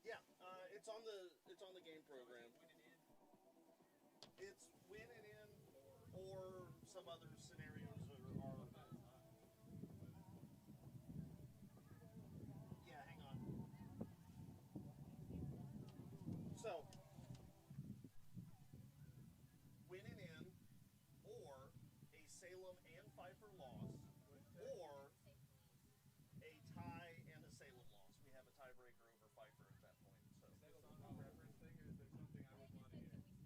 Yeah, it's on the game program. It's win and in, or some other scenarios are yeah. Hang on. So win and in, or a Salem and Pfeiffer loss, or a tie and a Salem loss. We have a tiebreaker over Pfeiffer at that point. So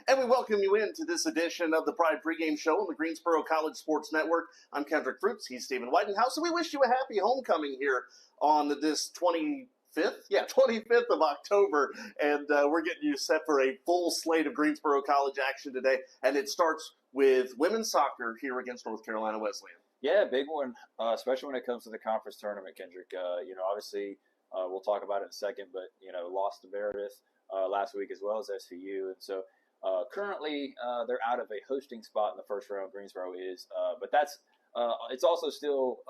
and we welcome you into this edition of the Pride Pregame Show on the Greensboro College Sports Network. I'm Kendrick Fruits. He's Stephen Whitenhouse, and we wish you a happy homecoming here on this 25th? Yeah, 25th of October, and we're getting you set for a full slate of Greensboro College action today, and it starts with women's soccer here against North Carolina Wesleyan. Yeah, big one, especially when it comes to the conference tournament, Kendrick. Obviously, we'll talk about it in a second, but, lost to Meredith last week as well as SVU, and so currently, they're out of a hosting spot in the first round. Greensboro is, but that's it's also still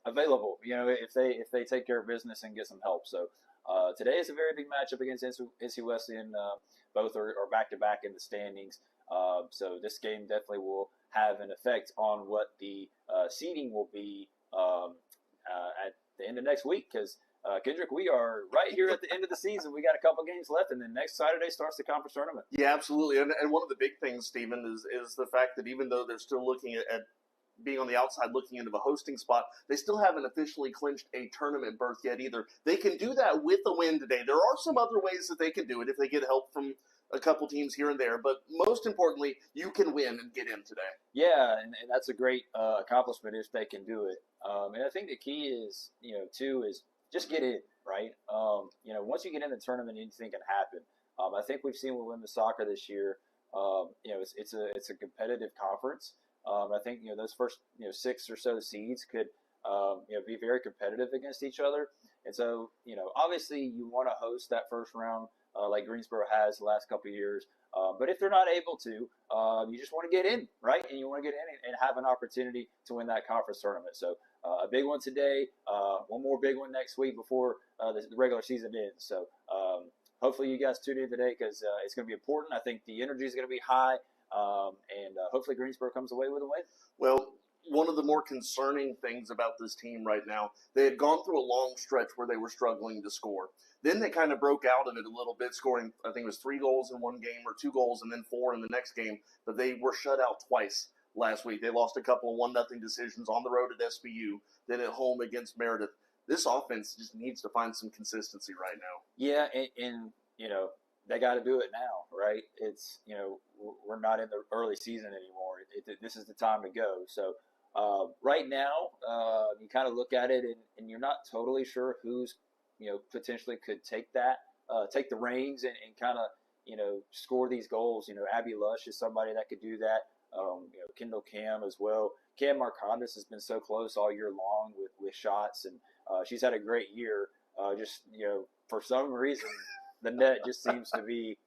available. If they take care of business and get some help. So today is a very big matchup against NC Wesleyan. Both are back to back in the standings. So this game definitely will have an effect on what the seeding will be at the end of next week because. Kendrick, we are right here at the end of the season. We got a couple games left, and then next Saturday starts the conference tournament. Yeah, absolutely. And one of the big things, Stephen, is the fact that even though they're still looking at being on the outside looking into the hosting spot, they still haven't officially clinched a tournament berth yet either. They can do that with a win today. There are some other ways that they can do it if they get help from a couple teams here and there, but most importantly, you can win and get in today. Yeah, and that's a great accomplishment if they can do it. And I think the key is, too, is just get in, right? Once you get in the tournament, anything can happen. I think we've seen with women's soccer this year. It's a competitive conference. I think those first 6 or so seeds could be very competitive against each other. And so obviously you want to host that first round like Greensboro has the last couple of years. But if they're not able to, you just want to get in, right? And you want to get in and have an opportunity to win that conference tournament. So a big one today, one more big one next week before the regular season ends. So hopefully you guys tune in today because it's going to be important. I think the energy is going to be high, and hopefully Greensboro comes away with a win. Well, one of the more concerning things about this team right now, they had gone through a long stretch where they were struggling to score. Then they kind of broke out of it a little bit, scoring, I think it was 3 goals in one game or 2 goals and then 4 in the next game. But they were shut out twice last week. They lost a couple of 1-0 decisions on the road at SBU, then at home against Meredith. This offense just needs to find some consistency right now. Yeah, and they got to do it now, right? It's, we're not in the early season anymore. This is the time to go. So right now, you kind of look at it and you're not totally sure who's, potentially could take the reins and kind of, score these goals. Abby Lush is somebody that could do that. Kendall Cam as well. Cam Marcondes has been so close all year long with shots, and she's had a great year. For some reason, the net just seems to be,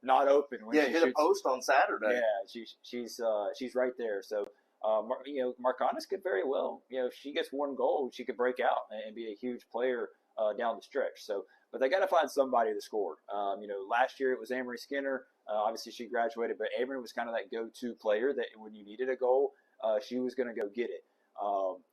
not open when she hit shoots. A post on Saturday. Yeah, she's right there. So, Marcondes could very well, if she gets one goal, she could break out and be a huge player down the stretch. So, but they got to find somebody to score. Last year it was Amory Skinner. Obviously she graduated, but Amory was kind of that go-to player that when you needed a goal, she was going to go get it.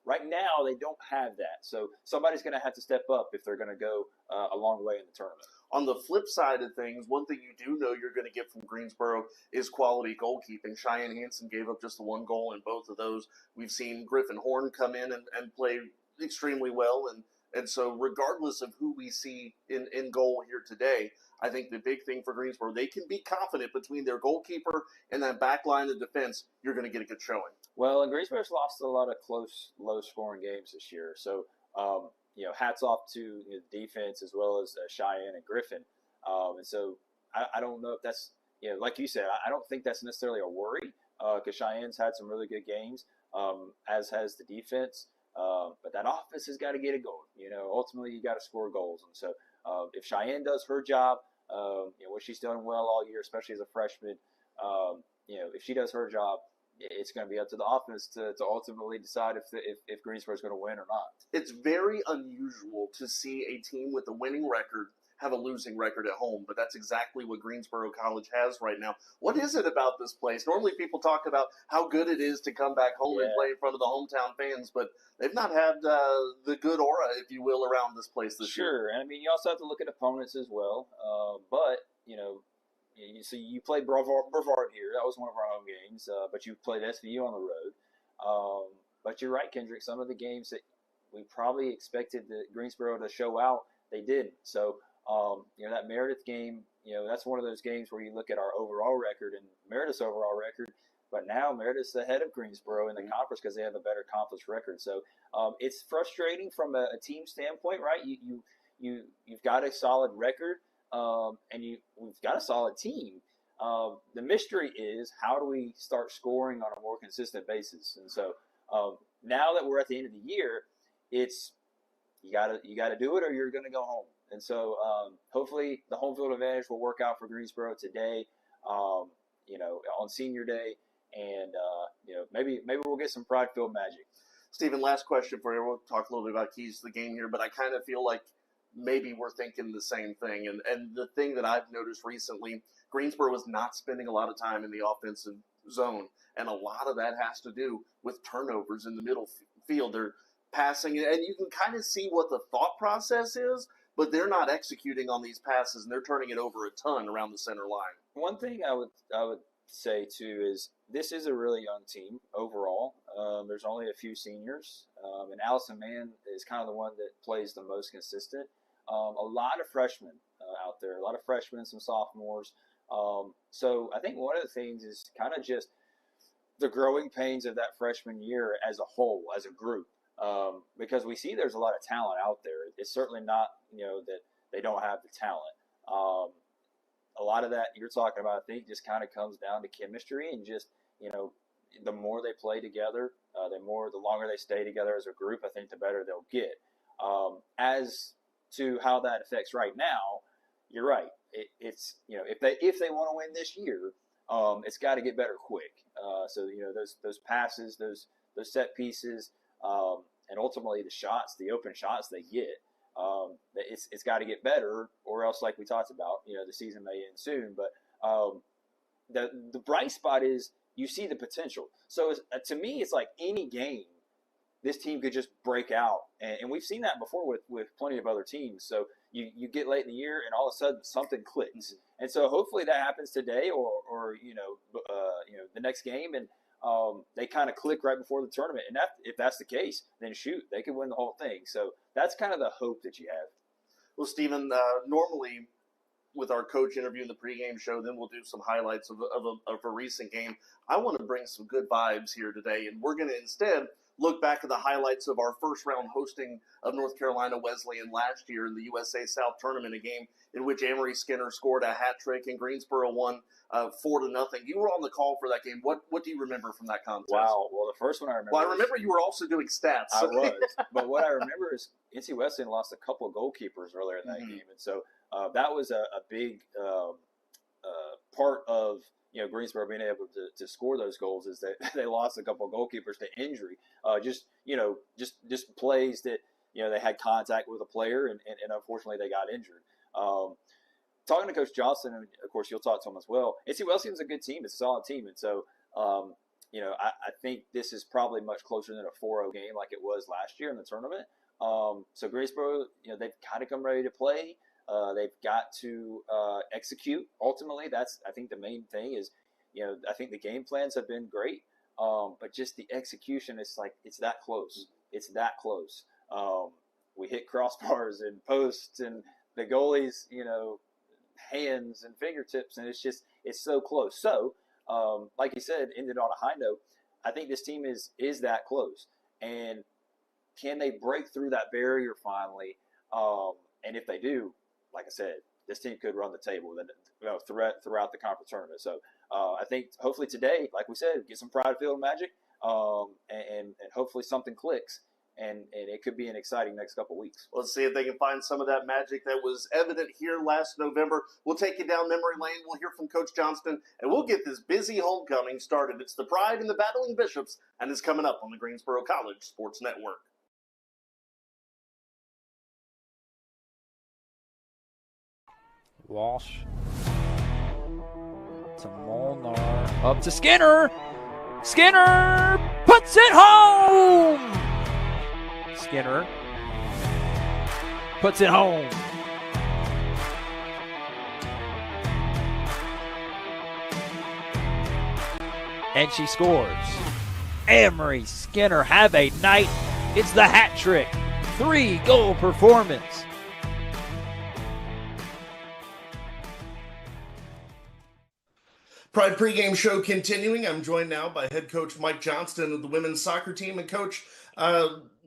Right now they don't have that. So somebody's going to have to step up if they're going to go a long way in the tournament. On the flip side of things, one thing you do know you're going to get from Greensboro is quality goalkeeping. Cheyenne Hansen gave up just the 1 goal in both of those. We've seen Griffin Horn come in and play extremely well. And so regardless of who we see in goal here today, I think the big thing for Greensboro, they can be confident between their goalkeeper and that back line of defense, you're going to get a good showing. Well, and Greensboro's lost a lot of close, low-scoring games this year. So, hats off to the defense as well as Cheyenne and Griffin. And so I don't know if that's, like you said, I don't think that's necessarily a worry because Cheyenne's had some really good games, as has the defense. But that offense has got to get it going. Ultimately you got to score goals. And so if Cheyenne does her job, what she's done well all year, especially as a freshman, if she does her job, it's going to be up to the offense to ultimately decide if Greensboro is going to win or not. It's very unusual to see a team with a winning record have a losing record at home, but that's exactly what Greensboro College has right now. What is it about this place? Normally people talk about how good it is to come back home and play in front of the hometown fans, but they've not had the good aura, if you will, around this place this year. Sure, and I mean, you also have to look at opponents as well, but, so you played Brevard here. That was one of our home games, but you played SVU on the road. But you're right, Kendrick, some of the games that we probably expected the Greensboro to show out, they didn't. So, that Meredith game, that's one of those games where you look at our overall record and Meredith's overall record, but now Meredith's ahead of Greensboro in the conference because they have a better conference record. So it's frustrating from a team standpoint, right? You've got a solid record, and we've got a solid team. The mystery is how do we start scoring on a more consistent basis? And so now that we're at the end of the year, it's you got to do it or you're going to go home. And so hopefully the home field advantage will work out for Greensboro today, on senior day, and maybe we'll get some pride field magic. Stephen, last question for you. We'll talk a little bit about keys to the game here, but I kind of feel like maybe we're thinking the same thing. And the thing that I've noticed recently, Greensboro was not spending a lot of time in the offensive zone, and a lot of that has to do with turnovers in the middle field. They're passing, and you can kind of see what the thought process is, but they're not executing on these passes, and they're turning it over a ton around the center line. One thing I would say, too, is this is a really young team overall. There's only a few seniors, and Allison Mann is kind of the one that plays the most consistent. A lot of freshmen out there, a lot of freshmen, some sophomores. So I think one of the things is kind of just the growing pains of that freshman year as a whole, as a group. Because we see there's a lot of talent out there. It's certainly not, that they don't have the talent. A lot of that you're talking about, I think, just kind of comes down to chemistry and just, the more they play together, the longer they stay together as a group, I think the better they'll get. As to how that affects right now, you're right. It's if they want to win this year, it's got to get better quick. So those passes, those set pieces. And ultimately the open shots they get, it's got to get better, or else, like we talked about, the season may end soon. But the bright spot is you see the potential. So to me, it's like any game, this team could just break out, and we've seen that before with plenty of other teams. So you get late in the year, and all of a sudden something clicks, and so hopefully that happens today, or the next game, and they kind of click right before the tournament. And if that's the case, then shoot, they could win the whole thing. So that's kind of the hope that you have. Well, Stephen, normally with our coach interview in the pregame show, then we'll do some highlights of a recent game. I want to bring some good vibes here today, and we're going to instead look back at the highlights of our first round hosting of North Carolina Wesleyan last year in the USA South Tournament, a game in which Amory Skinner scored a hat trick and Greensboro won 4-0. You were on the call for that game. What do you remember from that contest? Wow. Well, the first one I remember. Well, I remember you were also doing stats. I was, but what I remember is NC Wesleyan lost a couple of goalkeepers earlier in that game, and so that was a big part of Greensboro being able to score those goals, is that they lost a couple of goalkeepers to injury. Just plays that they had contact with a player, and unfortunately they got injured. Talking to Coach Johnson, and of course you'll talk to him as well. NC Wesleyan's a good team; it's a solid team, and so I think this is probably much closer than a 4-0 game like it was last year in the tournament. So Greensboro, they've kind of come ready to play. They've got to execute. Ultimately, that's, I think, the main thing is, I think the game plans have been great, but just the execution is like, it's that close. It's that close. We hit crossbars and posts and the goalies, hands and fingertips, and it's so close. So, like you said, ended on a high note. I think this team is that close. And can they break through that barrier finally? And if they do, like I said, this team could run the table throughout the conference tournament. So I think hopefully today, like we said, get some Pride Field magic, and hopefully something clicks, and it could be an exciting next couple weeks. Let's see if they can find some of that magic that was evident here last November. We'll take you down memory lane. We'll hear from Coach Johnston, and we'll get this busy homecoming started. It's the Pride and the Battling Bishops, and it's coming up on the Greensboro College Sports Network. Walsh to Molnar, up to Skinner. Skinner puts it home. Skinner puts it home. And she scores. Amory Skinner have a night. It's the hat trick. 3-goal performance. Pride pregame show continuing. I'm joined now by head coach Mike Johnston of the women's soccer team. And Coach,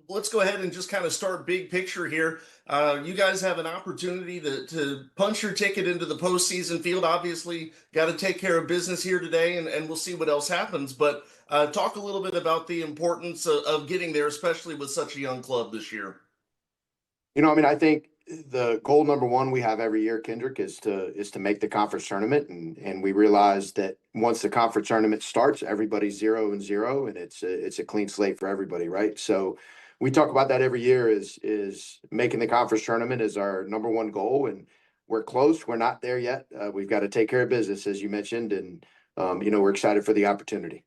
let's go ahead and just kind of start big picture here. You guys have an opportunity to punch your ticket into the postseason field. Obviously, got to take care of business here today, and we'll see what else happens. But talk a little bit about the importance of getting there, especially with such a young club this year. I think the goal number one we have every year, Kendrick, is to make the conference tournament, and we realize that once the conference tournament starts, everybody's 0-0, and it's a clean slate for everybody, right? So we talk about that every year. Is making the conference tournament is our number one goal, and we're close. We're not there yet. We've got to take care of business, as you mentioned, and we're excited for the opportunity.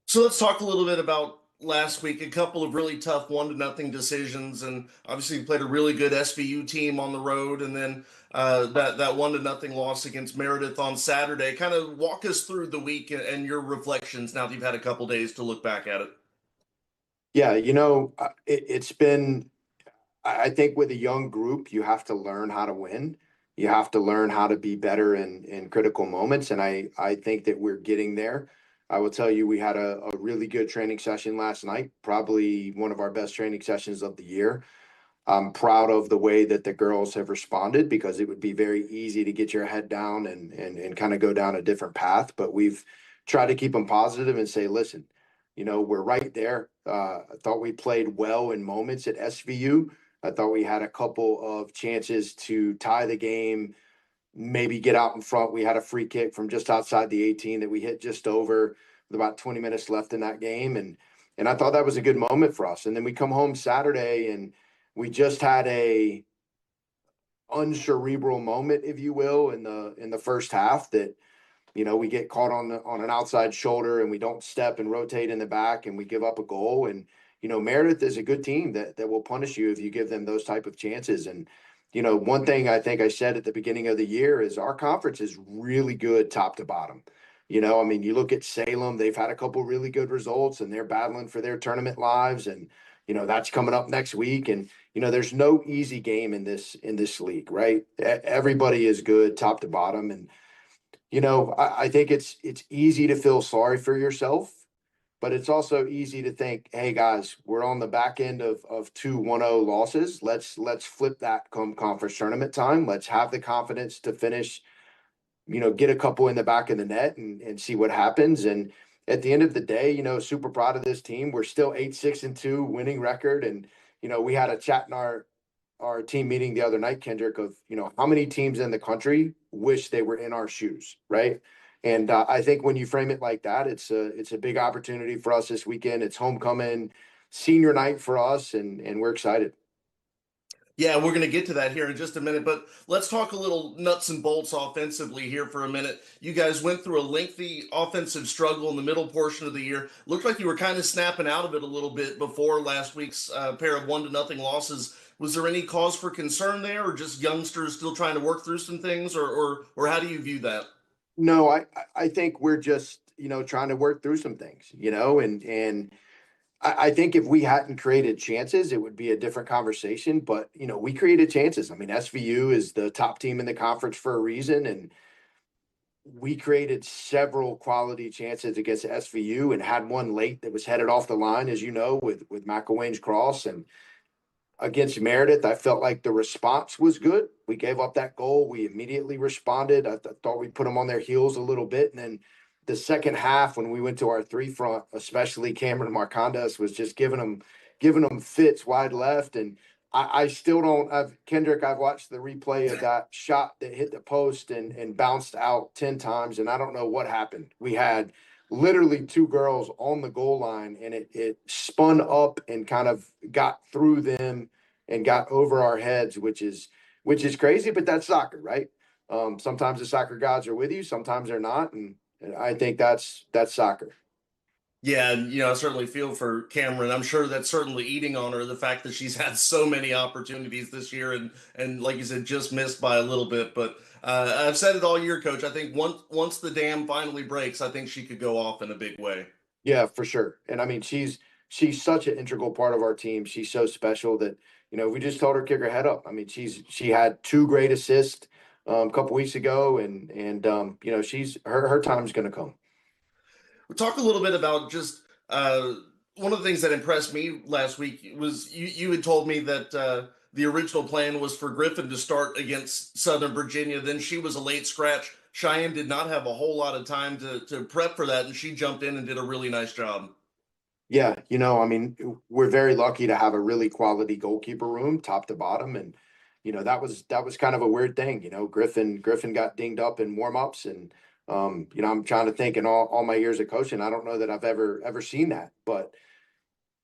So let's talk a little bit about last week. A couple of really tough 1-0 decisions, and obviously you played a really good SVU team on the road, and then that 1-0 loss against Meredith on Saturday. Kind of walk us through the week and your reflections now that you've had a couple days to look back at it. Yeah, it's been, I think with a young group, you have to learn how to win. You have to learn how to be better in critical moments, and I think that we're getting there. I will tell you, we had a really good training session last night, probably one of our best training sessions of the year. I'm proud of the way that the girls have responded, because it would be very easy to get your head down and kind of go down a different path. But we've tried to keep them positive and say, listen, we're right there. I thought we played well in moments at SVU. I thought we had a couple of chances to tie the game, maybe get out in front. We had a free kick from just outside the 18 that we hit just over with about 20 minutes left in that game. And And I thought that was a good moment for us. And then we come home Saturday and we just had a uncerebral moment, if you will, in the first half that, we get caught on an outside shoulder and we don't step and rotate in the back and we give up a goal. And, Meredith is a good team that will punish you if you give them those type of chances. And, one thing I think I said at the beginning of the year is our conference is really good top to bottom. I mean, you look at Salem, they've had a couple really good results and they're battling for their tournament lives. And, that's coming up next week. And, there's no easy game in this league, right? Everybody is good top to bottom. And, I think it's easy to feel sorry for yourself, but it's also easy to think, hey guys, we're on the back end of 2-1-0 losses. Let's flip that come conference tournament time. Let's have the confidence to finish, get a couple in the back of the net and see what happens. And at the end of the day, super proud of this team. We're still 8-6-2 winning record. And, we had a chat in our team meeting the other night, Kendrick, of, how many teams in the country wish they were in our shoes, right? And I think when you frame it like that, it's a big opportunity for us this weekend. It's homecoming, senior night for us, and we're excited. Yeah, we're going to get to that here in just a minute, but let's talk a little nuts and bolts offensively here for a minute. You guys went through a lengthy offensive struggle in the middle portion of the year. Looked like you were kind of snapping out of it a little bit before last week's pair of 1-0 losses. Was there any cause for concern there, or just youngsters still trying to work through some things, or how do you view that? No, I think we're just, trying to work through some things, and I think if we hadn't created chances, it would be a different conversation. But, we created chances. I mean, SVU is the top team in the conference for a reason. And we created several quality chances against SVU and had one late that was headed off the line, as you know, with McElwain's cross. And against Meredith, I felt like the response was good. We gave up that goal. We immediately responded. I thought we put them on their heels a little bit. And then the second half, when we went to our three front, especially Cameron Marcondes was just giving them fits wide left. And I still don't have Kendrick. I've watched the replay of that shot that hit the post and bounced out 10 times. And I don't know what happened. We had literally two girls on the goal line and it spun up and kind of got through them and got over our heads, which is crazy, but that's soccer, right? Sometimes the soccer gods are with you, sometimes they're not. And I think that's soccer. Yeah, and I certainly feel for Cameron. I'm sure that's certainly eating on her, the fact that she's had so many opportunities this year and like you said, just missed by a little bit. But I've said it all year, Coach. I think once the dam finally breaks, I think she could go off in a big way. Yeah, for sure. And I mean, she's such an integral part of our team. She's so special that, we just told her kick her head up. I mean, she had two great assists a couple weeks ago and she's her time's gonna come. We'll talk a little bit about just one of the things that impressed me last week was you had told me that the original plan was for Griffin to start against Southern Virginia. Then she was a late scratch. Cheyenne did not have a whole lot of time to prep for that, and she jumped in and did a really nice job. Yeah, I mean, we're very lucky to have a really quality goalkeeper room, top to bottom, and that was kind of a weird thing. Griffin got dinged up in warm-ups, and I'm trying to think in all my years of coaching, I don't know that I've ever seen that. But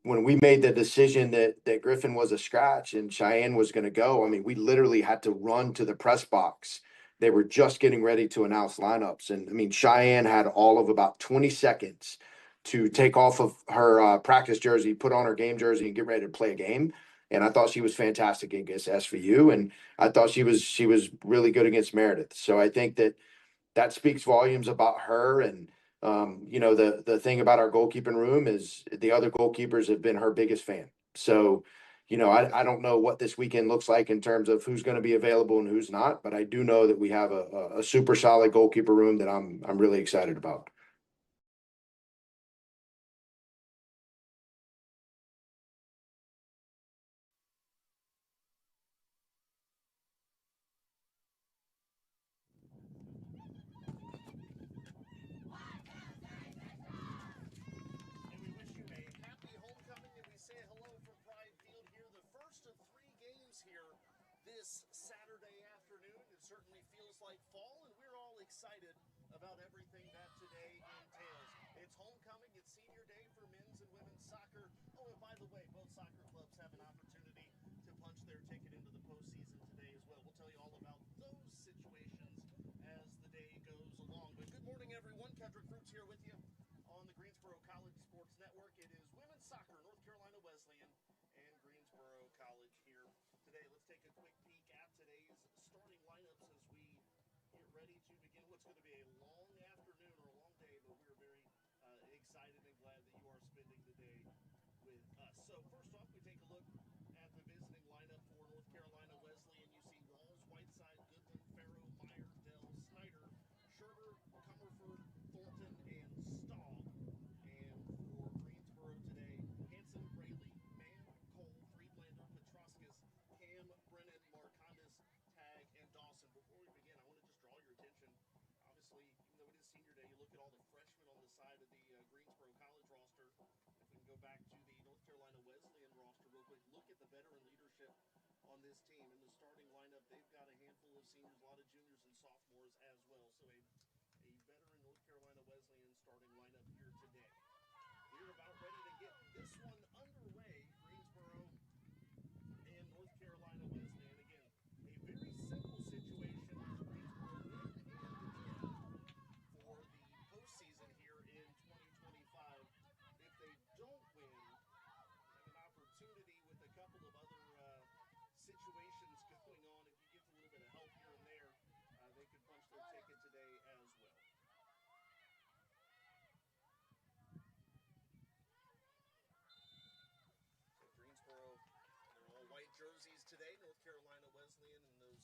when we made the decision that Griffin was a scratch and Cheyenne was going to go, I mean, we literally had to run to the press box. They were just getting ready to announce lineups, and I mean, Cheyenne had all of about 20 seconds to take off of her practice jersey, put on her game jersey, and get ready to play a game. And I thought she was fantastic against SVU, and I thought she was really good against Meredith. So I think that speaks volumes about her. And the thing about our goalkeeping room is the other goalkeepers have been her biggest fan. So I don't know what this weekend looks like in terms of who's going to be available and who's not, but I do know that we have a super solid goalkeeper room that I'm really excited about. And we wish you a happy homecoming, and we say hello from Pride Field here. The first of three games here this Saturday afternoon. It certainly feels like fall, and we're all excited about everything that today entails. It's homecoming. It's senior day for men's and women's soccer. Oh, and by the way, both soccer clubs have an opportunity to punch their ticket into the postseason today as well. We'll tell you all about those situations as the day goes along. But good morning, everyone. Kendrick Fruits here with you on the Greensboro College Sports Network. It is women's soccer, North Carolina Wesleyan and Greensboro College here today. Let's take a quick peek at today's starting lineups as we get ready to begin what's going to be a long afternoon or a long day, but we're very excited and glad that you are spending the day with us. So first off, we take a look at the visiting lineup for North Carolina Wesleyan. You see Walls, Whiteside, Goodland, Farrow, Meyer, Dell, Snyder, Sherber, Comerford, Thornton, and Staub. And for Greensboro today, Hanson, Braley, Mann, Cole, Friedlander, Petroskas, Cam, Brennan, Marcondes, Tag, and Dawson. Before we begin, I want to just draw your attention. Obviously, even though it is senior day, you look at all the freshmen on the side of the Greensboro College roster. If we can go back to the North Carolina Wesleyan roster real quick, look at the veteran leadership on this team. In the starting lineup, they've got a handful of seniors, a lot of juniors and sophomores as well. So a veteran North Carolina Wesleyan starting lineup here today. We're about ready to get this one underway. Greensboro and North Carolina Wesleyan. Again, a very simple situation for Greensboro win and for the postseason here in 2025. If they don't win, have an opportunity with a couple of other situations going on. If you get a little bit of help here and there, they could punch their ticket today as well. So Greensboro, they're all white jerseys today. North Carolina Wesleyan in those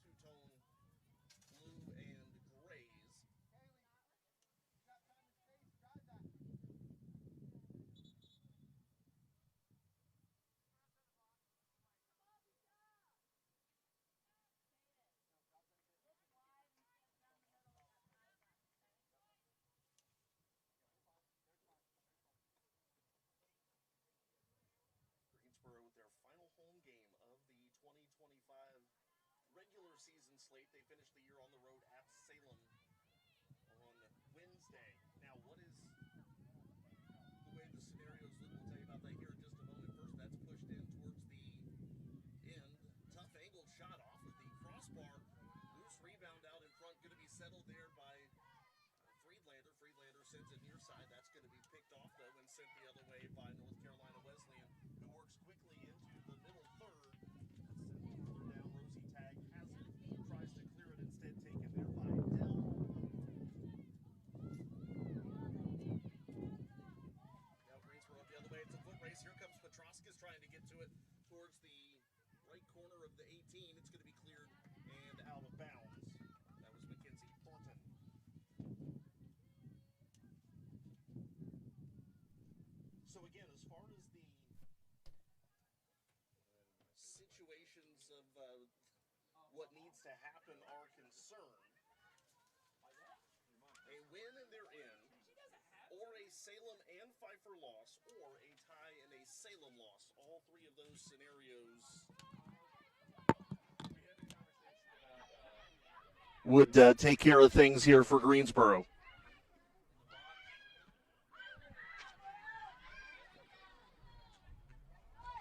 two-tone blue and grays. Greensboro with their final home game of the 2025 regular season slate. They finished the year on the road at Salem on Wednesday. Now, what is the way the scenarios look? We'll tell you about that here in just a moment. First, that's pushed in towards the end. Tough angled shot off of the crossbar. Loose rebound out in front. Going to be settled there by Friedlander. Friedlander sends it near side. That's going to be picked off, though, and sent the other way by North Carolina Wesleyan, who works quickly into the middle third. That's sent further down. Rosie Tag has it. Tries to clear it, instead taken there by Dell. Now Greensboro up the other way. It's a foot race. Here comes Petroskas trying to get to it towards the right corner of the 18. It's going to be cleared and out of bounds. That was Mackenzie Thornton. So again, as far as the situations of what needs to happen are concerned, a win and they're in, or a Salem and Pfeiffer loss, or a tie and a Salem loss. All three of those scenarios would take care of things here for Greensboro.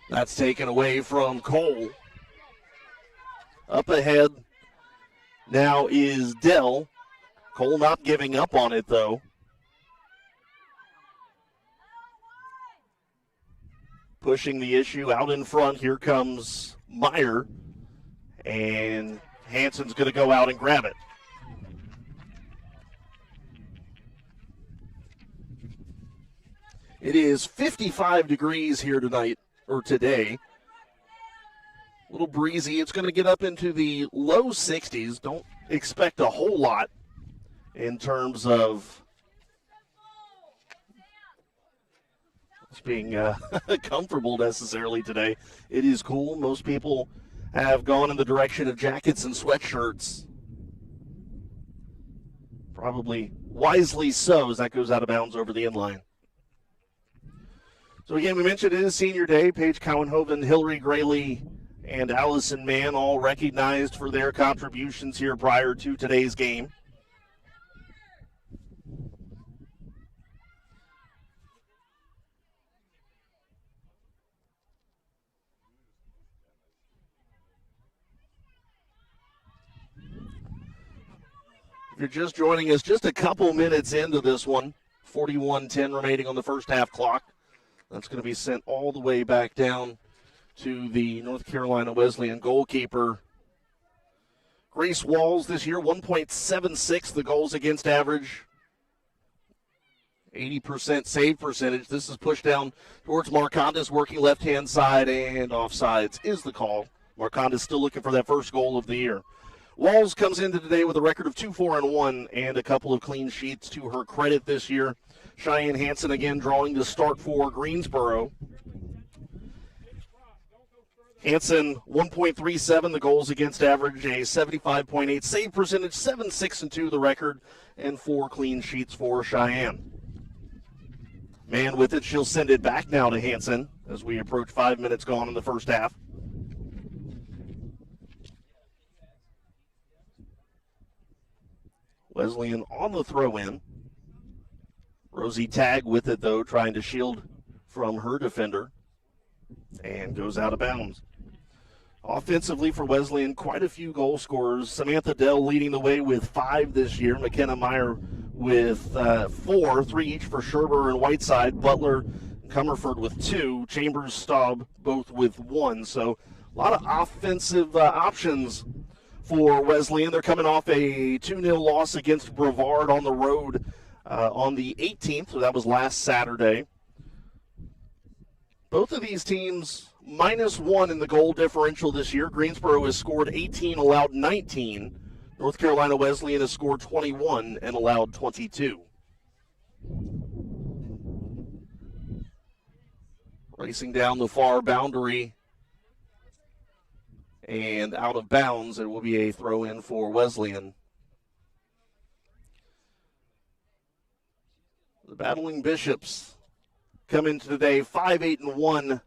That's taken away from Cole. Up ahead now is Dell. Cole not giving up on it, though. Pushing the issue out in front. Here comes Meyer. And Hanson's going to go out and grab it. It is 55 degrees here tonight, or today. A little breezy. It's going to get up into the low 60s. Don't expect a whole lot in terms of it's being comfortable necessarily today. It is cool. Most people have gone in the direction of jackets and sweatshirts. Probably wisely so, as that goes out of bounds over the inline. So again, we mentioned it is senior day. Paige Cowenhoven, Hillary Grayley, and Allison Mann all recognized for their contributions here prior to today's game. If you're just joining us, just a couple minutes into this one, 41-10 remaining on the first half clock. That's going to be sent all the way back down to the North Carolina Wesleyan goalkeeper. Grace Walls this year, 1.76 the goals against average. 80% save percentage. This is pushed down towards Marcondes, working left-hand side, and offsides is the call. Marcondes still looking for that first goal of the year. Walls comes into today with a record of 2-4-1 and a couple of clean sheets to her credit this year. Cheyenne Hansen again drawing the start for Greensboro. Hansen, 1.37 the goals against average, a 75.8 save percentage, 7-6-2 the record, and 4 clean sheets for Cheyenne. Man with it, she'll send it back now to Hansen as we approach 5 minutes gone in the first half. Wesleyan on the throw-in. Rosie Tagg with it, though, trying to shield from her defender. And goes out of bounds. Offensively for Wesleyan, quite a few goal scorers. Samantha Dell leading the way with 5 this year. McKenna Meyer with 4, 3 each for Sherber and Whiteside. Butler and Comerford with 2. Chambers, Staub both with 1. So a lot of offensive options for Wesleyan. They're coming off a 2-0 loss against Brevard on the road on the 18th. So that was last Saturday. Both of these teams -1 in the goal differential this year. Greensboro has scored 18, allowed 19. North Carolina Wesleyan has scored 21 and allowed 22. Racing down the far boundary and out of bounds. It will be a throw-in for Wesleyan. The Battling Bishops come into today 5-8-1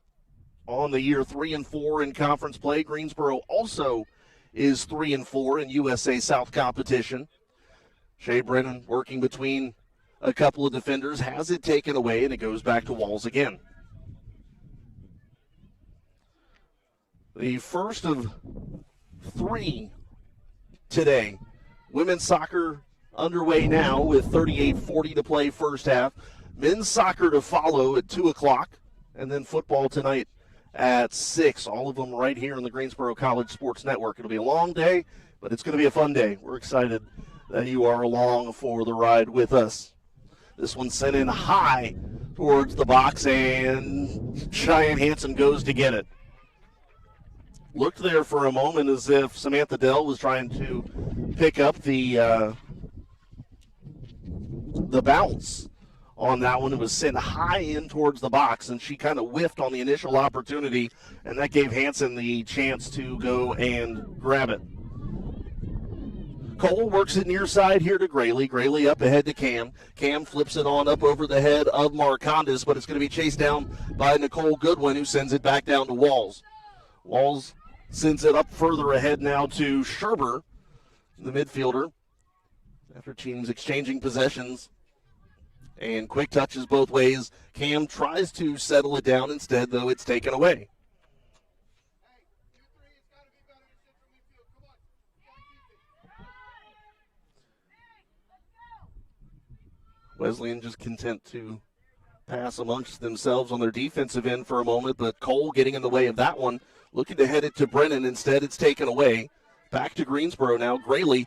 on the year, 3-4 in conference play. Greensboro also is 3-4 in USA South competition. Shea Brennan working between a couple of defenders, has it taken away, and it goes back to Walls again. The first of 3 today. Women's soccer underway now with 38:40 to play first half. Men's soccer to follow at 2 o'clock, and then football tonight at 6. All of them right here on the Greensboro College Sports Network. It'll be a long day, but it's going to be a fun day. We're excited that you are along for the ride with us. This one sent in high towards the box, and Cheyenne Hansen goes to get it. Looked there for a moment as if Samantha Dell was trying to pick up the bounce on that one. It was sent high in towards the box, and she kind of whiffed on the initial opportunity, and that gave Hansen the chance to go and grab it. Cole works it near side here to Grayley. Grayley up ahead to Cam. Cam flips it on up over the head of Marcondes, but it's going to be chased down by Nicole Goodwin, who sends it back down to Walls. Walls sends it up further ahead now to Sherber, the midfielder, after teams exchanging possessions. And quick touches both ways. Cam tries to settle it down. Instead, though, it's taken away. Wesleyan just content to pass amongst themselves on their defensive end for a moment, but Cole getting in the way of that one, looking to head it to Brennan. Instead, it's taken away. Back to Greensboro now. Grayley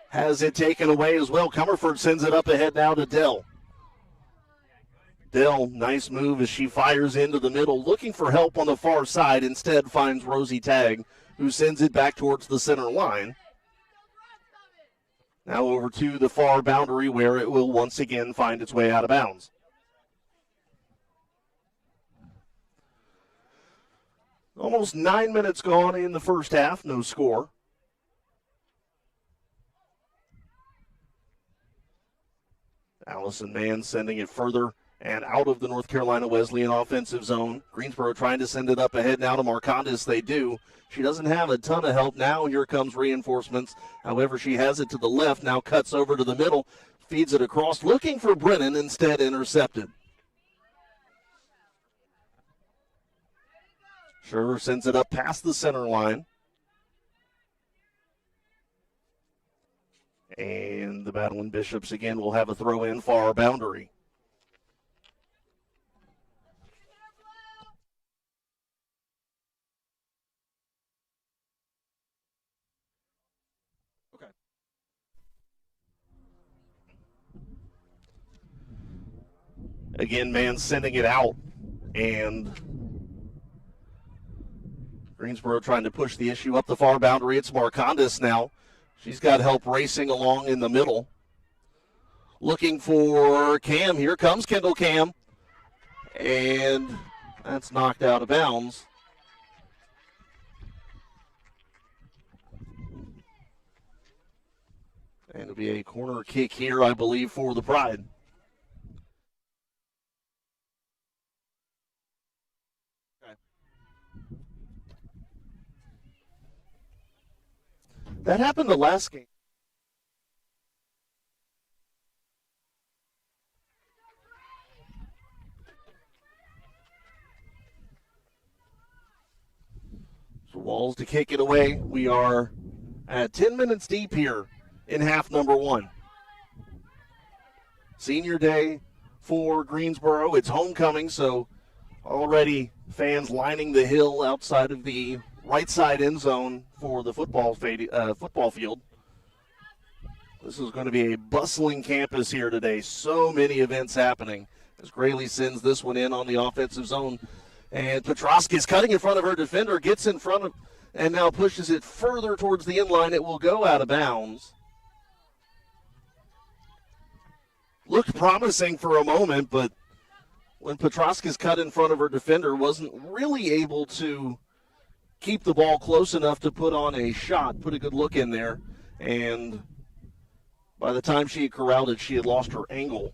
has it taken away as well. Comerford sends it up ahead now to Dell. Dell, nice move as she fires into the middle, looking for help on the far side. Instead finds Rosie Tagg, who sends it back towards the center line. Now over to the far boundary where it will once again find its way out of bounds. Almost 9 minutes gone in the first half, no score. Allison Mann sending it further and out of the North Carolina Wesleyan offensive zone. Greensboro trying to send it up ahead now to Marcondes. They do. She doesn't have a ton of help now. Here comes reinforcements. However, she has it to the left, now cuts over to the middle, feeds it across, looking for Brennan, instead intercepted. Sherver sends it up past the center line. And the Battling Bishops again will have a throw in far boundary. Again, man sending it out, and Greensboro trying to push the issue up the far boundary. It's Marcondes now. She's got help racing along in the middle. Looking for Cam. Here comes Kendall Cam. And that's knocked out of bounds. And it'll be a corner kick here, I believe, for the Pride. That happened the last game. So Walls to kick it away. We are at 10 minutes deep here in half number one. Senior day for Greensboro. It's homecoming, so already fans lining the hill outside of the right side end zone for the football field. This is going to be a bustling campus here today. So many events happening as Grayley sends this one in on the offensive zone. And Petroski is cutting in front of her defender, gets in front of, and now pushes it further towards the end line. It will go out of bounds. Looked promising for a moment, but when Petroski's cut in front of her defender, wasn't really able to keep the ball close enough to put on a shot, put a good look in there, and by the time she had corralled it, she had lost her angle.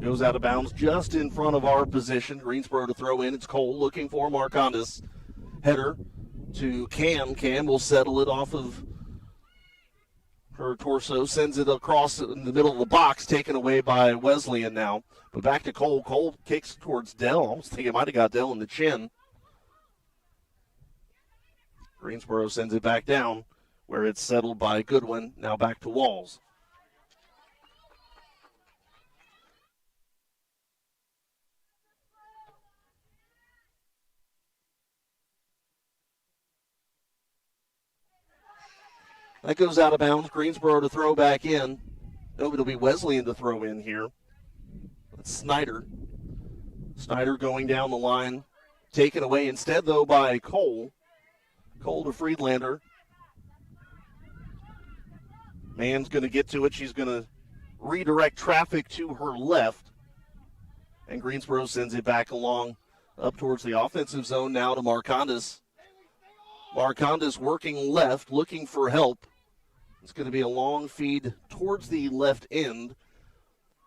Goes out of bounds just in front of our position. Greensboro to throw in. It's Cole looking for Marcondes. Header to Cam. Cam will settle it off of her torso, sends it across in the middle of the box, taken away by Wesleyan now. But back to Cole. Cole kicks towards Dell. Almost think it might have got Dell in the chin. Greensboro sends it back down where it's settled by Goodwin. Now back to Walls. That goes out of bounds. Greensboro to throw back in. Oh, it'll be Wesleyan to throw in here. That's Snyder. Snyder going down the line. Taken away instead, though, by Cole. Cole to Friedlander. Mann's going to get to it. She's going to redirect traffic to her left. And Greensboro sends it back along up towards the offensive zone now to Marcondes. Marcondes working left, looking for help. It's going to be a long feed towards the left end.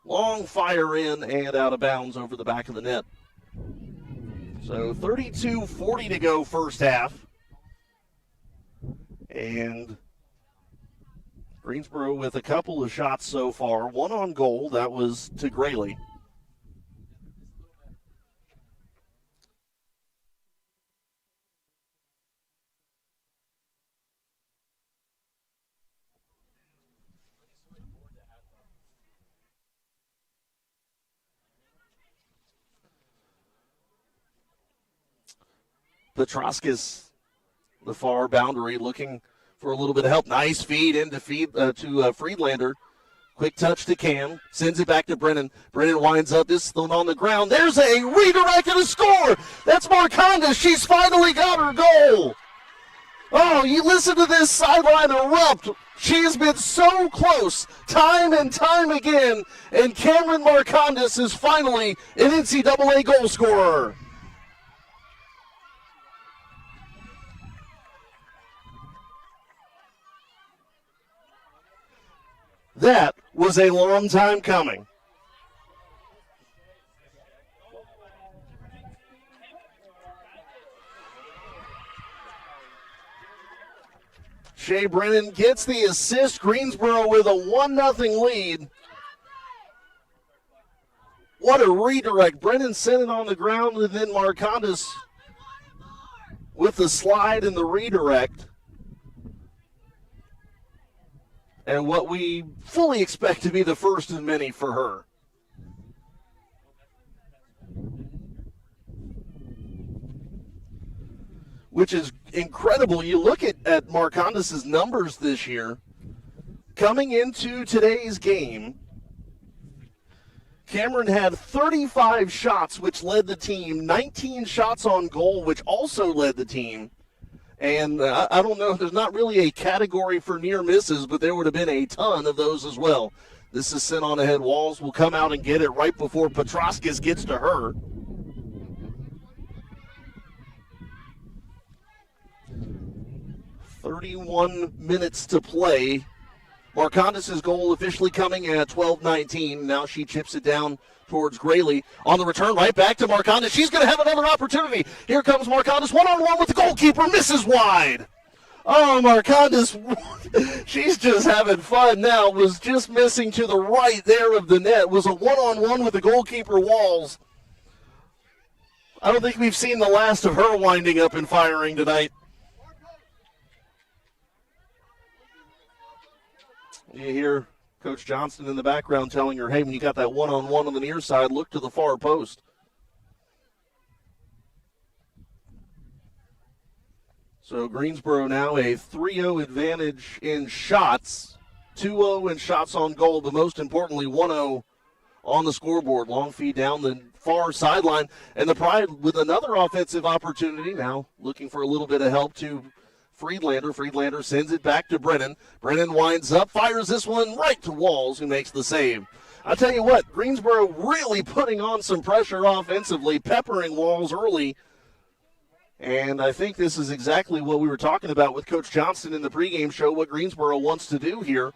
Long fire in and out of bounds over the back of the net. So 32-40 to go first half. And Greensboro with a couple of shots so far. One on goal. That was to Grayley. Petroskis, the far boundary, looking for a little bit of help. Nice feed into to Friedlander. Quick touch to Cam. Sends it back to Brennan. Brennan winds up this one on the ground. There's a redirect and a score. That's Marcondes. She's finally got her goal. Oh, you listen to this sideline erupt. She has been so close time and time again. And Cameron Marcondes is finally an NCAA goal scorer. That was a long time coming. Shea Brennan gets the assist. Greensboro with a 1-0 lead. What a redirect. Brennan sent it on the ground, and then Marcondes with the slide and the redirect. And what we fully expect to be the first of many for her. Which is incredible. You look at Marcondes' numbers this year. Coming into today's game, Cameron had 35 shots, which led the team, 19 shots on goal, which also led the team. And I don't know, there's not really a category for near misses, but there would have been a ton of those as well. This is sent on ahead. Walls will come out and get it right before Petroskas gets to her. "31 minutes to play." Marcondes' goal officially coming at 12:19. Now she chips it down towards Grayley. On the return, right back to Marcondes. She's going to have another opportunity. Here comes Marcondes, one-on-one with the goalkeeper, misses wide. Oh, Marcondes, she's just having fun now. Was just missing to the right there of the net. Was a one-on-one with the goalkeeper, Walls. I don't think we've seen the last of her winding up and firing tonight. You hear Coach Johnston in the background telling her, hey, when you got that one-on-one on the near side, look to the far post. So Greensboro now a 3-0 advantage in shots, 2-0 in shots on goal, but most importantly 1-0 on the scoreboard. Long feed down the far sideline, and the Pride with another offensive opportunity now, looking for a little bit of help to Friedlander. Friedlander sends it back to Brennan. Brennan winds up, fires this one right to Walls, who makes the save. I'll tell you what, Greensboro really putting on some pressure offensively, peppering Walls early. And I think this is exactly what we were talking about with Coach Johnston in the pregame show, what Greensboro wants to do here.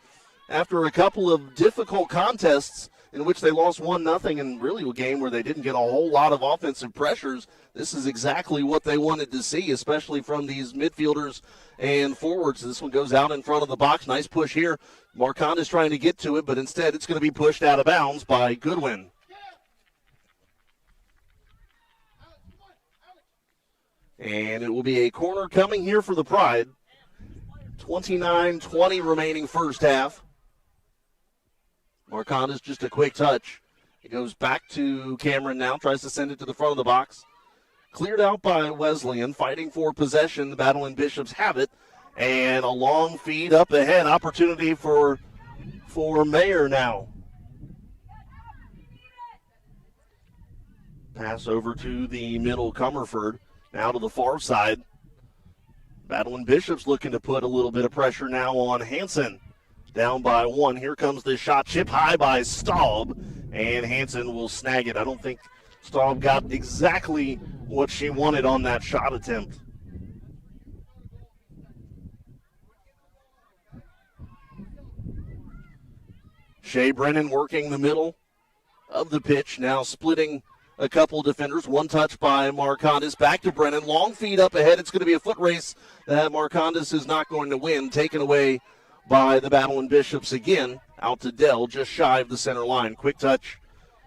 After a couple of difficult contests in which they lost 1-0 and really a game where they didn't get a whole lot of offensive pressures, this is exactly what they wanted to see, especially from these midfielders and forwards. This one goes out in front of the box. Nice push here. Marcondes trying to get to it, but instead it's going to be pushed out of bounds by Goodwin. And it will be a corner coming here for the Pride. 29-20 remaining first half. Marcondes just a quick touch. It goes back to Cameron now, tries to send it to the front of the box. Cleared out by Wesleyan, fighting for possession. The Battle and Bishops have it. And a long feed up ahead. Opportunity for Mayer now. Pass over to the middle, Comerford. Now to the far side. Battle and Bishops looking to put a little bit of pressure now on Hansen. Down by 1. Here comes the shot, chip high by Staub, and Hansen will snag it. I don't think Staub got exactly what she wanted on that shot attempt. Shea Brennan working the middle of the pitch, now splitting a couple defenders. One touch by Marcondes. Back to Brennan. Long feed up ahead. It's going to be a foot race that Marcondes is not going to win. Taken away by the Battle and Bishops again. Out to Dell, just shy of the center line. Quick touch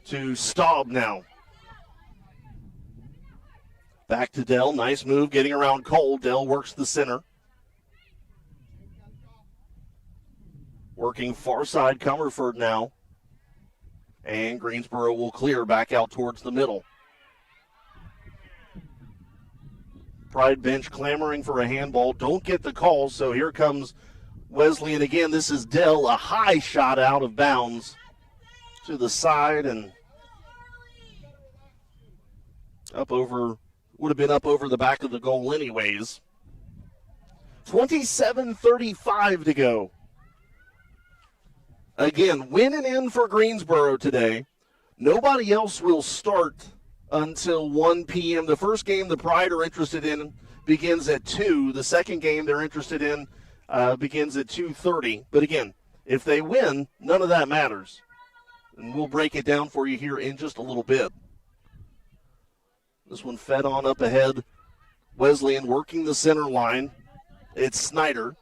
to Staub now. Back to Dell. Nice move getting around Cole. Dell works the center. Working far side Comerford now. And Greensboro will clear back out towards the middle. Pride bench clamoring for a handball. Don't get the call, so here comes Wesleyan again. This is Dell, a high shot out of bounds to the side and up over, would have been up over the back of the goal anyways. 27:35 to go. Again, winning in for Greensboro today. Nobody else will start until 1 p.m. The first game the Pride are interested in begins at 2. The second game they're interested in begins at 2:30. But again, if they win, none of that matters. And we'll break it down for you here in just a little bit. This one fed on up ahead. Wesleyan working the center line. It's Snyder.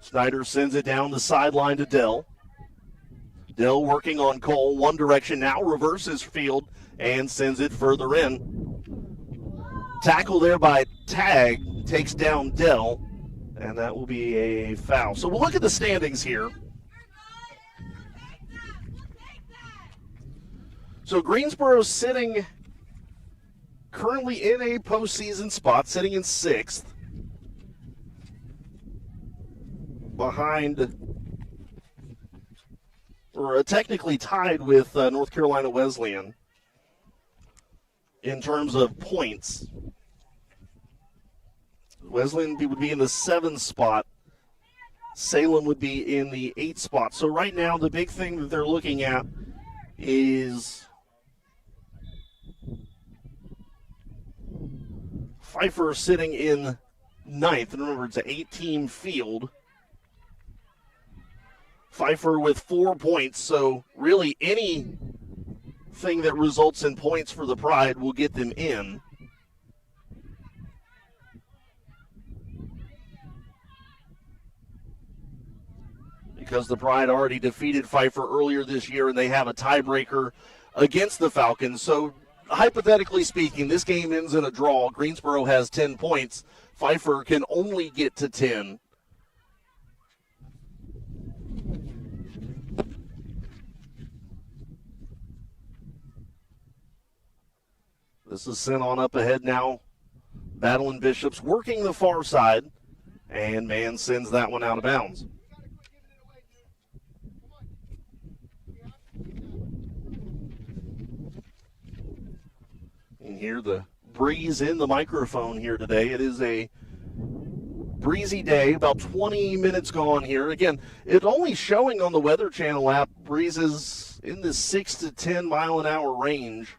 Snyder sends it down the sideline to Dell. Dill working on Cole, one direction now, reverses field and sends it further in. Tackle there by Tag, takes down Dill, and that will be a foul. So we'll look at the standings here. So Greensboro sitting currently in a postseason spot, sitting in 6th, behind, or technically tied with North Carolina Wesleyan in terms of points. Wesleyan would be in the 7th spot. Salem would be in the 8th spot. So right now the big thing that they're looking at is Pfeiffer sitting in 9th. And remember, it's an 8-team field. Pfeiffer with 4 points. So really anything that results in points for the Pride will get them in. Because the Pride already defeated Pfeiffer earlier this year, and they have a tiebreaker against the Falcons. So hypothetically speaking, this game ends in a draw. Greensboro has 10 points. Pfeiffer can only get to 10. This is sent on up ahead now. Battling Bishops working the far side, and Mann sends that one out of bounds. And hear the breeze in the microphone here today. It is a breezy day, about 20 minutes gone here. Again, it's only showing on the Weather Channel app breezes in the 6 to 10 mile an hour range.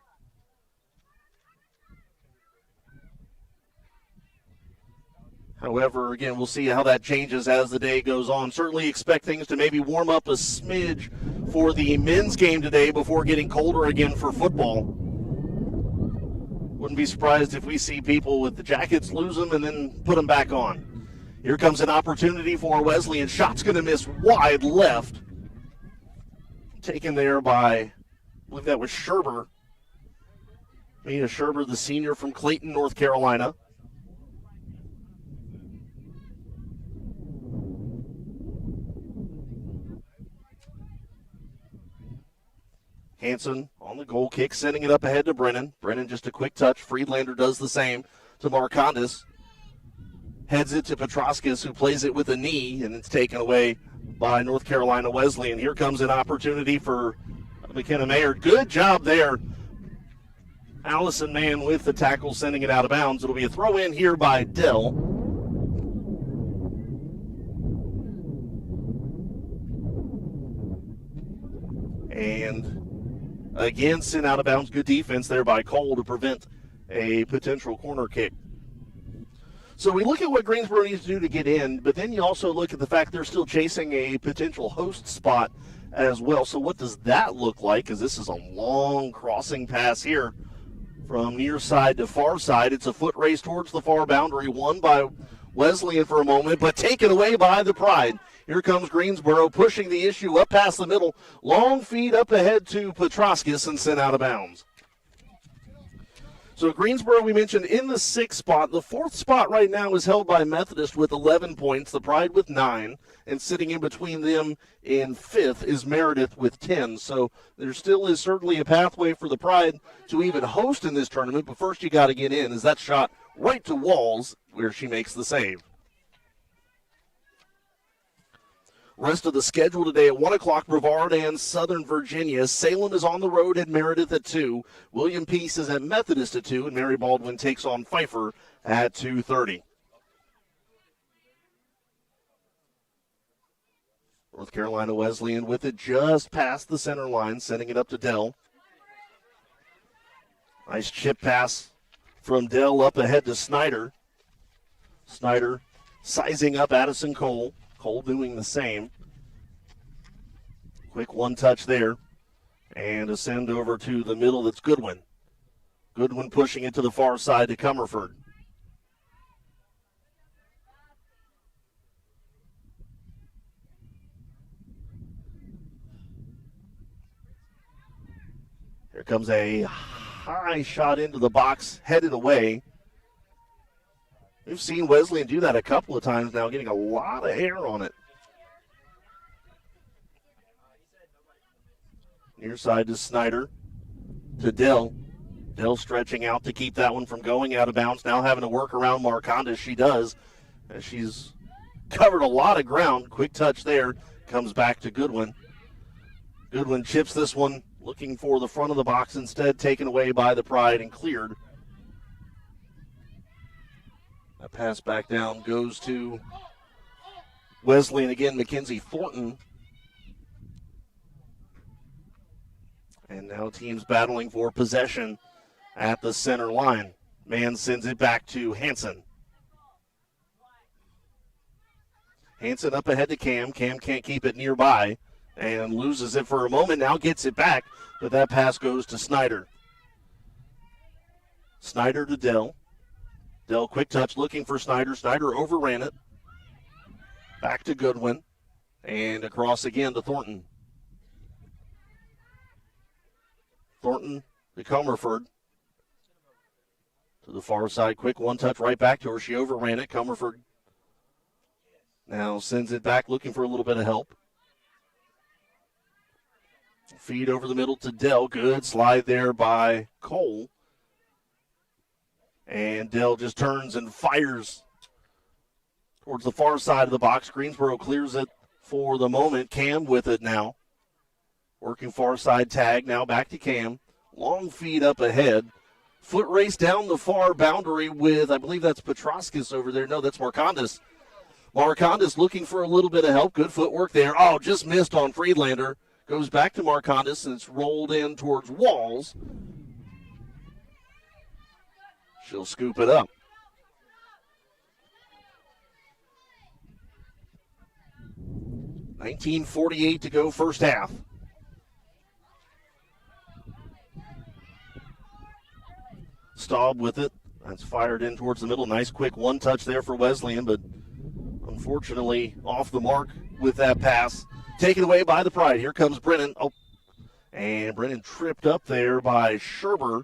However, again, we'll see how that changes as the day goes on. Certainly expect things to maybe warm up a smidge for the men's game today before getting colder again for football. Wouldn't be surprised if we see people with the jackets lose them and then put them back on. Here comes an opportunity for Wesleyan. Shot's going to miss wide left. Taken there by, I believe that was Sherber. Mia Sherber, the senior from Clayton, North Carolina. Hanson on the goal kick, sending it up ahead to Brennan. Brennan just a quick touch. Friedlander does the same to Marcondes. Heads it to Petroskas, who plays it with a knee, and it's taken away by North Carolina Wesleyan. Here comes an opportunity for McKenna Mayer. Good job there. Allison Mann with the tackle, sending it out of bounds. It'll be a throw in here by Dell. And again, sent out of bounds. Good defense there by Cole to prevent a potential corner kick. So we look at what Greensboro needs to do to get in, but then you also look at the fact they're still chasing a potential host spot as well. So what does that look like? Because this is a long crossing pass here from near side to far side. It's a foot race towards the far boundary, won by Wesleyan for a moment, but taken away by the Pride. Here comes Greensboro pushing the issue up past the middle. Long feed up ahead to Petroskas and sent out of bounds. So Greensboro, we mentioned, in the 6th spot. The 4th spot right now is held by Methodist with 11 points, the Pride with 9, and sitting in between them in 5th is Meredith with 10. So there still is certainly a pathway for the Pride to even host in this tournament, but first you got to get in as that shot right to Walls where she makes the save. Rest of the schedule today at 1 o'clock, Brevard and Southern Virginia. Salem is on the road at Meredith at 2. William Peace is at Methodist at 2, and Mary Baldwin takes on Pfeiffer at 2:30. North Carolina Wesleyan with it just past the center line, sending it up to Dell. Nice chip pass from Dell up ahead to Snyder. Snyder sizing up Addison Cole. Cole doing the same. Quick one touch there. And a send over to the middle, that's Goodwin. Goodwin pushing it to the far side to Comerford. Here comes a high shot into the box, headed away. We've seen Wesleyan do that a couple of times now, getting a lot of air on it. Near side to Snyder, to Dell. Dell stretching out to keep that one from going out of bounds. Now having to work around Marconda. She does. As she's covered a lot of ground. Quick touch there. Comes back to Goodwin. Goodwin chips this one, looking for the front of the box, instead taken away by the Pride and cleared. That pass back down goes to Wesleyan again, Mackenzie Thornton. And now teams battling for possession at the center line. Man sends it back to Hansen. Hansen up ahead to Cam. Cam can't keep it nearby and loses it for a moment. Now gets it back, but that pass goes to Snyder. Snyder to Dell. Dell quick touch looking for Snyder. Snyder overran it. Back to Goodwin. And across again to Thornton. Thornton to Comerford. To the far side. Quick one touch right back to her. She overran it. Comerford now sends it back looking for a little bit of help. Feed over the middle to Dell. Good slide there by Cole. And Dell just turns and fires towards the far side of the box. Greensboro clears it for the moment. Cam with it now. Working far side tag. Now back to Cam. Long feed up ahead. Foot race down the far boundary with, I believe that's Petroskis over there. No, that's Marcondas. Marcondas looking for a little bit of help. Good footwork there. Oh, just missed on Friedlander. Goes back to Marcondas, and it's rolled in towards Walls. She'll scoop it up. .1948 to go first half. Staub with it. That's fired in towards the middle. Nice quick one touch there for Wesleyan, but unfortunately off the mark with that pass. Taken away by the Pride. Here comes Brennan. Oh, and Brennan tripped up there by Sherber.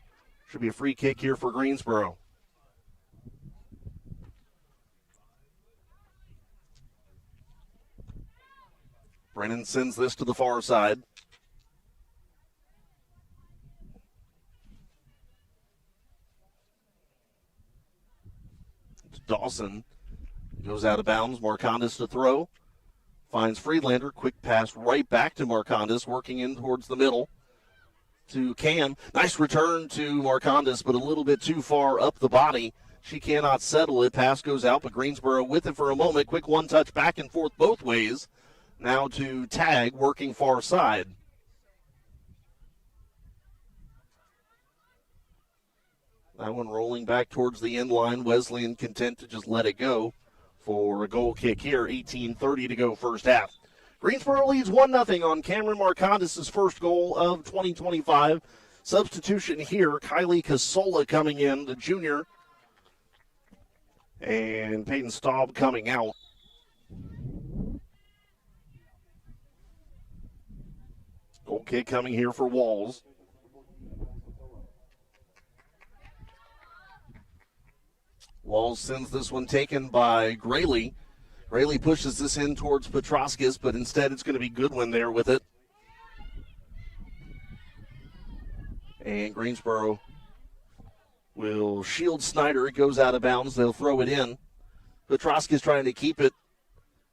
Should be a free kick here for Greensboro. Brennan sends this to the far side. It's Dawson. Goes out of bounds. Marcondas to throw. Finds Friedlander. Quick pass right back to Marcondas, working in towards the middle to Cam. Nice return to Marcondas, but a little bit too far up the body. She cannot settle it. Pass goes out, but Greensboro with it for a moment. Quick one touch back and forth both ways. Now to Tag, working far side. That one rolling back towards the end line. Wesleyan content to just let it go for a goal kick here. 18:30 to go first half. Greensboro leads 1-0 on Cameron Marcondas' first goal of 2025. Substitution here, Kylie Casola coming in, the junior. And Peyton Staub coming out. Goal kick coming here for Walls. Walls sends this one taken by Grayley. Grayley pushes this in towards Petroskis, but instead it's going to be Goodwin there with it. And Greensboro will shield Snyder. It goes out of bounds. They'll throw it in. Petroskis trying to keep it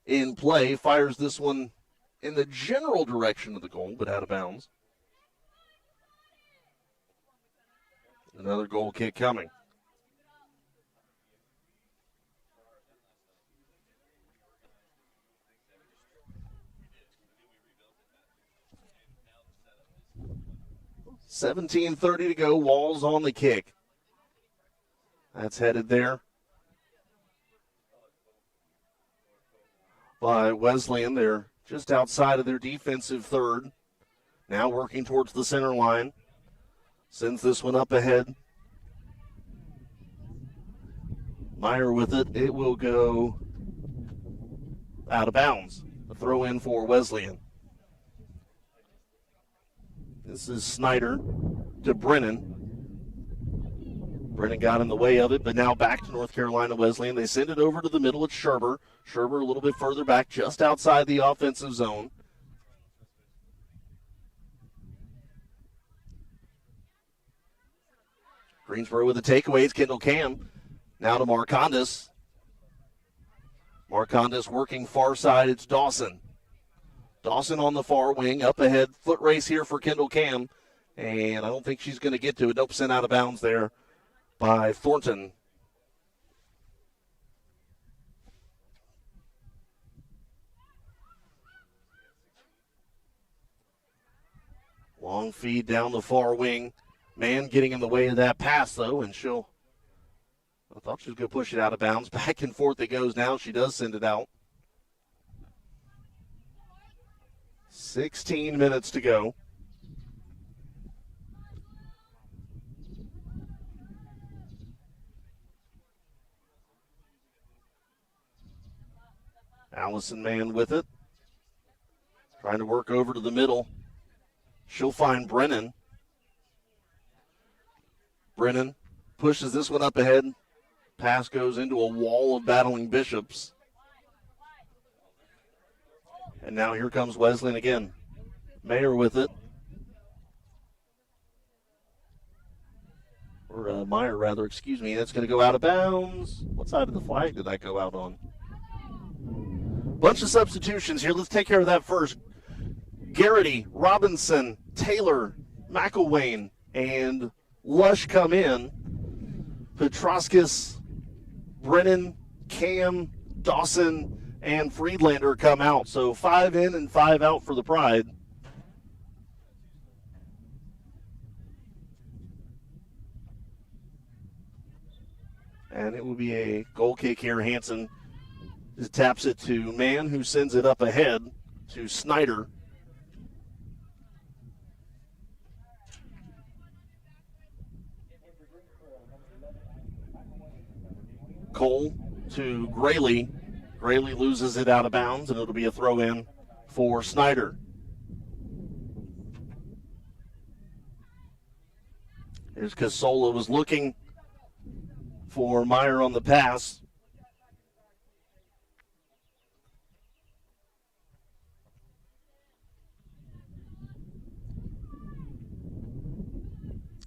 in play. Fires this one in the general direction of the goal, but out of bounds. Another goal kick coming. $17:30 to go. Walls on the kick. That's headed there by Wesleyan. They're just outside of their defensive third. Now working towards the center line. Sends this one up ahead. Meyer with it. It will go out of bounds. A throw in for Wesleyan. This is Snyder. to Brennan. Brennan got in the way of it, but now back to North Carolina Wesleyan. They send it over to the middle. It's Sherber. Sherber a little bit further back, just outside the offensive zone. Greensboro with the takeaways. Kendall Cam now to Marcondes. Marcondes working far side. It's Dawson. Dawson on the far wing, up ahead. Foot race here for Kendall Cam. And I don't think she's going to get to it. Nope, sent out of bounds there by Thornton. Long feed down the far wing. Man getting in the way of that pass, though, and I thought she was going to push it out of bounds. Back and forth it goes now. She does send it out. 16 minutes to go. Allison Mann with it. Trying to work over to the middle. She'll find Brennan. Brennan pushes this one up ahead. Pass goes into a wall of battling Bishops. And now here comes Wesleyan again. Mayer with it. Or Meyer, rather, excuse me. That's going to go out of bounds. What side of the flag did that go out on? Bunch of substitutions here. Let's take care of that first. Garrity, Robinson, Taylor, McElwain, and Lush come in. Petroskis, Brennan, Cam, Dawson, and Friedlander come out. So 5 in and 5 out for the Pride. And it will be a goal kick here. Hansen just taps it to Mann, who sends it up ahead to Snyder. Cole to Grayley. Grayley loses it out of bounds, and it'll be a throw in for Snyder. Here's Casola, was looking for Meyer on the pass.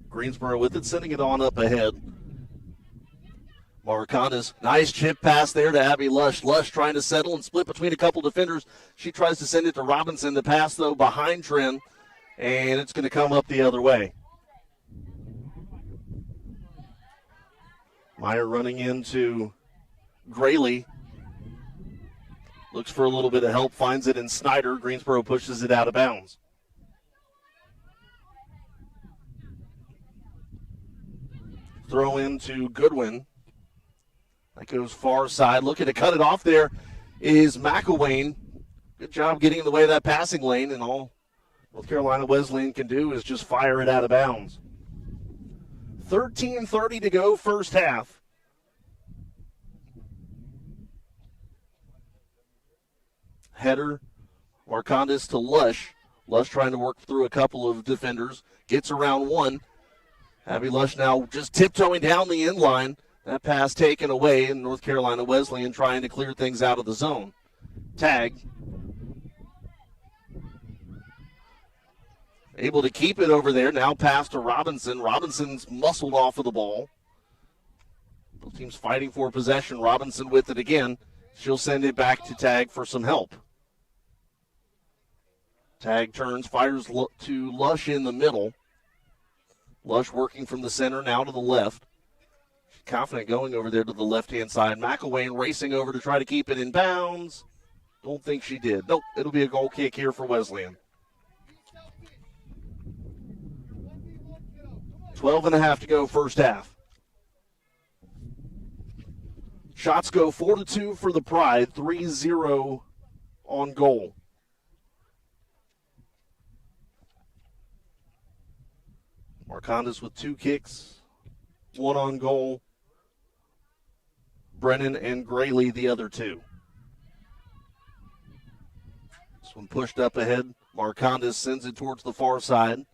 Greensboro with it, sending it on up ahead. Marcondes, nice chip pass there to Abby Lush. Lush trying to settle and split between a couple defenders. She tries to send it to Robinson. The pass, though, behind Trin, and it's going to come up the other way. Meyer running into Grayley. Looks for a little bit of help, finds it in Snyder. Greensboro pushes it out of bounds. Throw into Goodwin. That goes far side. Looking to cut it off there is McElwain. Good job getting in the way of that passing lane, and all North Carolina Wesleyan can do is just fire it out of bounds. 13:30 to go, first half. Header, Marcondes to Lush. Lush trying to work through a couple of defenders. Gets around one. Abby Lush now just tiptoeing down the end line. That pass taken away, and North Carolina Wesleyan trying to clear things out of the zone. Tag. Able to keep it over there. Now pass to Robinson. Robinson's muscled off of the ball. Both teams fighting for possession. Robinson with it again. She'll send it back to Tag for some help. Tag turns, fires to Lush in the middle. Lush working from the center now to the left. She's confident going over there to the left-hand side. McElwain racing over to try to keep it in bounds. Don't think she did. Nope, it'll be a goal kick here for Wesleyan. 12.5 to go, first half. Shots go 4-2 for the Pride, 3-0 on goal. Marcondes with 2 kicks, 1 on goal. Brennan and Grayley the other 2. This one pushed up ahead. Marcondes sends it towards the far side.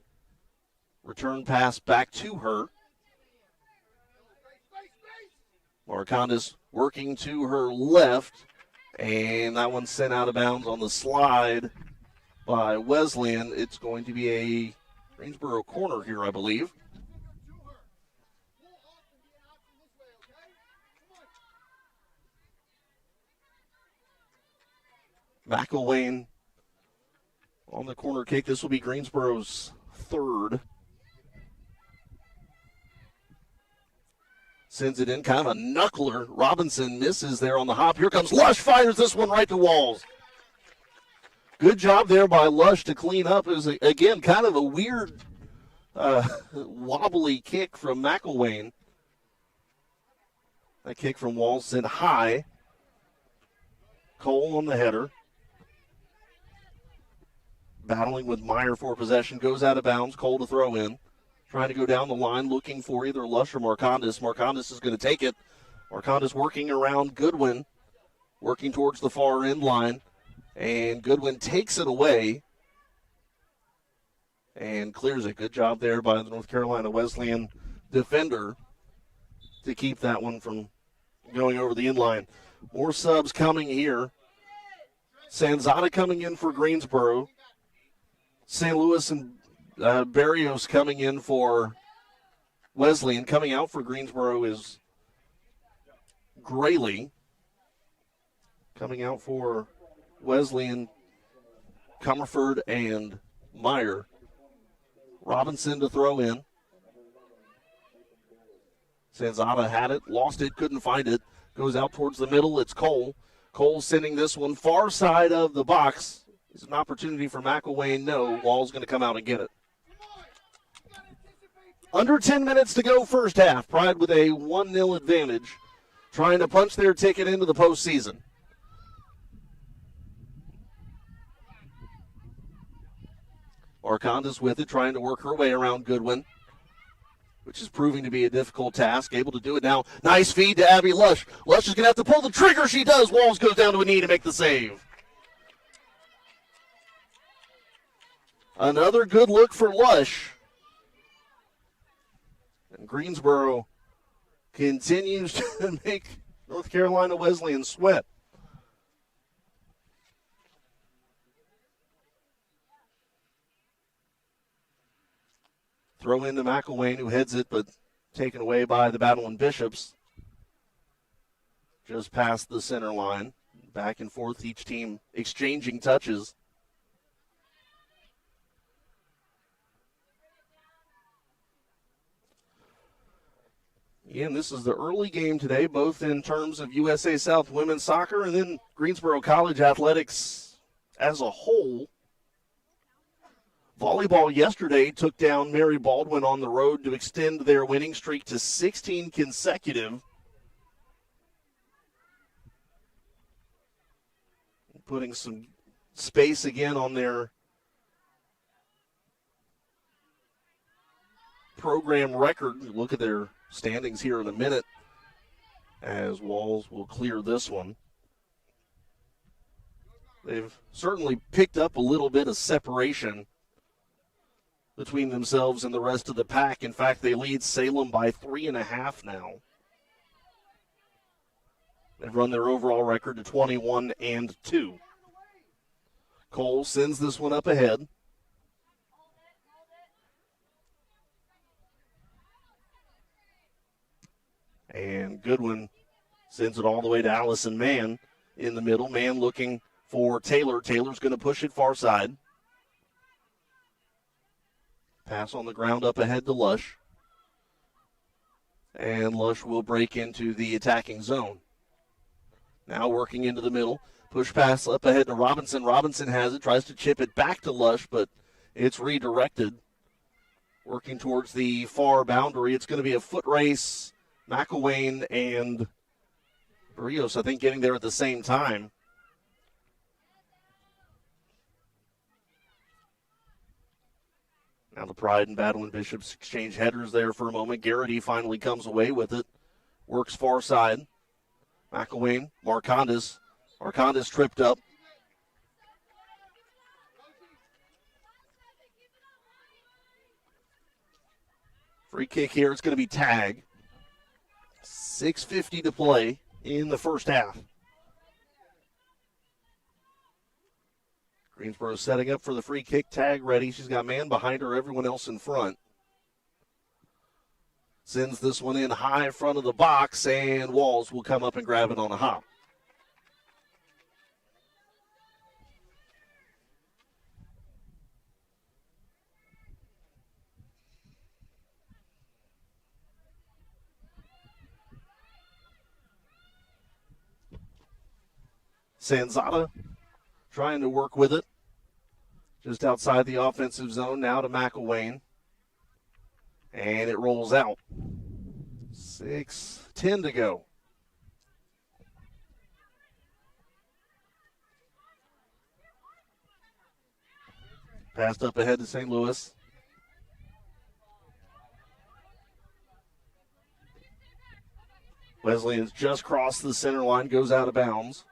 Return pass back to her. Marcondes working to her left, and that one's sent out of bounds on the slide by Wesleyan. It's going to be a Greensboro corner here, I believe. McElwain on the corner kick. This will be Greensboro's third. Sends it in, kind of a knuckler. Robinson misses there on the hop. Here comes Lush, fires this one right to Walls. Good job there by Lush to clean up. It was, again, kind of a weird wobbly kick from McElwain. That kick from Walls sent high. Cole on the header. Battling with Meyer for possession. Goes out of bounds. Cole to throw in. Trying to go down the line, looking for either Lush or Marcondes. Marcondes is going to take it. Marcondes working around Goodwin, working towards the far end line. And Goodwin takes it away and clears it. Good job there by the North Carolina Wesleyan defender to keep that one from going over the inline. More subs coming here. Sanzata coming in for Greensboro. St. Louis and Barrios coming in for Wesleyan. Coming out for Greensboro is Grayley. Coming out for Wesleyan, Comerford and Meyer. Robinson to throw in. Sanzata had it, lost it, couldn't find it. Goes out towards the middle. It's Cole. Cole sending this one far side of the box. It's an opportunity for McElwain. No, Wall's going to come out and get it. Under 10 minutes to go first half. Pride with a 1-0 advantage, trying to punch their ticket into the postseason. Marcondes with it, trying to work her way around Goodwin, which is proving to be a difficult task. Able to do it now. Nice feed to Abby Lush. Lush is going to have to pull the trigger. She does. Walls goes down to a knee to make the save. Another good look for Lush. And Greensboro continues to make North Carolina Wesleyan sweat. Throw into McElwain, who heads it, but taken away by the Battling Bishops. Just past the center line. Back and forth, each team exchanging touches. Again, this is the early game today, both in terms of USA South women's soccer and then Greensboro College athletics as a whole. Volleyball yesterday took down Mary Baldwin on the road to extend their winning streak to 16 consecutive. Putting some space again on their program record. Look at their standings here in a minute as Walls will clear this one. They've certainly picked up a little bit of separation between themselves and the rest of the pack. In fact, they lead Salem by 3.5 now. They've run their overall record to 21-2. Cole sends this one up ahead. And Goodwin sends it all the way to Allison Mann in the middle. Mann looking for Taylor. Taylor's going to push it far side. Pass on the ground up ahead to Lush. And Lush will break into the attacking zone. Now working into the middle. Push pass up ahead to Robinson. Robinson has it. Tries to chip it back to Lush, but it's redirected. Working towards the far boundary. It's going to be a foot race. McElwain and Barrios, I think, getting there at the same time. Now the Pride and Battling Bishops exchange headers there for a moment. Garrity finally comes away with it. Works far side. McElwain, Marcondes. Marcondes tripped up. Free kick here. It's going to be tag. 6:50 to play in the first half. Greensboro setting up for the free kick. Tag ready. She's got man behind her, everyone else in front. Sends this one in high front of the box, and Walls will come up and grab it on a hop. Sanzata trying to work with it. Just outside the offensive zone now to McElwain. And it rolls out. 6:10 to go. Passed up ahead to St. Louis. Wesleyan's just crossed the center line, goes out of bounds.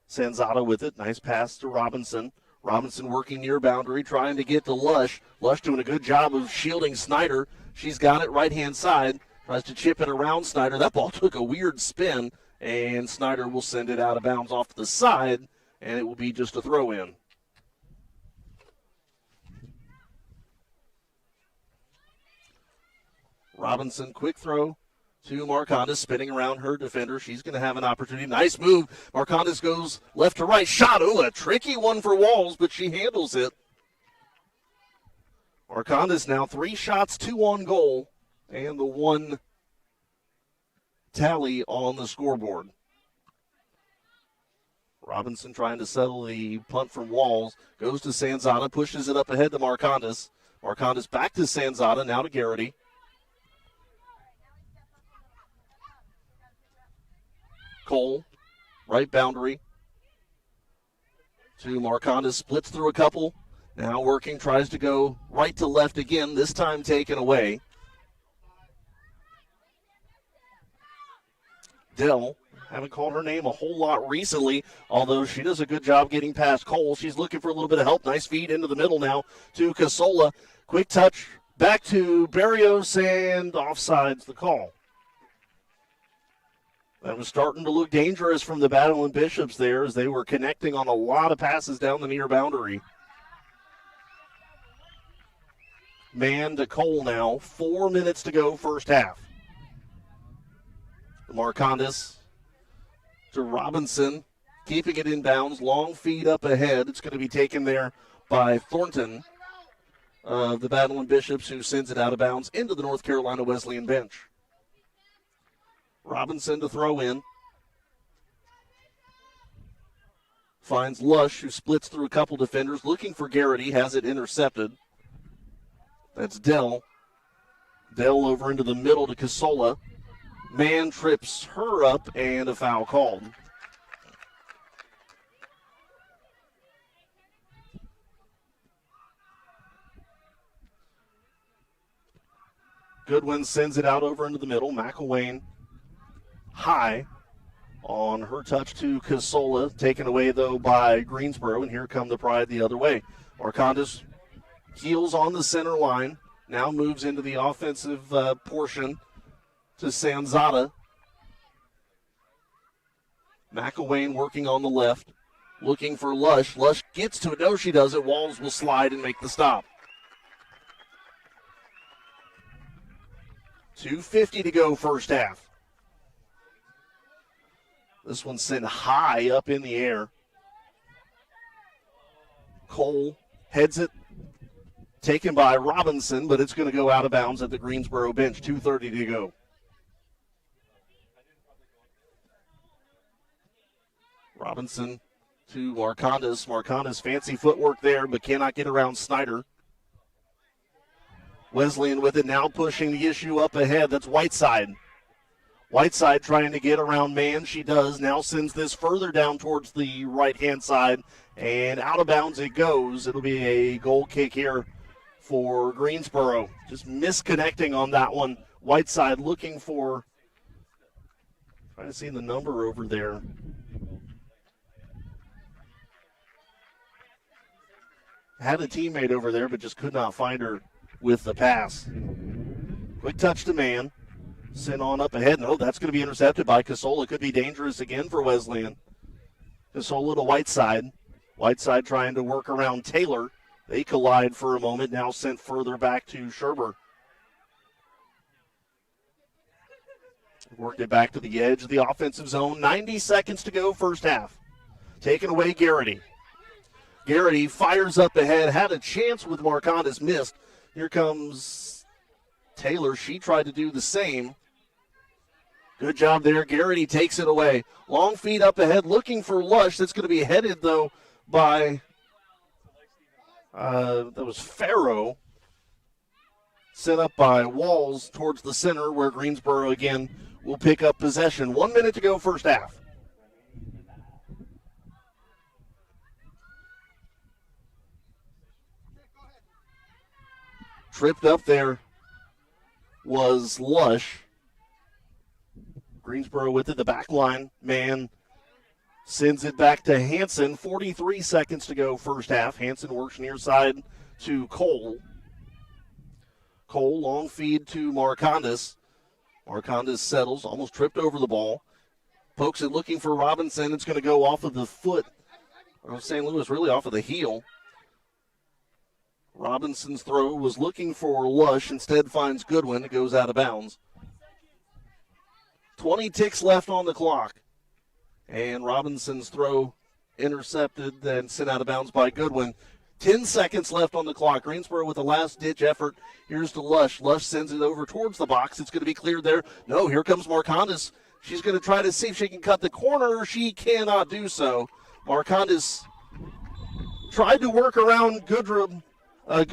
Sanzata with it. Nice pass to Robinson. Robinson working near boundary, trying to get to Lush. Lush doing a good job of shielding Snyder. She's got it right-hand side. Tries to chip it around Snyder. That ball took a weird spin, and Snyder will send it out of bounds off to the side, and it will be just a throw-in. Robinson, quick throw to Marcondes, spinning around her defender. She's going to have an opportunity. Nice move. Marcondes goes left to right. Shot. Oh, a tricky one for Walls, but she handles it. Marcondes now 3 shots, 2 on goal, and the 1 tally on the scoreboard. Robinson trying to settle the punt from Walls. Goes to Sanzata, pushes it up ahead to Marcondes. Marcondes back to Sanzata, now to Garrity. Cole, right boundary to Marcondes, splits through a couple. Now working, tries to go right to left again, this time taken away. Dell, haven't called her name a whole lot recently, although she does a good job getting past Cole. She's looking for a little bit of help. Nice feed into the middle now to Casola. Quick touch back to Barrios, and offsides the call. That was starting to look dangerous from the Battle and Bishops there as they were connecting on a lot of passes down the near boundary. Man to Cole now. 4 minutes to go, first half. Marcondes to Robinson, keeping it in bounds. Long feed up ahead. It's going to be taken there by Thornton of the Battle and Bishops, who sends it out of bounds into the North Carolina Wesleyan bench. Robinson to throw in. Finds Lush, who splits through a couple defenders, looking for Garrity, has it intercepted. That's Dell. Dell over into the middle to Casola. Man trips her up, and a foul called. Goodwin sends it out over into the middle. McElwain high on her touch to Casola, taken away though by Greensboro, and here come the Pride the other way. Marcondes heels on the center line, now moves into the offensive portion to Sanzata. McElwain working on the left, looking for Lush. Lush gets to it. No, she doesn't. Walls will slide and make the stop. 2:50 to go, first half. This one's sent high up in the air. Cole heads it, taken by Robinson, but it's going to go out of bounds at the Greensboro bench. 2:30 to go. Robinson to Marcondes. Marcondes, fancy footwork there, but cannot get around Snyder. Wesleyan with it now, pushing the issue up ahead. That's Whiteside. Whiteside trying to get around man. She does. Now sends this further down towards the right-hand side, and out of bounds it goes. It'll be a goal kick here for Greensboro. Just misconnecting on that one. Whiteside looking for, trying to see the number over there. had a teammate over there, but just could not find her with the pass. Quick touch to man. Sent on up ahead. No, that's going to be intercepted by Casola. Could be dangerous again for Wesleyan. Casola to Whiteside. Whiteside trying to work around Taylor. They collide for a moment. Now sent further back to Sherber. Worked it back to the edge of the offensive zone. 90 seconds to go, first half. Taken away, Garrity. Garrity fires up ahead. Had a chance with Marcondes, missed. Here comes Taylor. She tried to do the same. Good job there. Garrity takes it away. Long feed up ahead, looking for Lush. That's going to be headed, though, by, that was Farrow. Set up by Walls towards the center, where Greensboro, again, will pick up possession. 1 minute to go, first half. Tripped up there was Lush. Greensboro with it, the back line. Man sends it back to Hanson. 43 seconds to go, first half. Hanson works near side to Cole. Cole, long feed to Marcondes. Marcondes settles, almost tripped over the ball. Pokes it looking for Robinson. It's going to go off of the foot of St. Louis, really off of the heel. Robinson's throw was looking for Lush. Instead finds Goodwin. It goes out of bounds. 20 ticks left on the clock. And Robinson's throw intercepted and sent out of bounds by Goodwin. 10 seconds left on the clock. Greensboro with a last-ditch effort. Here's to Lush. Lush sends it over towards the box. It's going to be cleared there. No, here comes Marcondes. She's going to try to see if she can cut the corner. She cannot do so. Marcondes tried to work around Goodwin, but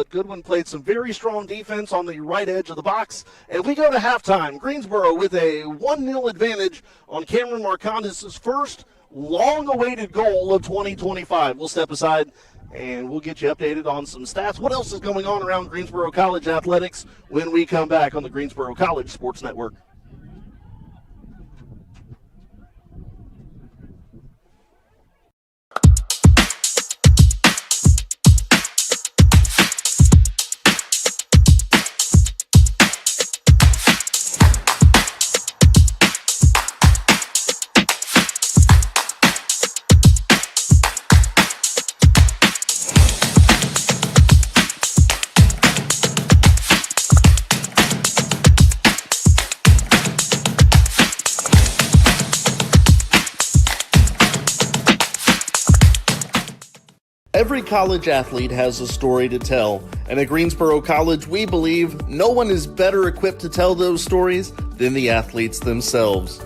Goodwin played some very strong defense on the right edge of the box. And we go to halftime. Greensboro with a 1-0 advantage on Cameron Marcondes' first long-awaited goal of 2025. We'll step aside and we'll get you updated on some stats. What else is going on around Greensboro College athletics when we come back on the Greensboro College Sports Network. Every college athlete has a story to tell, and at Greensboro College, we believe no one is better equipped to tell those stories than the athletes themselves.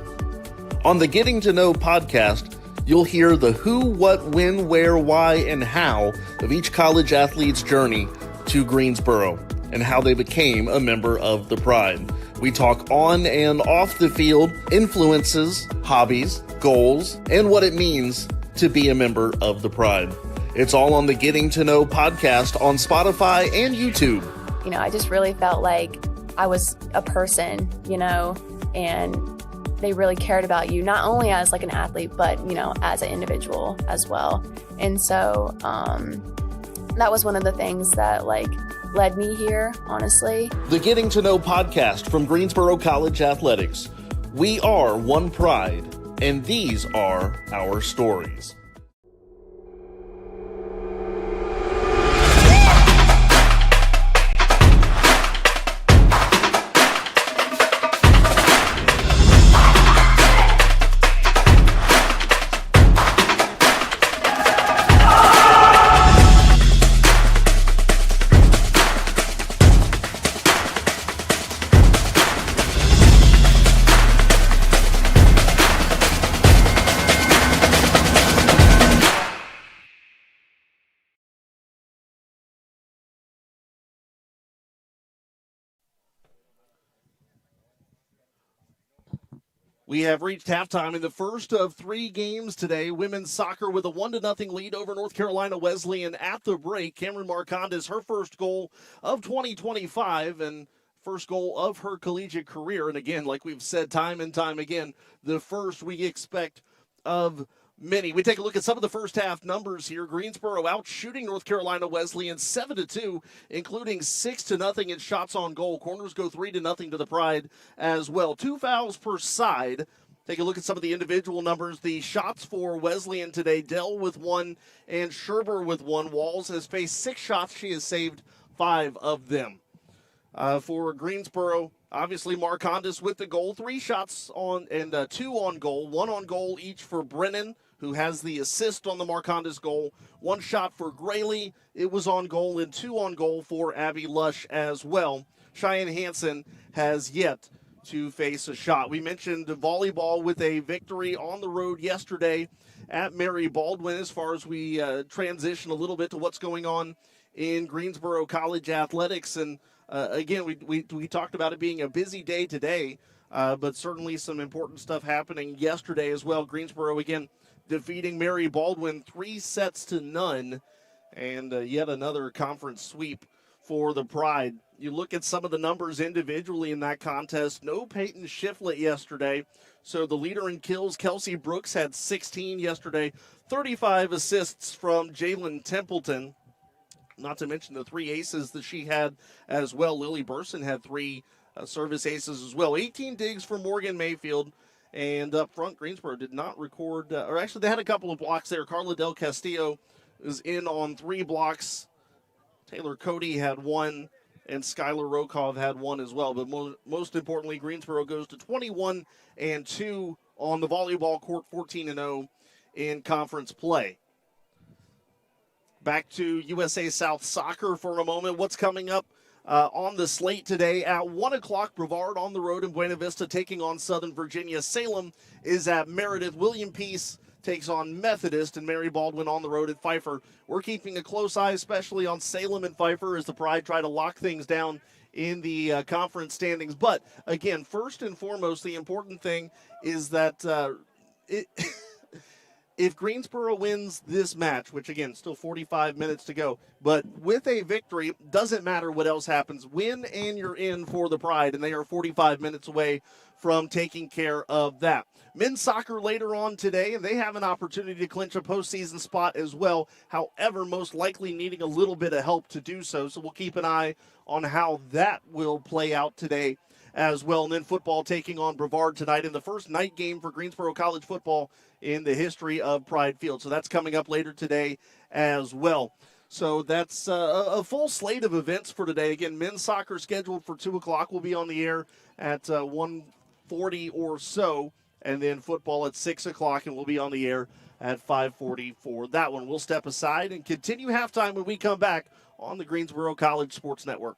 On the Getting to Know podcast, you'll hear the who, what, when, where, why, and how of each college athlete's journey to Greensboro and how they became a member of the Pride. We talk on and off the field, influences, hobbies, goals, and what it means to be a member of the Pride. It's all on the Getting to Know podcast on Spotify and YouTube. You know, I just really felt like I was a person, you know, and they really cared about you, not only as like an athlete, but, you know, as an individual as well. And so that was one of the things that like led me here, honestly. The Getting to Know podcast from Greensboro College Athletics. We are one Pride, and these are our stories. We have reached halftime in the first of 3 games today. Women's soccer with a 1-0 lead over North Carolina Wesleyan at the break. Cameron Marcondes, her first goal of 2025 and first goal of her collegiate career. And again, like we've said time and time again, the first we expect of many. We take a look at some of the first half numbers here. Greensboro out shooting North Carolina Wesleyan 7-2, including 6-0 in shots on goal. Corners go 3-0 to the Pride as well. 2 fouls per side. Take a look at some of the individual numbers. The shots for Wesleyan today, Dell with 1 and Scherber with 1. Walls has faced 6 shots. She has saved 5 of them. For Greensboro, obviously Marcondes with the goal. 3 shots on and 2 on goal. 1 on goal each for Brennan, who has the assist on the Marcondes goal. 1 shot for Grayley. It was on goal, and 2 on goal for Abby Lush as well. Cheyenne Hansen has yet to face a shot. We mentioned volleyball with a victory on the road yesterday at Mary Baldwin. As far as we transition a little bit to what's going on in Greensboro College athletics, and again, we talked about it being a busy day today, but certainly some important stuff happening yesterday as well. Greensboro again defeating Mary Baldwin 3-0, and yet another conference sweep for the Pride. You look at some of the numbers individually in that contest. No Peyton Shiflett yesterday. So the leader in kills, Kelsey Brooks, had 16 yesterday. 35 assists from Jalen Templeton. Not to mention the 3 aces that she had as well. Lily Burson had 3 service aces as well. 18 digs for Morgan Mayfield. And up front, Greensboro did not record, or actually they had a couple of blocks there. Carla Del Castillo is in on 3 blocks. Taylor Cody had 1, and Skylar Rokov had 1 as well. But most importantly, Greensboro goes to 21-2 on the volleyball court, 14-0 in conference play. Back to USA South Soccer for a moment. What's coming up on the slate today at 1 o'clock? Brevard on the road in Buena Vista taking on Southern Virginia. Salem is at Meredith. William Peace takes on Methodist, and Mary Baldwin on the road at Pfeiffer. We're keeping a close eye, especially on Salem and Pfeiffer, as the Pride try to lock things down in the conference standings. But, again, first and foremost, the important thing is that if Greensboro wins this match, which, again, still 45 minutes to go, but with a victory, doesn't matter what else happens. Win and you're in for the Pride, and they are 45 minutes away from taking care of that. Men's soccer later on today, and they have an opportunity to clinch a postseason spot as well. However, most likely needing a little bit of help to do so. So we'll keep an eye on how that will play out today as well. And then football taking on Brevard tonight in the first night game for Greensboro College football in the history of Pride Field. So that's coming up later today as well. So that's a full slate of events for today. Again, men's soccer scheduled for 2 o'clock. We'll be on the air at 1:40 or so. And then football at 6 o'clock, and we'll be on the air at 5:40 for that one. We'll step aside and continue halftime when we come back on the Greensboro College Sports Network.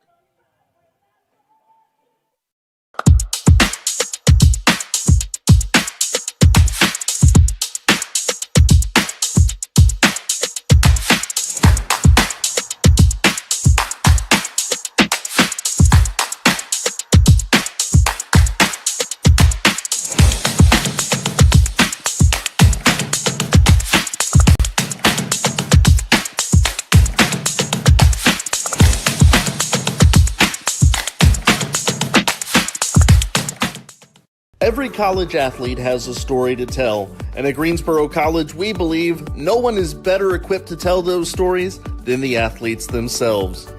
Every college athlete has a story to tell, and at Greensboro College, we believe no one is better equipped to tell those stories than the athletes themselves.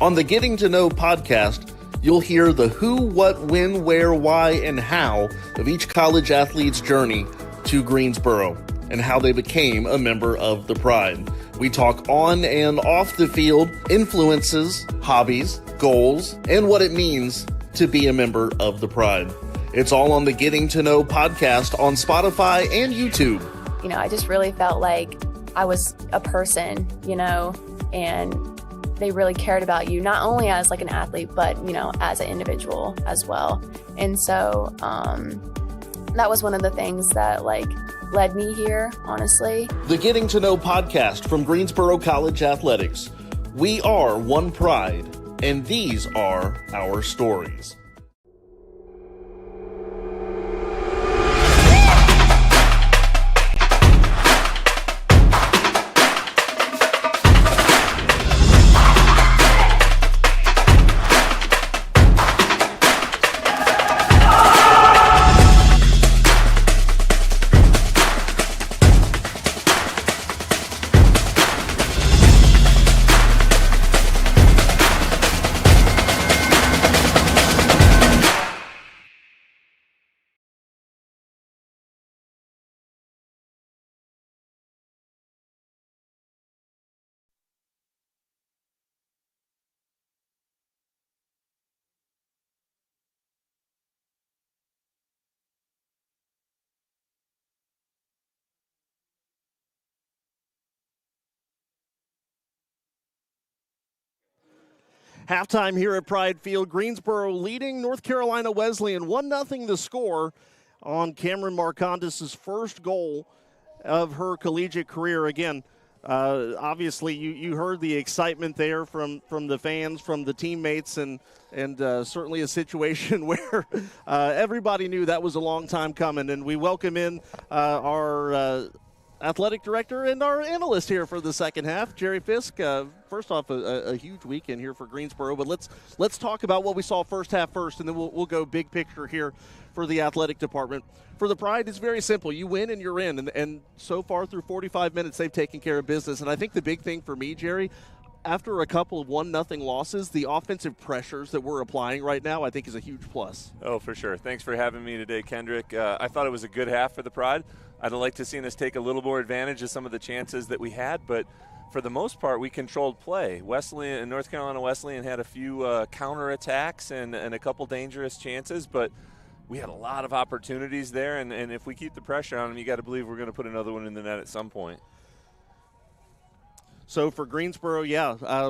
On the Getting to Know podcast, you'll hear the who, what, when, where, why, and how of each college athlete's journey to Greensboro and how they became a member of the Pride. We talk on and off the field, influences, hobbies, goals, and what it means to be a member of the Pride. It's all on the Getting to Know podcast on Spotify and YouTube. You know, I just really felt like I was a person, you know, and they really cared about you, not only as like an athlete, but, you know, as an individual as well. And so that was one of the things that like led me here, honestly. The Getting to Know podcast from Greensboro College Athletics. We are one Pride, and these are our stories. Halftime here at Pride Field. Greensboro leading North Carolina Wesleyan 1-0 the score on Cameron Marcondes' first goal of her collegiate career. Again, obviously you heard the excitement there from the fans, from the teammates, and certainly a situation where everybody knew that was a long time coming. And we welcome in our athletic director and our analyst here for the second half, Jerry Fisk. First off, a huge weekend here for Greensboro, but let's talk about what we saw first half first, and then we'll go big picture here for the athletic department. For the Pride, it's very simple. You win and you're in, and so far through 45 minutes, they've taken care of business. And I think the big thing for me, Jerry, after a couple of 1-0 losses, the offensive pressures that we're applying right now, I think, is a huge plus. Oh, for sure. Thanks for having me today, Kendrick. I thought it was a good half for the Pride. I'd like to see us take a little more advantage of some of the chances that we had, but for the most part, we controlled play. Wesleyan and North Carolina Wesleyan had a few counterattacks and a couple dangerous chances, but we had a lot of opportunities there, and if we keep the pressure on them, you got to believe we're going to put another one in the net at some point. So for Greensboro,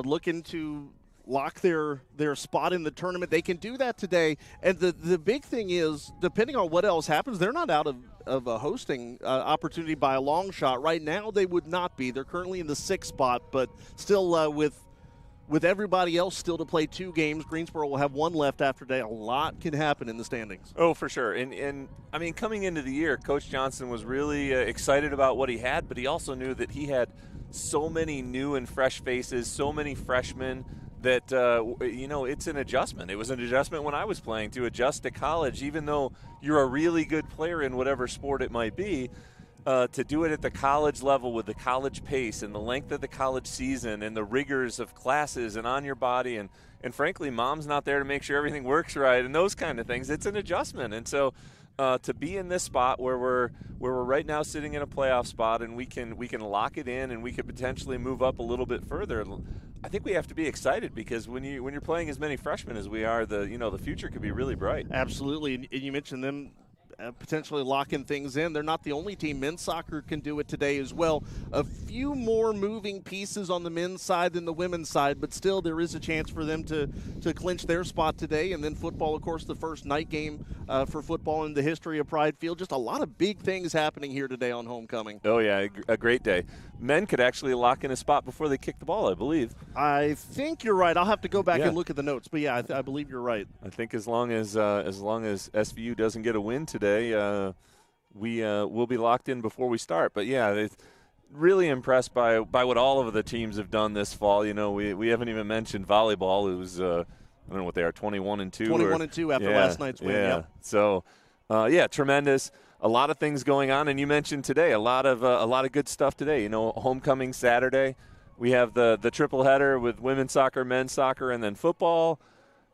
looking to lock their spot in the tournament. They can do that today. And the big thing is, depending on what else happens, they're not out of a hosting opportunity by a long shot. Right now they would not be. They're currently in the 6th spot, but still with everybody else still to play 2 games, Greensboro will have 1 left after today. A lot can happen in the standings. Oh, for sure. And I mean, coming into the year, Coach Johnson was really excited about what he had, but he also knew that he had so many new and fresh faces, so many freshmen, that, it's an adjustment. It was an adjustment when I was playing to adjust to college, even though you're a really good player in whatever sport it might be. To do it at the college level with the college pace and the length of the college season and the rigors of classes and on your body, and frankly, mom's not there to make sure everything works right and those kind of things. It's an adjustment. And so to be in this spot where we're right now sitting in a playoff spot and we can lock it in and we could potentially move up a little bit further, I think we have to be excited, because when you're playing as many freshmen as we are, the future could be really bright. Absolutely. And you mentioned them potentially locking things in. They're not the only team. Men's soccer can do it today as well. A few more moving pieces on the men's side than the women's side, but still there is a chance for them to clinch their spot today. And then football, of course, the first night game for football in the history of Pride Field. Just a lot of big things happening here today on homecoming. Oh, yeah, a great day. Men could actually lock in a spot before they kick the ball, I believe. I think you're right. I'll have to go back and look at the notes, but yeah, I believe you're right. I think as long as SVU doesn't get a win today, we'll be locked in before we start. But yeah, really impressed by what all of the teams have done this fall. We haven't even mentioned volleyball, who's I don't know what they are, 21-2. 21-2 after last night's win. Yeah. Yep. So tremendous. A lot of things going on, and you mentioned today a lot of good stuff today. Homecoming Saturday, we have the triple header with women's soccer, men's soccer, and then football.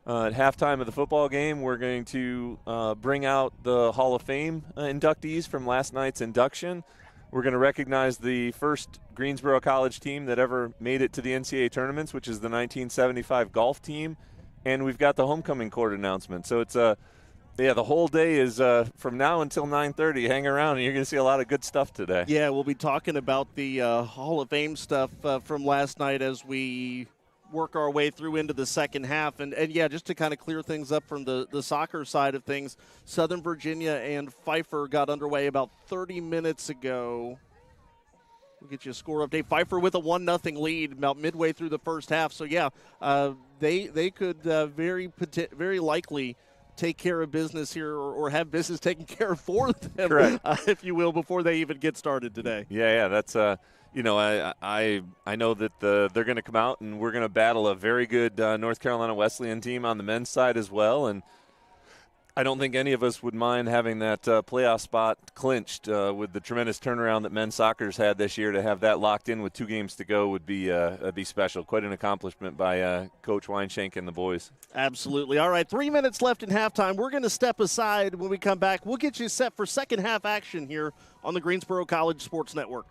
At halftime of the football game, we're going to bring out the Hall of Fame inductees from last night's induction. We're going to recognize the first Greensboro College team that ever made it to the NCAA tournaments, which is the 1975 golf team. And we've got the homecoming court announcement. So it's the whole day is from now until 9:30. Hang around, and you're going to see a lot of good stuff today. Yeah, we'll be talking about the Hall of Fame stuff from last night as we work our way through into the second half. And just to kind of clear things up from the soccer side of things, Southern Virginia and Pfeiffer got underway about 30 minutes ago. We'll get you a score update. Pfeiffer with a 1-0 lead about midway through the first half. So, they could very likely take care of business here or have business taken care of for them, if you will, before they even get started today. Yeah, that's I know that they're going to come out and we're going to battle a very good North Carolina Wesleyan team on the men's side as well. And I don't think any of us would mind having that playoff spot clinched with the tremendous turnaround that men's soccer's had this year. To have that locked in with 2 games to go would be special. Quite an accomplishment by Coach Weinshank and the boys. Absolutely. All right, 3 minutes left in halftime. We're going to step aside. When we come back, we'll get you set for second half action here on the Greensboro College Sports Network.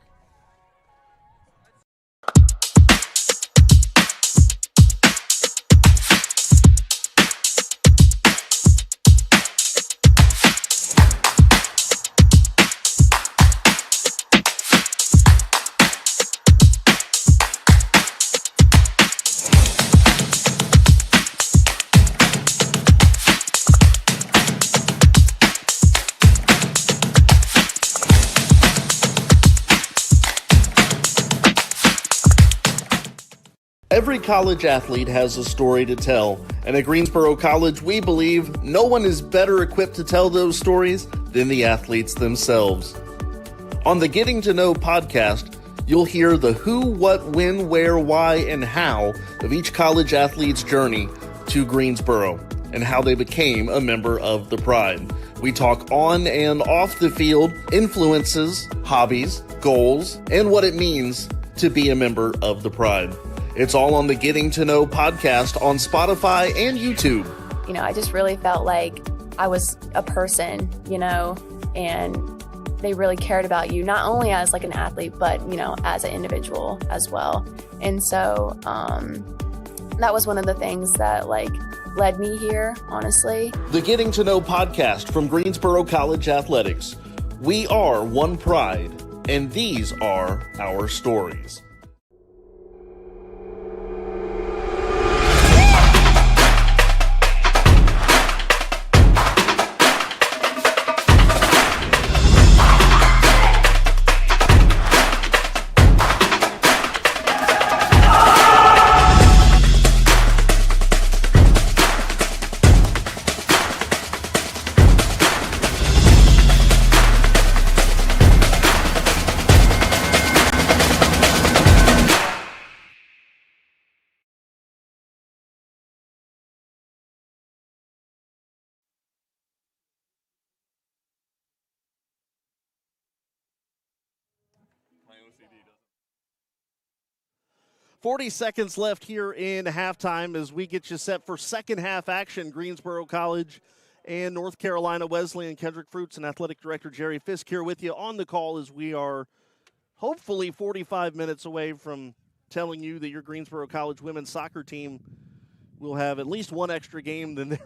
Every college athlete has a story to tell, and at Greensboro College, we believe no one is better equipped to tell those stories than the athletes themselves. On the Getting to Know podcast, you'll hear the who, what, when, where, why, and how of each college athlete's journey to Greensboro and how they became a member of the Pride. We talk on and off the field, influences, hobbies, goals, and what it means to be a member of the Pride. It's all on the Getting to Know podcast on Spotify and YouTube. I just really felt like I was a person, and they really cared about you, not only as like an athlete, but, as an individual as well. And so that was one of the things that led me here, honestly. The Getting to Know podcast from Greensboro College Athletics. We are one Pride, and these are our stories. My OCD doesn't. 40 seconds left here in halftime as we get you set for second half action. Greensboro College and North Carolina Wesleyan. Kendrick Fruits and Athletic Director Jerry Fisk here with you on the call as we are hopefully 45 minutes away from telling you that your Greensboro College women's soccer team will have at least one extra game than their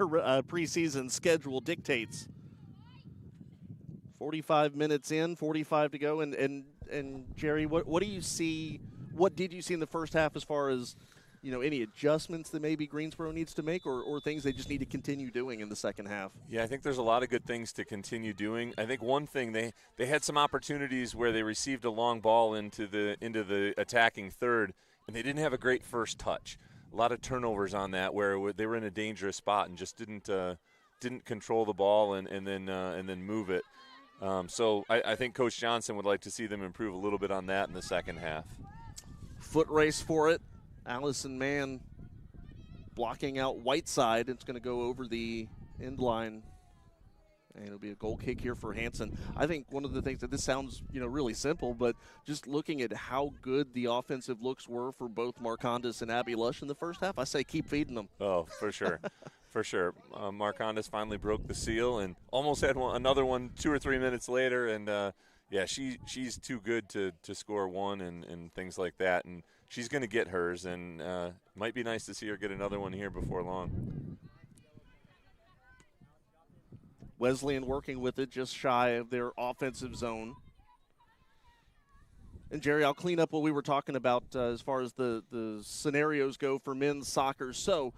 preseason schedule dictates. 45 minutes in, 45 to go, and Jerry, what do you see? What did you see in the first half as far as any adjustments that maybe Greensboro needs to make, or things they just need to continue doing in the second half? Yeah, I think there's a lot of good things to continue doing. I think one thing they had some opportunities where they received a long ball into the attacking third, and they didn't have a great first touch. A lot of turnovers on that where they were in a dangerous spot and just didn't control the ball and then move it. So I think Coach Johnson would like to see them improve a little bit on that in the second half. Foot race for it. Allison Mann blocking out Whiteside. It's going to go over the end line. And it'll be a goal kick here for Hansen. I think one of the things that this sounds, really simple, but just looking at how good the offensive looks were for both Marcondes and Abby Lush in the first half, I say keep feeding them. Oh, for sure. For sure. Marcondes finally broke the seal and almost had another one 2 or 3 minutes later. And, she's too good to score one and things like that. And she's going to get hers, and might be nice to see her get another one here before long. Wesleyan working with it just shy of their offensive zone. And, Jerry, I'll clean up what we were talking about as far as the scenarios go for men's soccer. So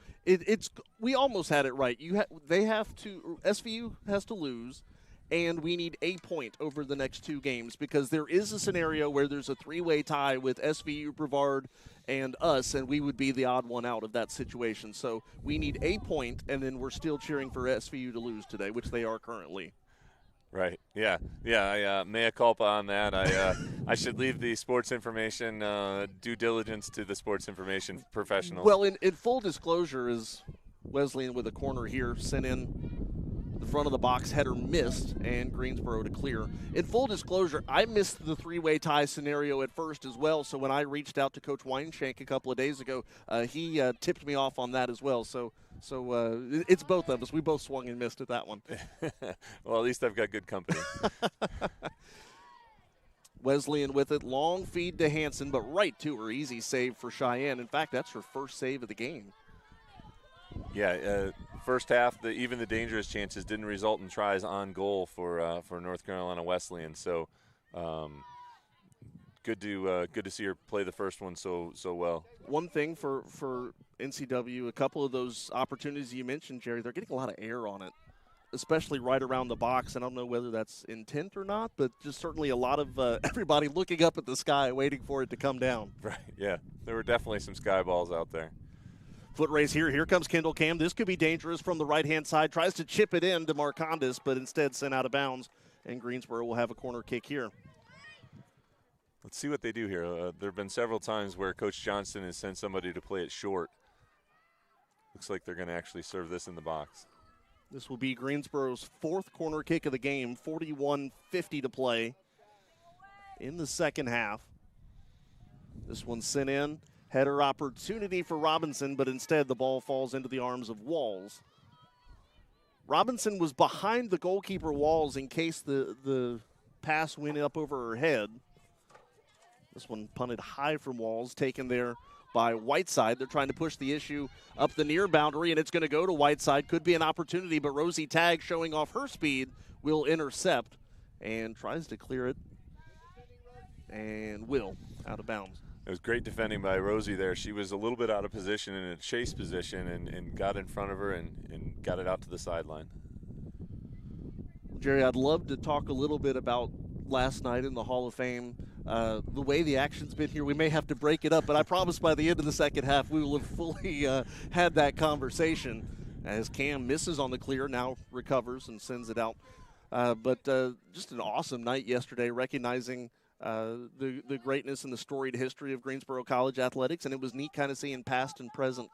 we almost had it right. SVU has to lose, and we need a point over the next two games because there is a scenario where there's a three-way tie with SVU, Brevard, and us, and we would be the odd one out of that situation. So we need a point, and then we're still cheering for SVU to lose today, which they are currently. Right. Yeah. I mea culpa on that. I should leave the sports information due diligence to the sports information professionals. Well, in full disclosure, is Wesleyan with a corner here sent in the front of the box, header missed, and Greensboro to clear. In full disclosure, I missed the three-way tie scenario at first as well. So when I reached out to Coach Weinshank a couple of days ago, he tipped me off on that as well. So it's both of us. We both swung and missed at that one. Well, at least I've got good company. Wesleyan with it. Long feed to Hansen, but right to her. Easy save for Cheyenne. In fact, that's her first save of the game. Yeah, first half, even the dangerous chances didn't result in tries on goal for North Carolina Wesleyan. So good to see her play the first one so well. One thing for NCW, a couple of those opportunities you mentioned, Jerry, they're getting a lot of air on it. especially right around the box. I don't know whether that's intent or not, but just certainly a lot of everybody looking up at the sky waiting for it to come down. Right, yeah. There were definitely some sky balls out there. Foot race here. Here comes Kendall Cam. This could be dangerous from the right-hand side. Tries to chip it in to Marcondes, but instead sent out of bounds. And Greensboro will have a corner kick here. Let's see what they do here. There have been several times where Coach Johnston has sent somebody to play it short. Looks like they're going to actually serve this in the box. This will be Greensboro's 4th corner kick of the game. 41:50 to play in the second half. This one sent in. Header opportunity for Robinson, but instead the ball falls into the arms of Walls. Robinson was behind the goalkeeper Walls in case the pass went up over her head. This one punted high from Walls, taken there by Whiteside. They're trying to push the issue up the near boundary, and it's going to go to Whiteside. Could be an opportunity, but Rosie Tagg, showing off her speed, will intercept and tries to clear it, and will out of bounds. It was great defending by Rosie there. She was a little bit out of position in a chase position and got in front of her and got it out to the sideline. Jerry, I'd love to talk a little bit about last night in the Hall of Fame. The way the action's been here, we may have to break it up, but I promise by the end of the second half we will have fully had that conversation. As Cam misses on the clear, now recovers and sends it out. But just an awesome night yesterday, recognizing the greatness and the storied history of Greensboro College athletics, and it was neat kind of seeing past and present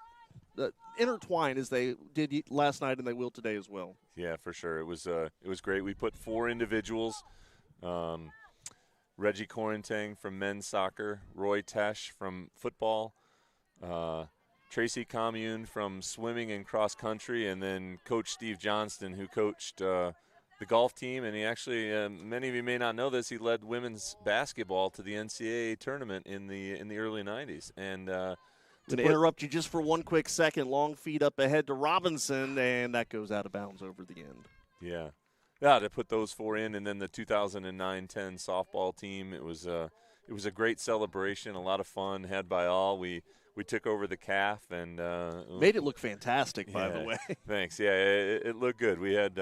intertwine as they did last night and they will today as well. Yeah, for sure. It was great. We put 4 individuals. Reggie Corentang from men's soccer, Roy Tesh from football, Tracy Commune from swimming and cross country, and then Coach Steve Johnston, who coached the golf team, and he actually, many of you may not know this, he led women's basketball to the NCAA tournament in the early 90s. And I'm going to interrupt you just for one quick second. Long feed up ahead to Robinson, and that goes out of bounds over the end. Yeah. Yeah, to put those 4 in, and then the 2009-10 softball team. It was a great celebration, a lot of fun, had by all. We took over the CAF and made it look fantastic, by the way. Thanks. Yeah, it looked good. We had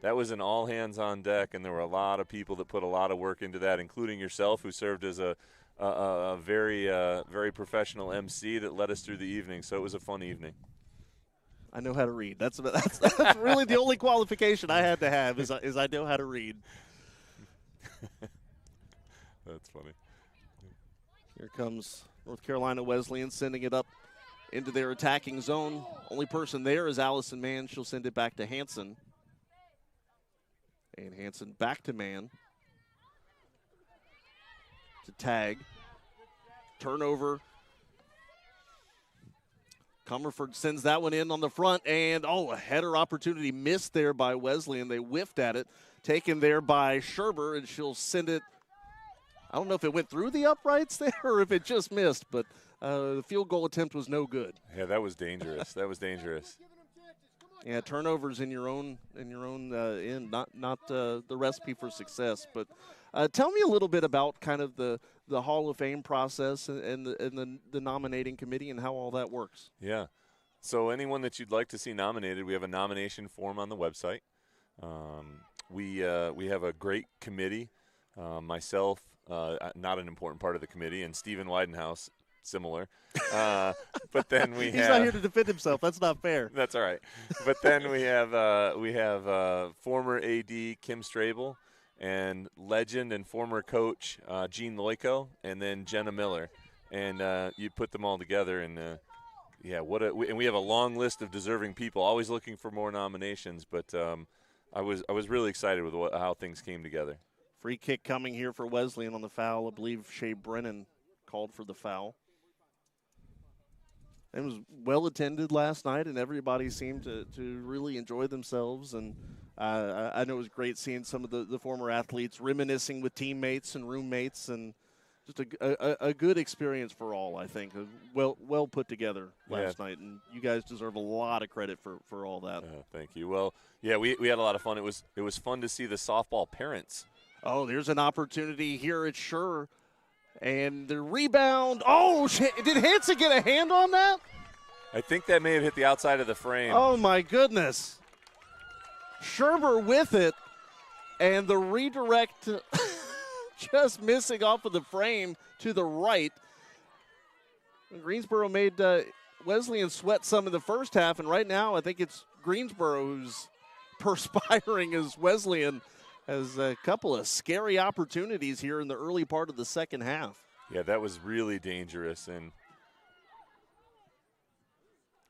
that was an all hands on deck, and there were a lot of people that put a lot of work into that, including yourself, who served as a very professional MC that led us through the evening. So it was a fun evening. I know how to read. That's really the only qualification I had to have is I know how to read. That's funny. Here comes North Carolina Wesleyan sending it up into their attacking zone. Only person there is Allison Mann. She'll send it back to Hanson. And Hanson back to Mann. To Tagg. Turnover. Comerford sends that one in on the front, and a header opportunity missed there by Wesleyan. They whiffed at it, taken there by Scherber, and she'll send it. I don't know if it went through the uprights there or if it just missed, but the field goal attempt was no good. Yeah, that was dangerous. That was dangerous. Yeah, turnovers in your own end, not the recipe for success. But tell me a little bit about kind of the Hall of Fame process and the nominating committee and how all that works. Yeah. So anyone that you'd like to see nominated, we have a nomination form on the website. We have a great committee. Myself, not an important part of the committee, and Stephen Weidenhouse, similar. But then we He's have. He's not here to defend himself. That's not fair. That's all right. But then we have former AD Kim Strabel, and legend and former coach Gene Loico, and then Jenna Miller, and you put them all together, and and we have a long list of deserving people. Always looking for more nominations, but I was really excited with how things came together. Free kick coming here for Wesleyan on the foul. I believe Shea Brennan called for the foul. It was well attended last night, and everybody seemed to really enjoy themselves. And I know it was great seeing some of the former athletes reminiscing with teammates and roommates, and just a good experience for all, I think. Well put together last night, and you guys deserve a lot of credit for all that. Thank you. Well, yeah, we had a lot of fun. It was fun to see the softball parents. Oh, there's an opportunity here at Schur. And the rebound. Oh, did Hanson get a hand on that? I think that may have hit the outside of the frame. Oh, my goodness. Sherber with it, and the redirect just missing off of the frame to the right. Greensboro made Wesleyan sweat some in the first half, and right now I think it's Greensboro who's perspiring as Wesleyan has a couple of scary opportunities here in the early part of the second half. Yeah, that was really dangerous, and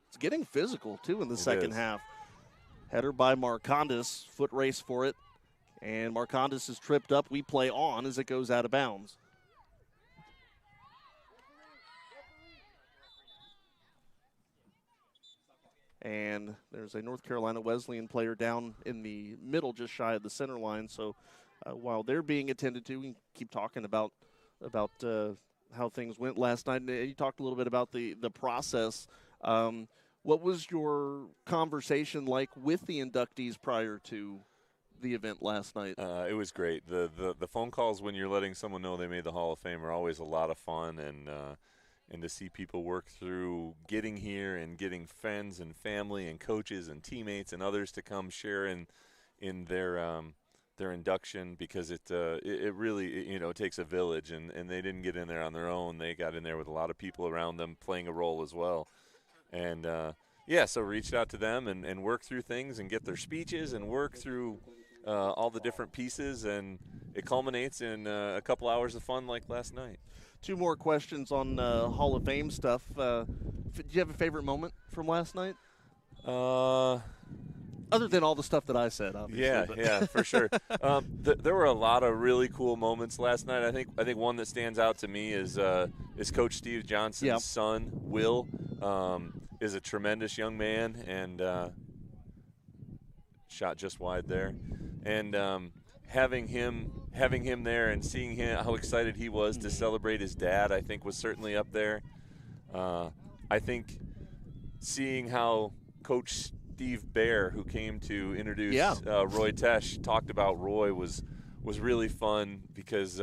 it's getting physical, too, in the second half. Header by Marcondes, foot race for it, and Marcondes is tripped up. We play on as it goes out of bounds. And there's a North Carolina Wesleyan player down in the middle, just shy of the center line. So while they're being attended to, we can keep talking about how things went last night. You talked a little bit about the process. What was your conversation like with the inductees prior to the event last night? It was great. The phone calls when you're letting someone know they made the Hall of Fame are always a lot of fun, and to see people work through getting here and getting friends and family and coaches and teammates and others to come share in their induction, because it really, you know, it takes a village, and they didn't get in there on their own. They got in there with a lot of people around them playing a role as well. And so reached out to them and work through things and get their speeches and work through all the different pieces, and it culminates in a couple hours of fun like last night. Two more questions on Hall of Fame stuff. Do you have a favorite moment from last night? Other than all the stuff that I said, obviously. Yeah, for sure. There were a lot of really cool moments last night. I think one that stands out to me is Coach Steve Johnson's son, Will. Is a tremendous young man, and shot just wide there. And having him there and seeing how excited he was to celebrate his dad, I think was certainly up there. I think seeing how Coach Steve Baer, who came to introduce Roy Tesh, talked about Roy was really fun, because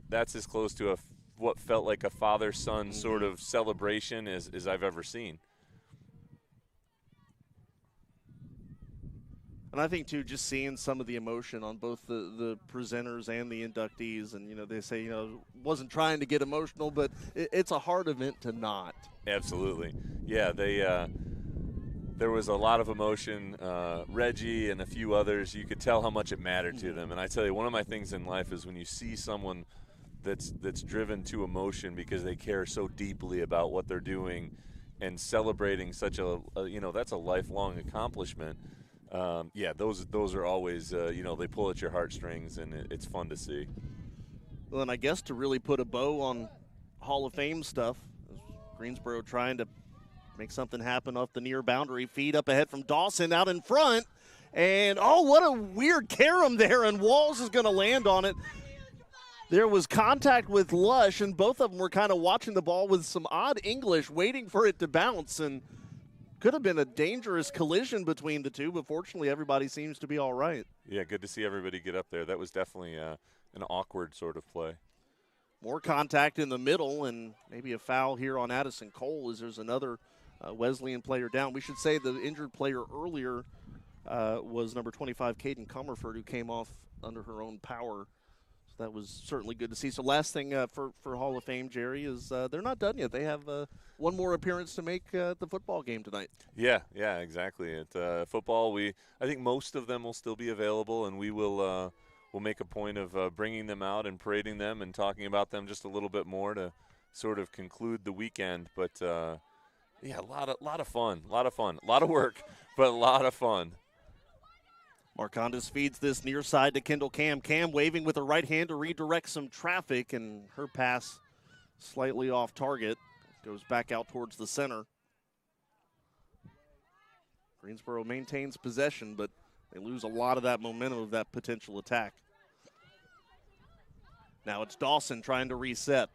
that's as close to what felt like a father-son sort of celebration as I've ever seen. And I think, too, just seeing some of the emotion on both the presenters and the inductees. And, they say, wasn't trying to get emotional, but it's a hard event to not. Absolutely. Yeah, there was a lot of emotion. Reggie and a few others, you could tell how much it mattered to them. And I tell you, one of my things in life is when you see someone that's driven to emotion because they care so deeply about what they're doing and celebrating such that's a lifelong accomplishment. Those are always, they pull at your heartstrings, and it's fun to see. Well, and I guess to really put a bow on Hall of Fame stuff, Greensboro trying to make something happen off the near boundary. Feed up ahead from Dawson out in front. And, what a weird carom there, and Walls is going to land on it. There was contact with Lush, and both of them were kind of watching the ball with some odd English, waiting for it to bounce, and could have been a dangerous collision between the two, but fortunately everybody seems to be all right. Yeah, good to see everybody get up there. That was definitely an awkward sort of play. More contact in the middle, and maybe a foul here on Addison Cole as there's another Wesleyan player down. We should say the injured player earlier was number 25, Caden Comerford, who came off under her own power. So that was certainly good to see. So last thing for Hall of Fame, Jerry, is they're not done yet. They have one more appearance to make at the football game tonight. Yeah, exactly. At football, I think most of them will still be available, and we will we'll make a point of bringing them out and parading them and talking about them just a little bit more to sort of conclude the weekend. But a lot of fun, a lot of work, but a lot of fun. Marcondes feeds this near side to Kendall Cam. Cam waving with her right hand to redirect some traffic, and her pass slightly off target. Goes back out towards the center. Greensboro maintains possession, but they lose a lot of that momentum of that potential attack. Now it's Dawson trying to reset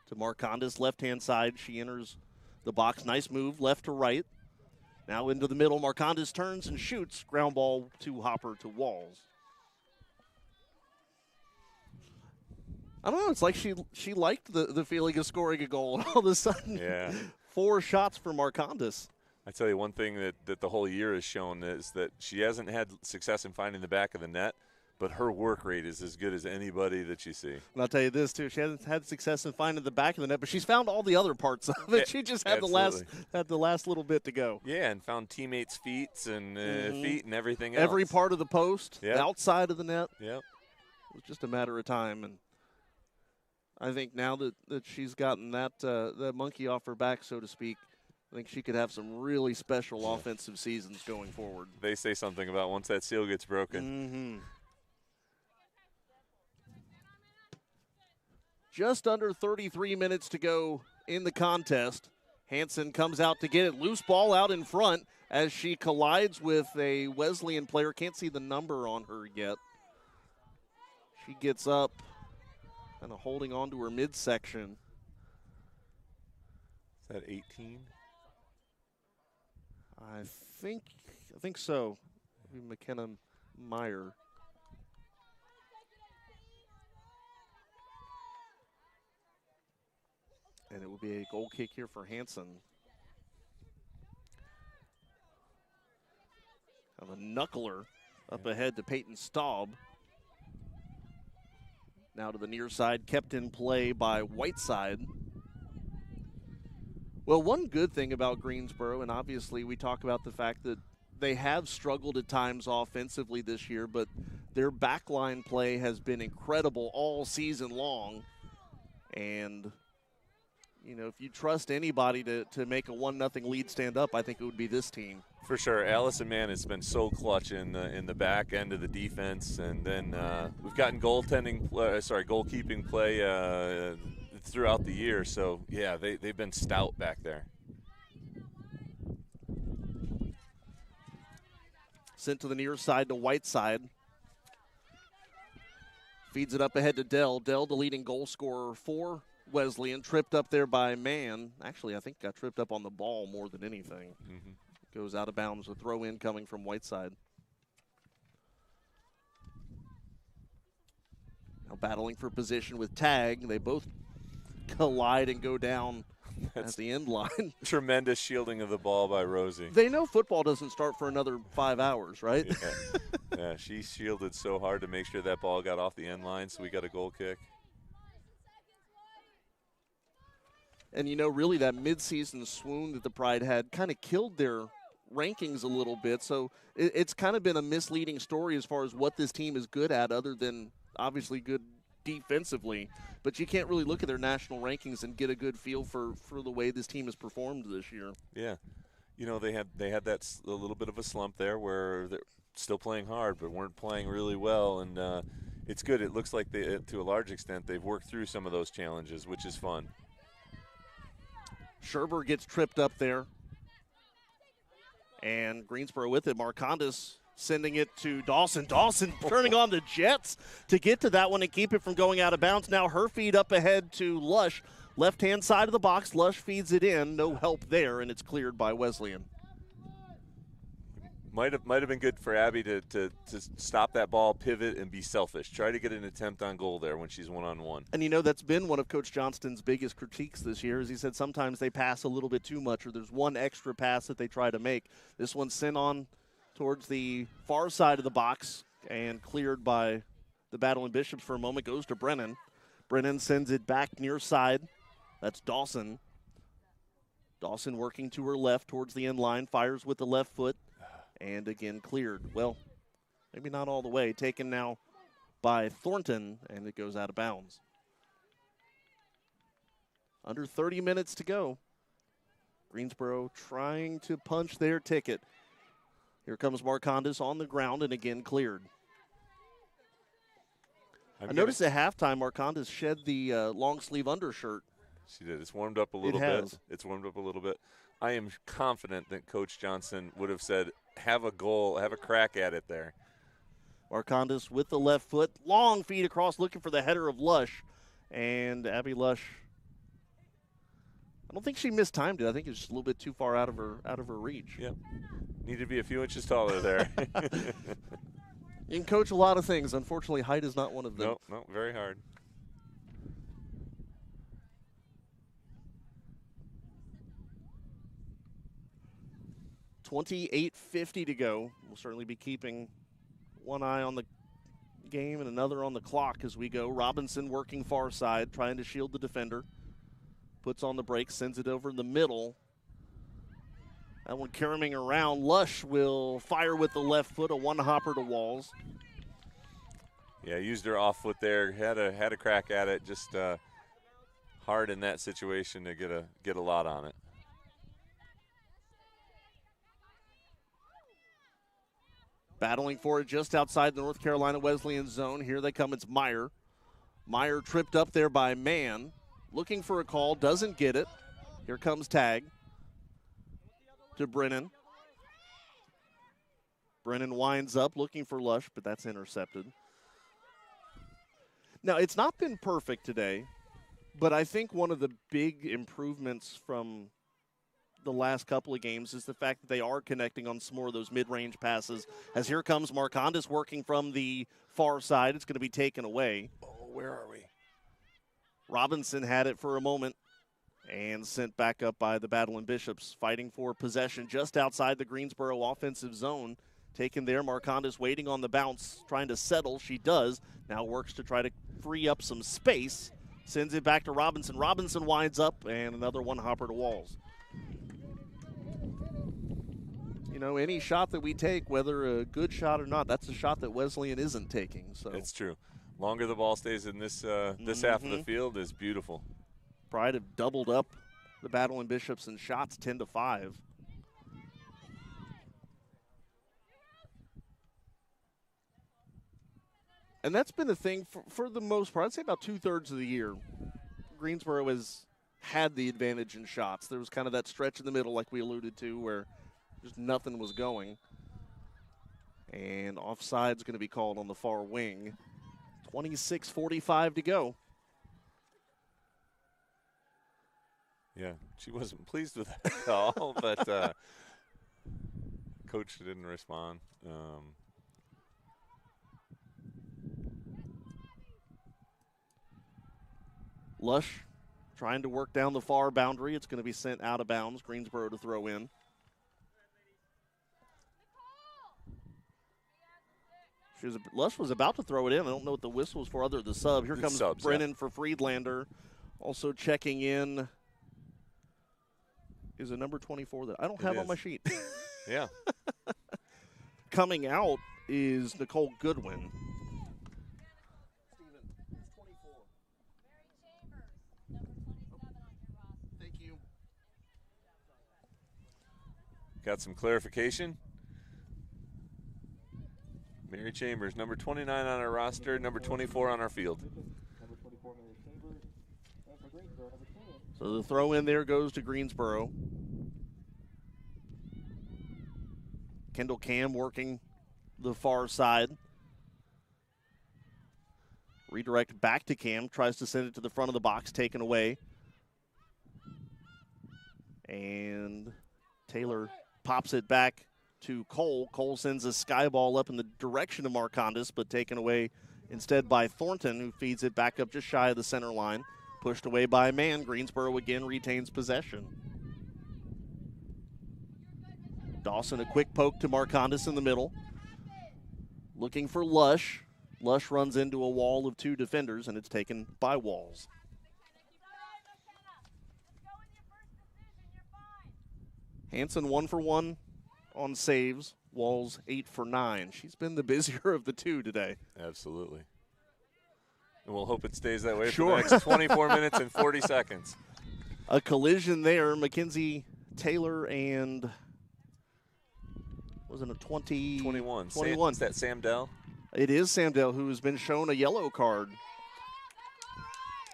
to Marcondes, left-hand side. She enters the box. Nice move, left to right. Now into the middle. Marcondes turns and shoots. Ground ball to Hopper to Walls. I don't know. It's like she liked the feeling of scoring a goal, and all of a sudden, 4 shots for Marcondes. I tell you, one thing that the whole year has shown is that she hasn't had success in finding the back of the net, but her work rate is as good as anybody that you see. And I'll tell you this, too. She hasn't had success in finding the back of the net, but she's found all the other parts of it. She just had the last little bit to go. Yeah, and found teammates' feet and everything else. Every part of the post, Yep. the outside of the net. Yep. It was just a matter of time. And I think now that she's gotten that monkey off her back, so to speak, I think she could have some really special offensive seasons going forward. They say something about once that seal gets broken. Mm-hmm. Just under 33 minutes to go in the contest. Hansen comes out to get it. Loose ball out in front as she collides with a Wesleyan player. Can't see the number on her yet. She gets up, kind of holding on to her midsection. Is that 18? I think so. McKenna Meyer. And it will be a goal kick here for Hansen. Kind of a knuckler up ahead to Peyton Staub. Now to the near side, kept in play by Whiteside. Well, one good thing about Greensboro, and obviously we talk about the fact that they have struggled at times offensively this year, but their backline play has been incredible all season long. And, you know, if you trust anybody to make a 1-0 lead stand up, I think it would be this team. For sure. Allison Mann has been so clutch in the back end of the defense. And then we've gotten goalkeeping play throughout the year. So, yeah, they've been stout back there. Sent to the near side to Whiteside. Feeds it up ahead to Dell. Dell, the leading goal scorer for Wesleyan, tripped up there by Mann. Actually, I think got tripped up on the ball more than anything. Mm-hmm. Goes out of bounds. A throw in coming from Whiteside. Now battling for position with Tag. They both collide and go down at the end line. Tremendous shielding of the ball by Rosie. They know football doesn't start for another 5 hours, right? Yeah. Yeah, she shielded so hard to make sure that ball got off the end line, so we got a goal kick. And, you know, really that midseason swoon that the Pride had kind of killed their rankings a little bit. So it's kind of been a misleading story as far as what this team is good at, other than obviously good defensively. But you can't really look at their national rankings and get a good feel for the way this team has performed this year. Yeah. You know, they had that a little bit of a slump there where they're still playing hard but weren't playing really well. And it's good. It looks like they, to a large extent, they've worked through some of those challenges, which is fun. Scherber gets tripped up there. And Greensboro with it. Marcondes sending it to Dawson. Dawson turning on the jets to get to that one and keep it from going out of bounds. Now her feed up ahead to Lush. Left-hand side of the box. Lush feeds it in. No help there, and it's cleared by Wesleyan. Might have been good for Abby to stop that ball, pivot, and be selfish. Try to get an attempt on goal there when she's one-on-one. And, you know, that's been one of Coach Johnston's biggest critiques this year, is he said sometimes they pass a little bit too much, or there's one extra pass that they try to make. This one's sent on towards the far side of the box and cleared by the Battle and Bishops for a moment. Goes to Brennan. Brennan sends it back near side. That's Dawson. Dawson working to her left towards the end line. Fires with the left foot. And again cleared. Well, maybe not all the way. Taken now by Thornton, and it goes out of bounds. Under 30 minutes to go. Greensboro trying to punch their ticket. Here comes Marcondes on the ground and again cleared. I noticed at halftime Marcondes shed the long sleeve undershirt. She did. It's warmed up a little bit. It's warmed up a little bit. I am confident that Coach Johnson would have said, have a goal, have a crack at it there. Marcondes with the left foot. Long feed across looking for the header of Lush. And Abby Lush, I don't think she mistimed it. I think it's just a little bit too far out of her reach. Yep. Need to be a few inches taller there. You can coach a lot of things. Unfortunately, height is not one of them. No, very hard. 28:50 to go. We'll certainly be keeping one eye on the game and another on the clock as we go. Robinson working far side, trying to shield the defender. Puts on the brakes, sends it over in the middle. That one caroming around. Lush will fire with the left foot, a one-hopper to Walls. Yeah, used her off foot there. Had a crack at it. Just hard in that situation to get a lot on it. Battling for it just outside the North Carolina Wesleyan zone. Here they come. It's Meyer. Meyer tripped up there by Mann. Looking for a call. Doesn't get it. Here comes tag to Brennan. Brennan winds up looking for Lush, but that's intercepted. Now, it's not been perfect today, but I think one of the big improvements from the last couple of games is the fact that they are connecting on some more of those mid-range passes. As here comes Marcondes working from the far side. It's going to be taken away. Oh, where are we? Robinson had it for a moment and sent back up by the Battling Bishops, fighting for possession just outside the Greensboro offensive zone. Taken there, Marcondes waiting on the bounce, trying to settle. She does. Now works to try to free up some space. Sends it back to Robinson. Robinson winds up, and another one-hopper to Walls. You know, any shot that we take, whether a good shot or not, that's a shot that Wesleyan isn't taking. So it's true. Longer the ball stays in this half of the field is beautiful. Pride have doubled up the Battling Bishops in shots, 10-5. And that's been the thing for the most part. I'd say about 2/3 of the year, Greensboro has had the advantage in shots. There was kind of that stretch in the middle, like we alluded to, where just nothing was going. And offside's going to be called on the far wing. 26:45 to go. Yeah, she wasn't pleased with that at all, but coach didn't respond. Lush trying to work down the far boundary. It's going to be sent out of bounds. Greensboro to throw in. Lush was about to throw it in. I don't know what the whistle was for other than the sub. Here comes Brennan for Friedlander. Also checking in is a number 24 that I don't have on my sheet. Yeah. Coming out is Nicole Goodwin. Thank you. Got some clarification. Mary Chambers, number 29 on our roster, number 24 on our field. So the throw in there goes to Greensboro. Kendall Cam working the far side. Redirect back to Cam, tries to send it to the front of the box, taken away. And Taylor pops it back to Cole. Cole sends a sky ball up in the direction of Marcondes, but taken away instead by Thornton, who feeds it back up just shy of the center line. Pushed away by Mann. Greensboro again retains possession. Dawson, a quick poke to Marcondes in the middle. Looking for Lush. Lush runs into a wall of two defenders, and it's taken by Walls. Hanson 1 for 1 on saves. Walls 8 for 9. She's been the busier of the two today. Absolutely. And we'll hope it stays that way Sure. for the next 24 minutes and 40 seconds. A collision there. Mackenzie Taylor and wasn't it 21. 21. Is that Sam Dell? It is Sam Dell, who has been shown a yellow card.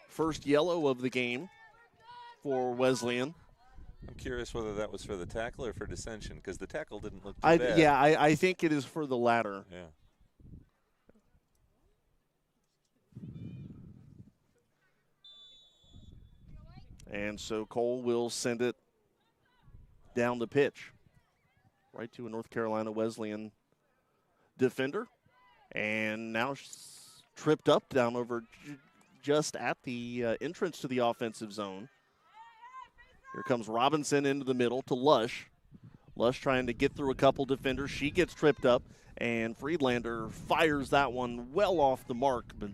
First yellow of the game for Wesleyan. I'm curious whether that was for the tackle or for dissension, because the tackle didn't look too bad. Yeah, I think it is for the latter. Yeah. And so Cole will send it down the pitch, right to a North Carolina Wesleyan defender. And now she's tripped up down over just at the entrance to the offensive zone. Here comes Robinson into the middle to Lush. Lush trying to get through a couple defenders. She gets tripped up, and Friedlander fires that one well off the mark, but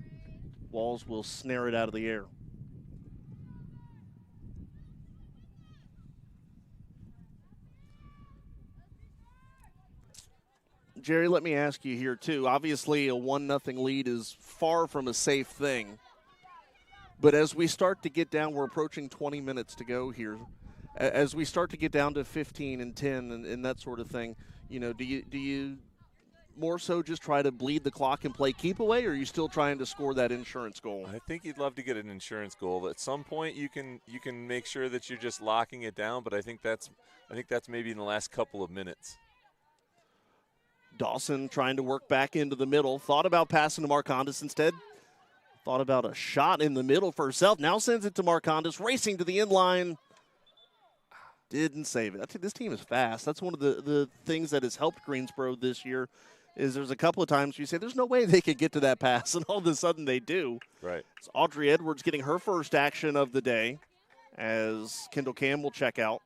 Walls will snare it out of the air. Jerry, let me ask you here, too. Obviously, a 1-0 lead is far from a safe thing. But as we start to get down, we're approaching 20 minutes to go here. As we start to get down to 15 and 10 and that sort of thing, you know, do you more so just try to bleed the clock and play keep away, or are you still trying to score that insurance goal? I think you'd love to get an insurance goal. At some point, you can make sure that you're just locking it down. But I think that's maybe in the last couple of minutes. Dawson trying to work back into the middle. Thought about passing to Marcondes instead. Thought about a shot in the middle for herself. Now sends it to Marcondes, racing to the end line. Didn't save it. I think this team is fast. That's one of the things that has helped Greensboro this year. Is there's a couple of times you say there's no way they could get to that pass, and all of a sudden they do. Right. It's Audrey Edwards getting her first action of the day as Kendall Cam will check out.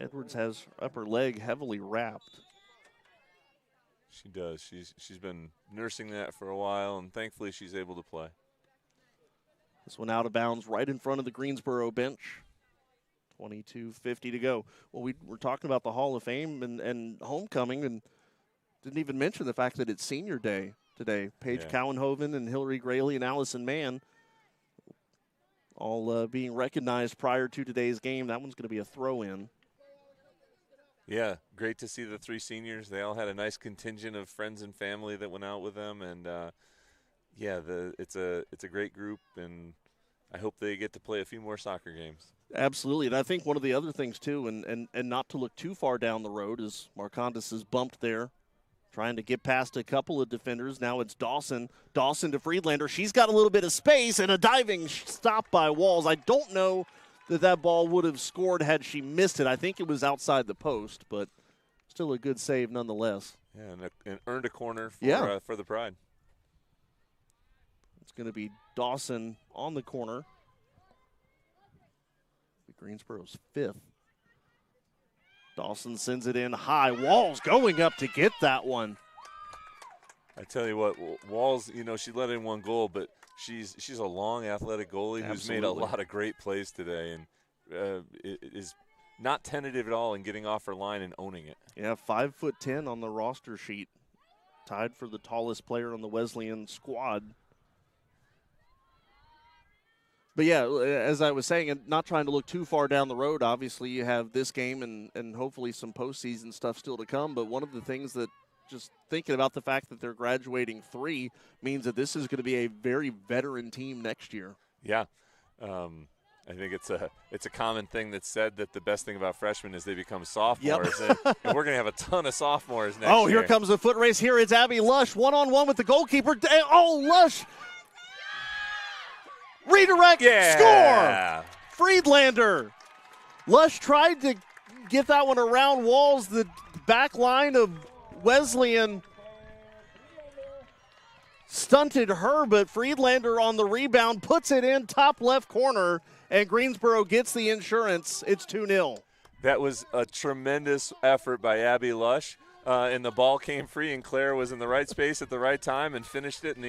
Edwards has her upper leg heavily wrapped. She does. She's been nursing that for a while, and thankfully she's able to play. This one out of bounds right in front of the Greensboro bench. 22:50 to go. Well, we were talking about the Hall of Fame and homecoming, and didn't even mention the fact that it's senior day today. Paige Cowenhoven and Hillary Grayley and Allison Mann all being recognized prior to today's game. That one's going to be a throw-in. Yeah, great to see the three seniors. They all had a nice contingent of friends and family that went out with them, and it's a great group, and I hope they get to play a few more soccer games. Absolutely, and I think one of the other things too, and not to look too far down the road, is Marcondes is bumped there, trying to get past a couple of defenders. Now it's Dawson to Friedlander. She's got a little bit of space, and a diving stop by Walls. I don't know that ball would have scored had she missed it. I think it was outside the post, but still a good save nonetheless. Yeah, and earned a corner for the Pride. It's going to be Dawson on the corner. Greensboro's fifth. Dawson sends it in high. Walls going up to get that one. I tell you what, Walls, she let in one goal, but she's a long, athletic goalie who's made a lot of great plays today, and is not tentative at all in getting off her line and owning it. Yeah, 5'10" on the roster sheet. Tied for the tallest player on the Wesleyan squad. But, yeah, as I was saying, and not trying to look too far down the road, obviously you have this game and hopefully some postseason stuff still to come. But one of the things that just thinking about the fact that they're graduating 3 means that this is going to be a very veteran team next year. Yeah. I think it's a common thing that's said that the best thing about freshmen is they become sophomores. Yep. and we're going to have a ton of sophomores next year. Oh, here comes the foot race. Here is Abby Lush, one-on-one with the goalkeeper. Oh, Lush. Redirect, score! Friedlander. Lush tried to get that one around Walls. The back line of Wesleyan stunted her, but Friedlander on the rebound puts it in top left corner, and Greensboro gets the insurance. It's 2-0. That was a tremendous effort by Abby Lush, and the ball came free, and Claire was in the right space at the right time and finished it in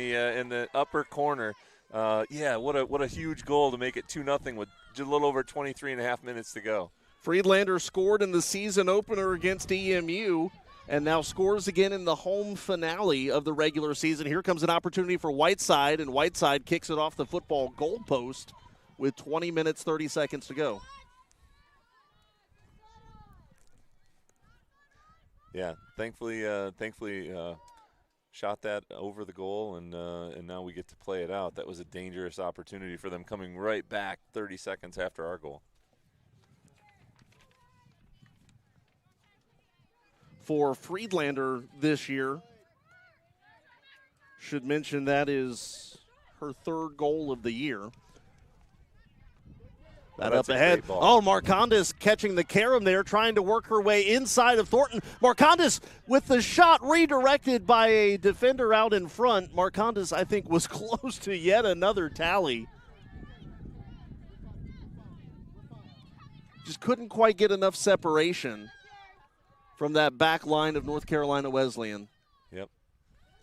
the upper corner. What a huge goal to make it 2-0 with just a little over 23 and a half minutes to go. Friedlander scored in the season opener against EMU and now scores again in the home finale of the regular season. Here comes an opportunity for Whiteside, and Whiteside kicks it off the football goalpost with 20 minutes, 30 seconds to go. Yeah, thankfully shot that over the goal, and now we get to play it out. That was a dangerous opportunity for them coming right back 30 seconds after our goal. For Friedlander this year, should mention that is her third goal of the year. That up ahead. Oh, Marcondes catching the carom there, trying to work her way inside of Thornton. Marcondes with the shot redirected by a defender out in front. Marcondes, I think, was close to yet another tally. just couldn't quite get enough separation from that back line of North Carolina Wesleyan. Yep.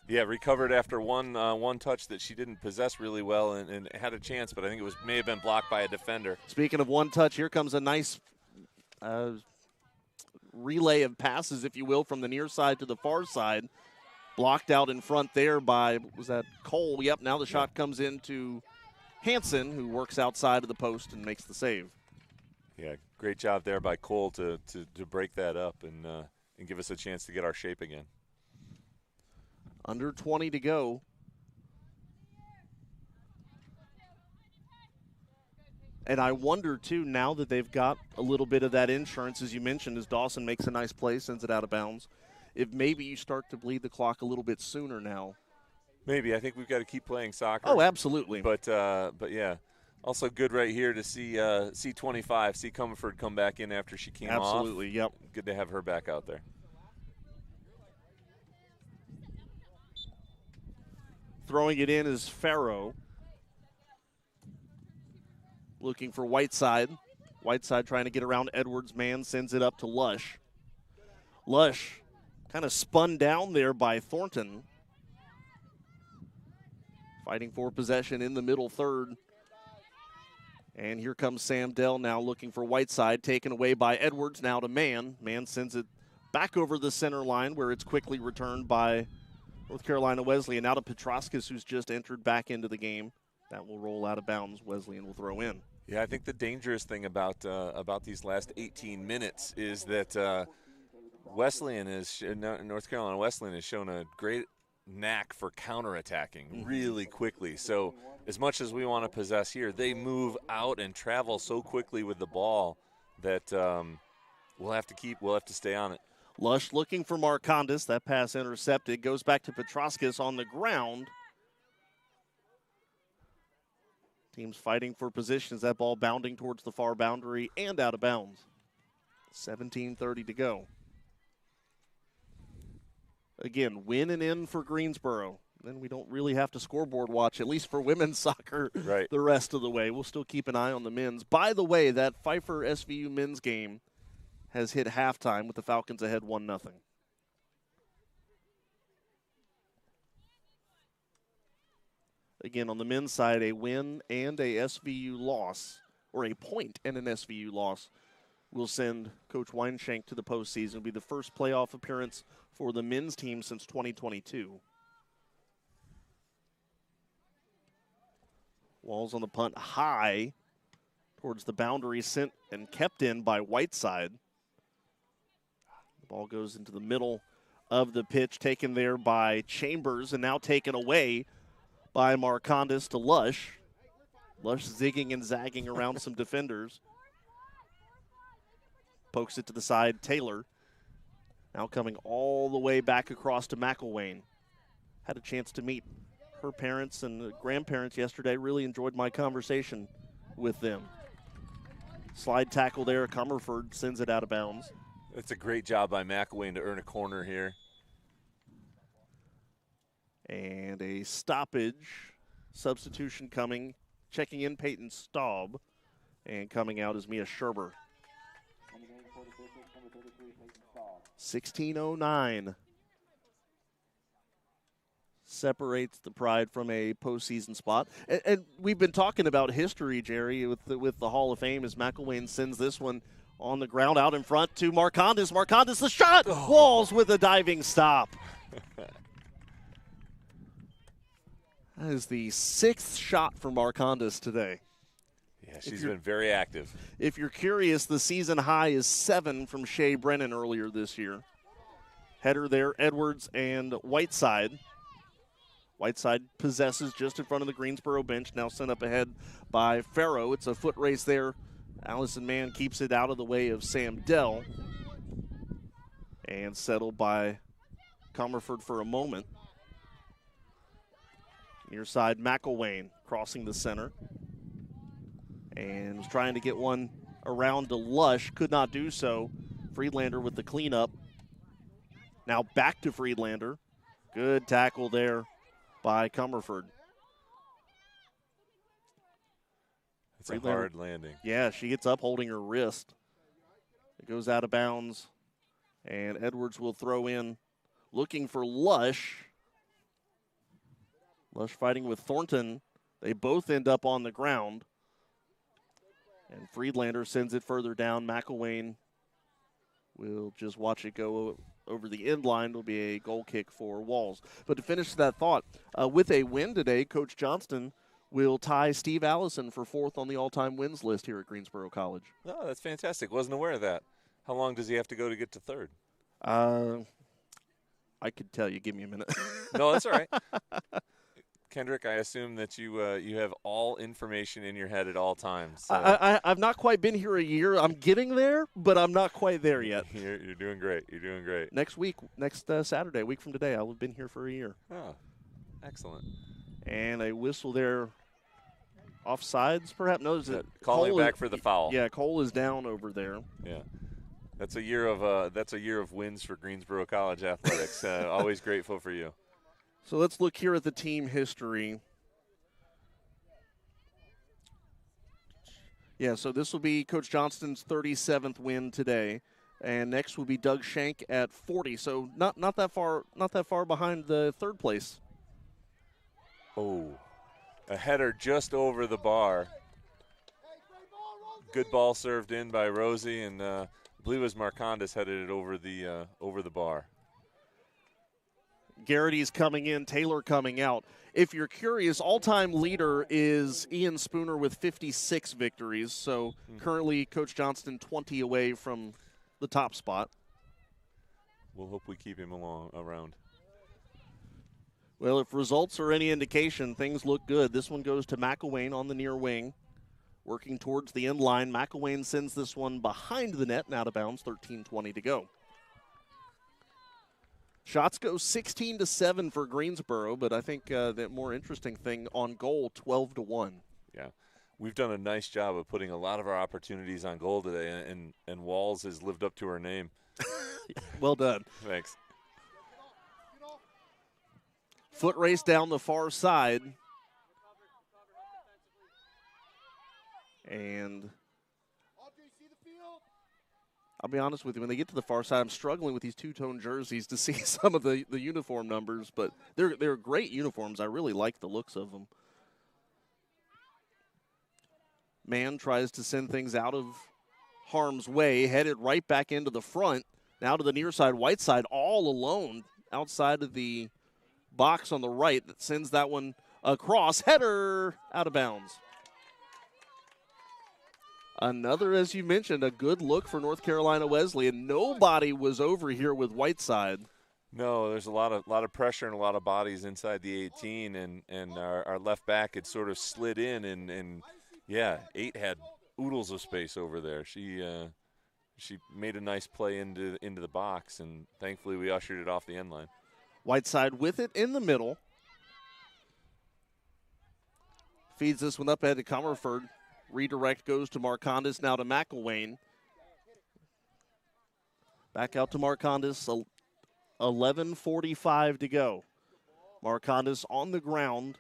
Yeah, recovered after one touch that she didn't possess really well and had a chance, but I think it may have been blocked by a defender. Speaking of one touch, here comes a nice relay of passes, if you will, from the near side to the far side. Blocked out in front there by, was that Cole? Yep, now the shot comes into Hansen, who works outside of the post and makes the save. Yeah, great job there by Cole to break that up and give us a chance to get our shape again. Under 20 to go. And I wonder, too, now that they've got a little bit of that insurance, as you mentioned, as Dawson makes a nice play, sends it out of bounds, if maybe you start to bleed the clock a little bit sooner now. Maybe. I think we've got to keep playing soccer. Oh, absolutely. But yeah, also good right here to see 25, see Comerford come back in after she came off. Absolutely, yep. Good to have her back out there. Throwing it in is Farrow. Looking for Whiteside. Whiteside trying to get around Edwards' man, sends it up to Lush. Lush kind of spun down there by Thornton. Fighting for possession in the middle third. And here comes Sam Dell now looking for Whiteside, taken away by Edwards, now to Mann. Mann sends it back over the center line where it's quickly returned by North Carolina Wesleyan. Now to Petroskas, who's just entered back into the game. That will roll out of bounds. Wesleyan will throw in. Yeah, I think the dangerous thing about these last 18 minutes is that North Carolina Wesleyan has shown a great knack for counterattacking really quickly. So as much as we want to possess here, they move out and travel so quickly with the ball that we'll have to stay on it. Lush looking for Marcondes. That pass intercepted. Goes back to Petroskas on the ground. Teams fighting for positions. That ball bounding towards the far boundary and out of bounds. 17:30 to go. Again, win and in for Greensboro. Then we don't really have to scoreboard watch, at least for women's soccer, right, the rest of the way. We'll still keep an eye on the men's. By the way, that Pfeiffer SVU men's game has hit halftime with the Falcons ahead 1-0. Again, on the men's side, a win and a SVU loss, or a point and an SVU loss, will send Coach Weinshank to the postseason. It'll be the first playoff appearance for the men's team since 2022. Walls on the punt high towards the boundary, sent and kept in by Whiteside. The ball goes into the middle of the pitch, taken there by Chambers, and now taken away by Marcondes to Lush. Lush zigging and zagging around some defenders. Pokes it to the side, Taylor. Now coming all the way back across to McElwain. Had a chance to meet her parents and grandparents yesterday. Really enjoyed my conversation with them. Slide tackle there. Comerford sends it out of bounds. That's a great job by McElwain to earn a corner here. And a stoppage. Substitution coming. Checking in Peyton Staub. And coming out is Mia Scherber. 16:09 separates the Pride from a postseason spot. And we've been talking about history, Jerry, with the Hall of Fame as McElwain sends this one on the ground out in front to Marcondes. Marcondes, the shot! Oh. Walls with a diving stop. That is the 6th shot for Marcondes today. Yeah, she's been very active. If you're curious, the season high is 7 from Shea Brennan earlier this year. Header there, Edwards and Whiteside. Whiteside possesses just in front of the Greensboro bench, now sent up ahead by Farrow. It's a foot race there. Allison Mann keeps it out of the way of Sam Dell. And settled by Comerford for a moment. Near side, McElwain crossing the center. And was trying to get one around to Lush. Could not do so. Friedlander with the cleanup. Now back to Friedlander. Good tackle there by Comerford. It's a hard landing. Yeah, she gets up holding her wrist. It goes out of bounds, and Edwards will throw in, looking for Lush. Lush fighting with Thornton. They both end up on the ground. And Friedlander sends it further down. McElwain will just watch it go over the end line. It'll be a goal kick for Walls. But to finish that thought, with a win today, Coach Johnston will tie Steve Allison for 4th on the all-time wins list here at Greensboro College. Oh, that's fantastic. Wasn't aware of that. How long does he have to go to get to 3rd? I could tell you. Give me a minute. No, that's all right. Kendrick, I assume that you have all information in your head at all times. So. I've not quite been here a year. I'm getting there, but I'm not quite there yet. You're doing great. You're doing great. Next Saturday, a week from today, I'll have been here for a year. Oh, excellent. And a whistle there. Offsides, perhaps? No, calling back for the foul. Yeah, Cole is down over there. Yeah. That's a year of wins for Greensboro College athletics. Always grateful for you. So let's look here at the team history. Yeah, so this will be Coach Johnston's 37th win today, and next will be Doug Shank at 40. So not that far behind the 3rd place. Oh, a header just over the bar. Good ball served in by Rosie, and I believe it was Marcondes headed it over the bar. Garrity's coming in, Taylor coming out. If you're curious, all-time leader is Ian Spooner with 56 victories. So currently Coach Johnston 20 away from the top spot. We'll hope we keep him around. Well, if results are any indication, things look good. This one goes to McElwain on the near wing, working towards the end line. McElwain sends this one behind the net and out of bounds, 13:20 to go. Shots go 16-7 for Greensboro, but I think the more interesting thing on goal, 12-1. Yeah, we've done a nice job of putting a lot of our opportunities on goal today, and Walls has lived up to her name. Well done. Thanks. Foot race down the far side. And I'll be honest with you, when they get to the far side, I'm struggling with these two-tone jerseys to see some of the uniform numbers, but they're great uniforms. I really like the looks of them. Mann tries to send things out of harm's way, headed right back into the front. Now to the near side, Whiteside all alone outside of the box on the right that sends that one across. Header out of bounds. Another, as you mentioned, a good look for North Carolina Wesleyan. Nobody was over here with Whiteside. No, there's a lot of pressure and a lot of bodies inside the 18, and our left back had sort of slid in, and yeah, 8 had oodles of space over there. She made a nice play into the box, and thankfully we ushered it off the end line. Whiteside with it in the middle. Feeds this one up ahead to Comerford. Redirect goes to Marcondes, now to McElwain. Back out to Marcondes, 11:45 to go. Marcondes on the ground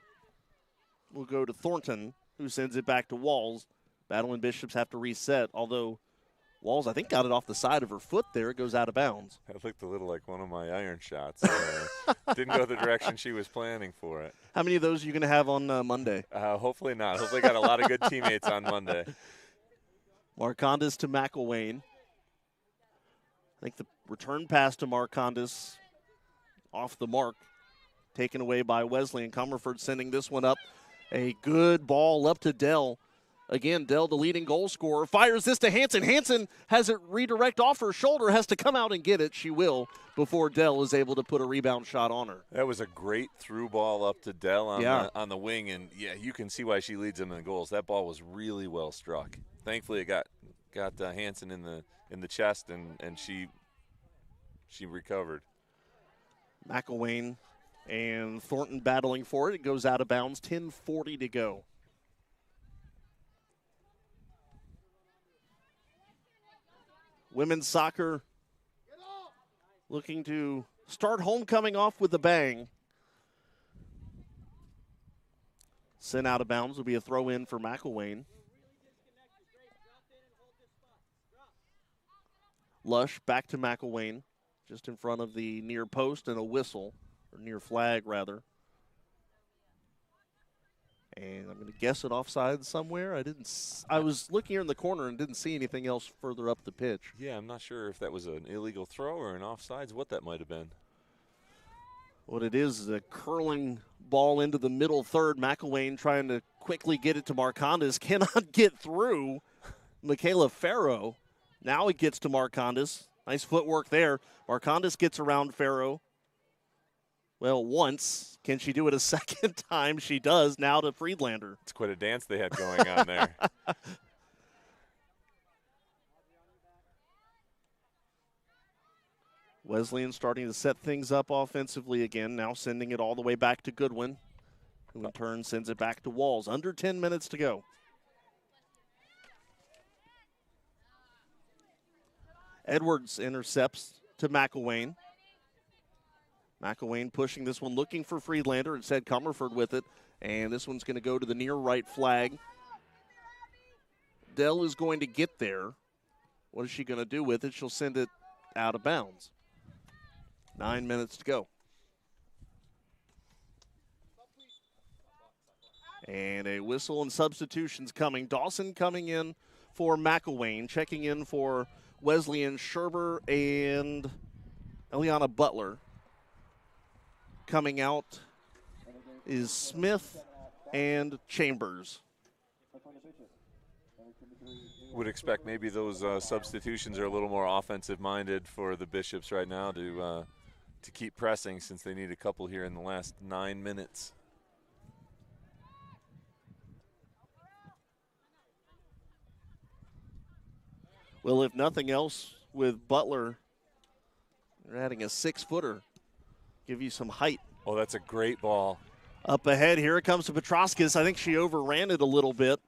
will go to Thornton, who sends it back to Walls. Battle and Bishops have to reset, although Walls, I think, got it off the side of her foot there. It goes out of bounds. That looked a little like one of my iron shots. Didn't go the direction she was planning for it. How many of those are you going to have on Monday? Hopefully not. Hopefully got a lot of good teammates on Monday. Marcondes to McElwain. I think the return pass to Marcondes off the mark. Taken away by Wesleyan. Comerford sending this one up. A good ball up to Dell. Again, Dell, the leading goal scorer, fires this to Hansen. Hansen has it redirect off her shoulder, has to come out and get it. She will before Dell is able to put a rebound shot on her. That was a great through ball up to Dell on the wing, and yeah, you can see why she leads them in the goals. That ball was really well struck. Thankfully, it got Hansen in the chest, and she recovered. McElwain and Thornton battling for it. It goes out of bounds. 10:40 to go. Women's soccer looking to start homecoming off with a bang. Sent out of bounds will be a throw in for McElwain. Lush back to McElwain, just in front of the near post, and a whistle, or near flag, rather. And I'm going to guess it offside somewhere. I was looking here in the corner and didn't see anything else further up the pitch. Yeah, I'm not sure if that was an illegal throw or an offsides, what that might have been. What it is a curling ball into the middle third. McElwain trying to quickly get it to Marcondes. Cannot get through Michaela Farrow. Now he gets to Marcondes. Nice footwork there. Marcondes gets around Farrow. Well, once. Can she do it a second time? She does. Now to Friedlander. It's quite a dance they had going on there. Wesleyan starting to set things up offensively again. Now sending it all the way back to Goodwin, who in turn sends it back to Walls. Under 10 minutes to go. Edwards intercepts to McElwain. McElwain pushing this one, looking for Friedlander. Instead, Comerford with it. And this one's going to go to the near right flag. Dell is going to get there. What is she going to do with it? She'll send it out of bounds. 9 minutes to go. And a whistle and substitutions coming. Dawson coming in for McElwain. Checking in for Wesleyan, Scherber, and Eliana Butler. Coming out is Smith and Chambers. Would expect maybe those substitutions are a little more offensive-minded for the Bishops right now to keep pressing, since they need a couple here in the last 9 minutes. Well, if nothing else, with Butler, they're adding a 6-footer. Give you some height. Oh, that's a great ball. Up ahead, here it comes to Petroskas. I think she overran it a little bit.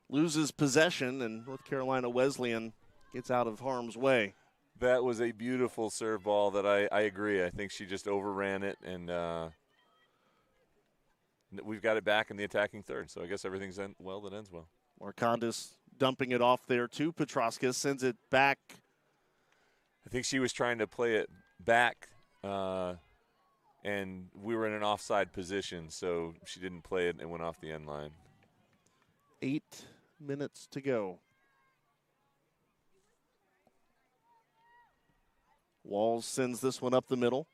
Loses possession, and North Carolina Wesleyan gets out of harm's way. That was a beautiful serve ball that I agree. I think she just overran it, and we've got it back in the attacking third. So I guess everything's well that ends well. Marcondes dumping it off there to Petroskas, sends it back. I think she was trying to play it back, and we were in an offside position, so she didn't play it and went off the end line. 8 minutes to go. Walls sends this one up the middle.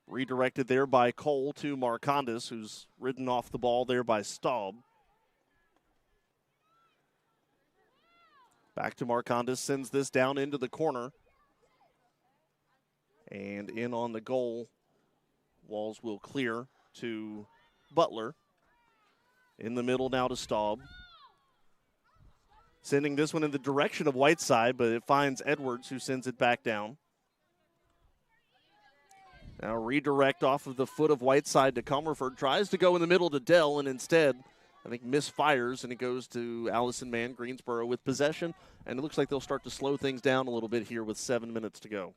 Redirected there by Cole to Marcondes, who's ridden off the ball there by Staub. Back to Marcondes, sends this down into the corner. And in on the goal, Walls will clear to Butler. In the middle now to Staub. Sending this one in the direction of Whiteside, but it finds Edwards, who sends it back down. Now redirect off of the foot of Whiteside to Comerford. Tries to go in the middle to Dell, and instead, I think, misfires, and it goes to Allison Mann, Greensboro with possession. And it looks like they'll start to slow things down a little bit here with 7 minutes to go.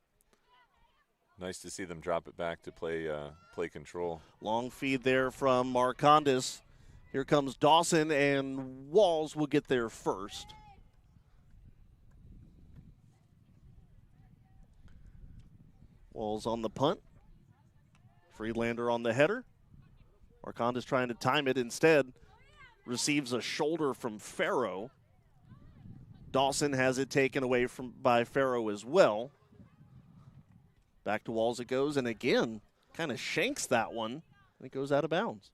Nice to see them drop it back to play control. Long feed there from Marcondes. Here comes Dawson, and Walls will get there first. Walls on the punt. Friedlander on the header. Marcondes trying to time it. Instead, receives a shoulder from Farrow. Dawson has it taken away by Farrow as well. Back to Walls it goes, and again, kind of shanks that one, and it goes out of bounds.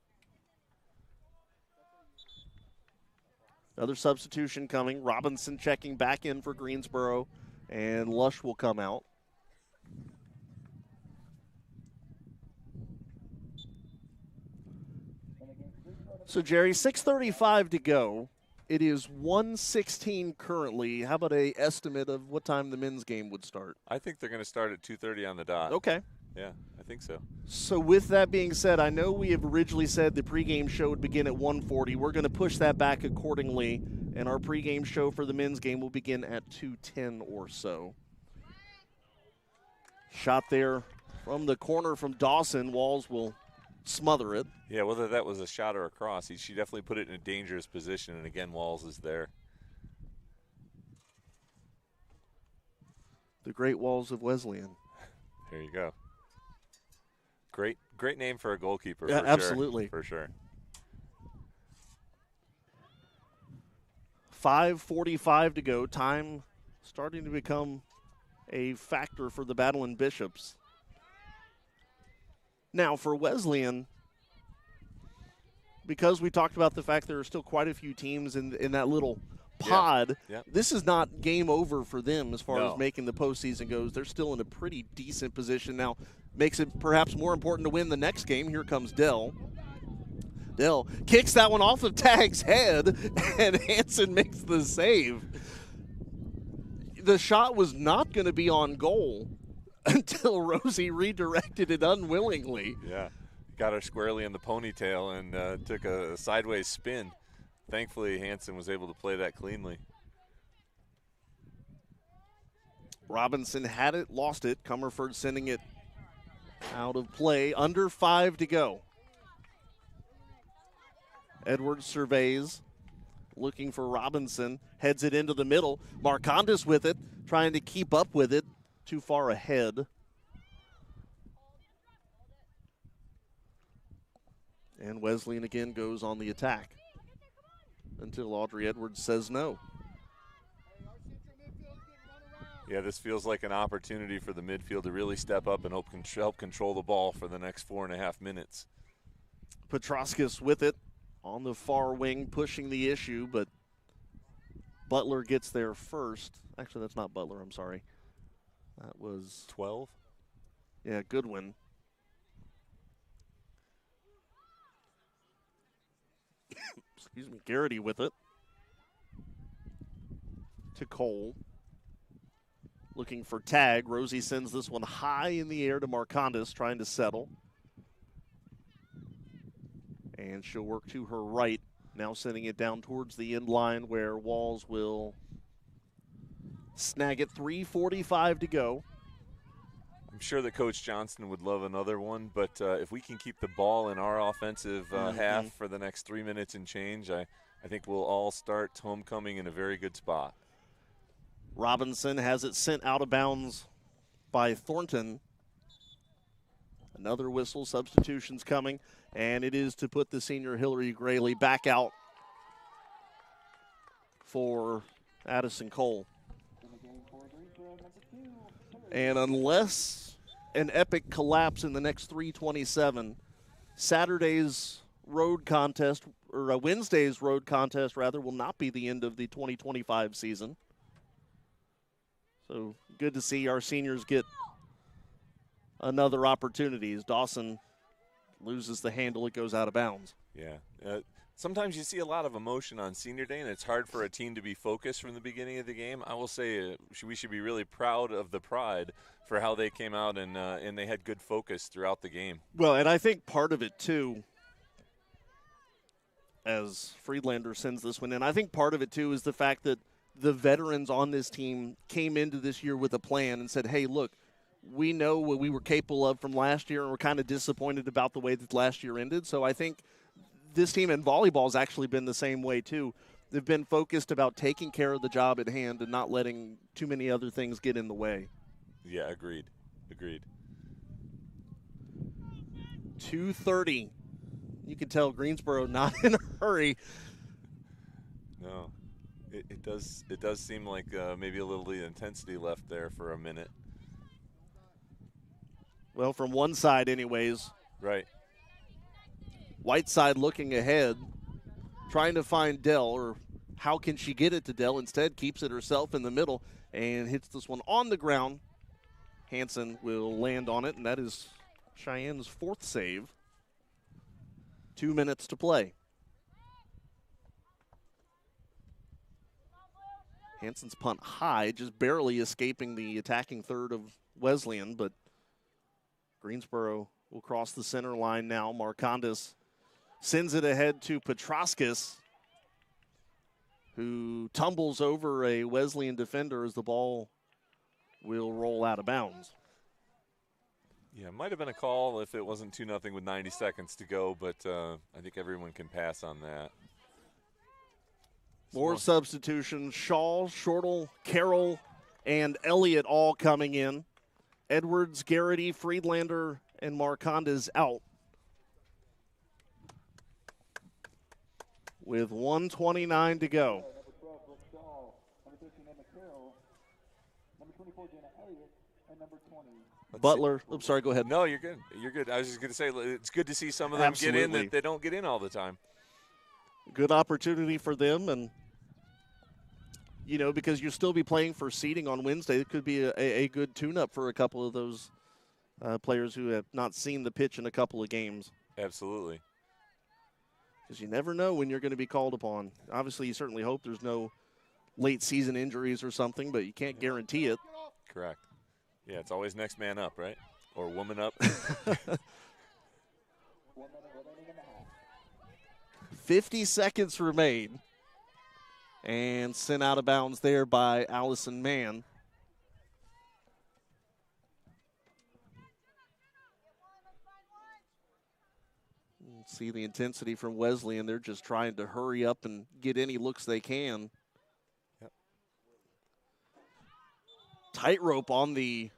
Another substitution coming. Robinson checking back in for Greensboro, and Lush will come out. So, Jerry, 6:35 to go. It is 1:16 currently. How about an estimate of what time the men's game would start? I think they're going to start at 2:30 on the dot. Okay. Yeah, I think so. So with that being said, I know we have originally said the pregame show would begin at 1:40. We're going to push that back accordingly, and our pregame show for the men's game will begin at 2:10 or so. Shot there from the corner from Dawson. Walls will smother it. Yeah, whether that was a shot or a cross, she definitely put it in a dangerous position, and again, Walls is there. the Great Walls of Wesleyan. There you go. Great name for a goalkeeper. Yeah, for absolutely. Sure. For sure. 5:45 to go. Time starting to become a factor for the Battling Bishops. Now, for Wesleyan, because we talked about the fact there are still quite a few teams in that little pod, this is not game over for them as far as making the postseason goes. They're still in a pretty decent position. Now, makes it perhaps more important to win the next game. Here comes Dell. Dell kicks that one off of Tag's head, and Hansen makes the save. The shot was not going to be on goal until Rosie redirected it unwillingly. Yeah, got her squarely in the ponytail and took a sideways spin. Thankfully, Hansen was able to play that cleanly. Robinson had it, lost it. Comerford sending it out of play. Under 5 to go. Edwards surveys, looking for Robinson, heads it into the middle. Marcondes with it, trying to keep up with it, too far ahead. And Wesleyan again goes on the attack until Audrey Edwards says no. Yeah, this feels like an opportunity for the midfield to really step up and help control the ball for the next 4.5 minutes. Petroskis with it on the far wing, pushing the issue, but Butler gets there first. Actually, that's not Butler, I'm sorry. That was 12? Yeah, Goodwin. Excuse me, Garrity with it. To Cole. Looking for Tag. Rosie sends this one high in the air to Marcondes, trying to settle. And she'll work to her right. Now sending it down towards the end line where Walls will snag it. 3:45 to go. I'm sure that Coach Johnston would love another one, but if we can keep the ball in our offensive half for the next 3 minutes and change, I think we'll all start homecoming in a very good spot. Robinson has it sent out of bounds by Thornton. Another whistle, substitutions coming, and it is to put the senior Hillary Grayley back out for Addison Cole. And unless an epic collapse in the next 3:27, Saturday's road contest, or Wednesday's road contest, rather, will not be the end of the 2025 season. So good to see our seniors get another opportunity. As Dawson loses the handle, it goes out of bounds. Yeah. Sometimes you see a lot of emotion on senior day, and it's hard for a team to be focused from the beginning of the game. I will say we should be really proud of the Pride for how they came out and they had good focus throughout the game. Well, and I think part of it, too, as Friedlander sends this one in, I think part of it, too, is the fact that the veterans on this team came into this year with a plan and said, hey, look, we know what we were capable of from last year, and we're kind of disappointed about the way that last year ended. So I think this team in volleyball has actually been the same way, too. They've been focused about taking care of the job at hand and not letting too many other things get in the way. Yeah, agreed. 2:30. You can tell Greensboro not in a hurry. No. It does seem like maybe a little intensity left there for a minute. Well, from one side anyways. Right. Whiteside looking ahead, trying to find Dell, or how can she get it to Dell? Instead, keeps it herself in the middle and hits this one on the ground. Hansen will land on it, and that is Cheyenne's fourth save. 2 minutes to play. Hansen's punt high, just barely escaping the attacking third of Wesleyan, but Greensboro will cross the center line now. Marcondes sends it ahead to Petroskis, who tumbles over a Wesleyan defender as the ball will roll out of bounds. Yeah, it might have been a call if it wasn't 2-0 with 90 seconds to go, but I think everyone can pass on that. More substitutions. Shaw, Shortle, Carroll, and Elliott all coming in. Edwards, Garrity, Friedlander, and Marcondes out. With 1:29 to go. Butler, I'm sorry, go ahead. No, you're good. You're good. I was just going to say, it's good to see some of them get in that they don't get in all the time. Good opportunity for them, and, because you'll still be playing for seeding on Wednesday, it could be a good tune-up for a couple of those players who have not seen the pitch in a couple of games. Absolutely. Because you never know when you're going to be called upon. Obviously, you certainly hope there's no late-season injuries or something, but you can't guarantee it. Correct. Yeah, it's always next man up, right? Or woman up. 50 seconds remain. And sent out of bounds there by Allison Mann. See the intensity from Wesleyan. They're just trying to hurry up and get any looks they can. Yep. Tightrope on the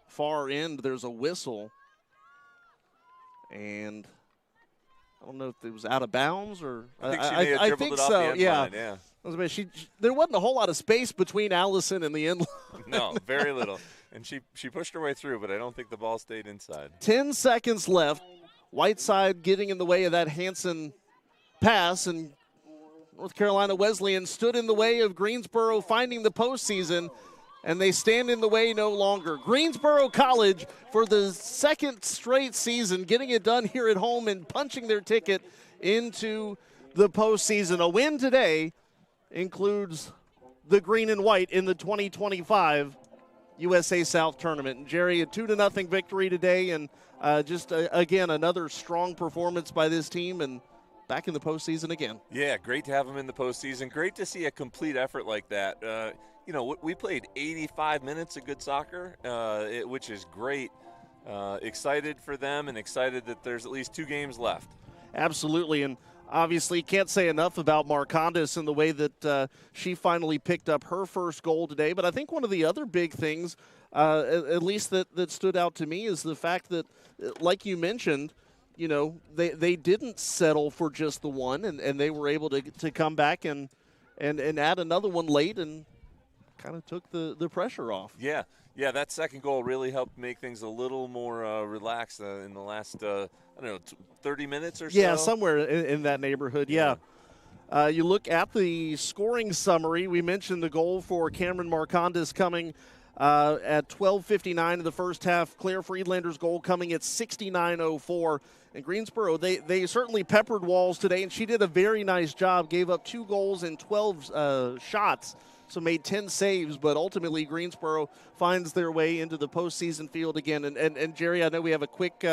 far end. There's a whistle. And I don't know if it was out of bounds or I think so. Line, yeah. There wasn't a whole lot of space between Allison and the end line. No, very little. And she pushed her way through, but I don't think the ball stayed inside. 10 seconds left. Whiteside getting in the way of that Hanson pass, and North Carolina Wesleyan stood in the way of Greensboro finding the postseason, and they stand in the way no longer. Greensboro College, for the second straight season, getting it done here at home and punching their ticket into the postseason. A win today includes the green and white in the 2025 USA South Tournament. And Jerry, a 2-0 victory today, and again, another strong performance by this team, and back in the postseason again. Yeah, great to have them in the postseason. Great to see a complete effort like that. We played 85 minutes of good soccer, which is great. Excited for them and excited that there's at least 2 games left. Absolutely, and obviously can't say enough about Marcondes and the way that she finally picked up her first goal today. But I think one of the other big things, at least that stood out to me, is the fact that, like you mentioned, they didn't settle for just the one, and they were able to come back and add another one late and kind of took the pressure off. Yeah, that second goal really helped make things a little more relaxed in the last, 30 minutes or so? Yeah, somewhere in that neighborhood, yeah. You look at the scoring summary. We mentioned the goal for Cameron Marcondes coming at 12:59 in the first half. Claire Friedlander's goal coming at 69:04. And Greensboro, they certainly peppered Walls today, and she did a very nice job. Gave up 2 goals and 12 shots, so made 10 saves. But ultimately, Greensboro finds their way into the postseason field again. And Jerry, I know we have a quick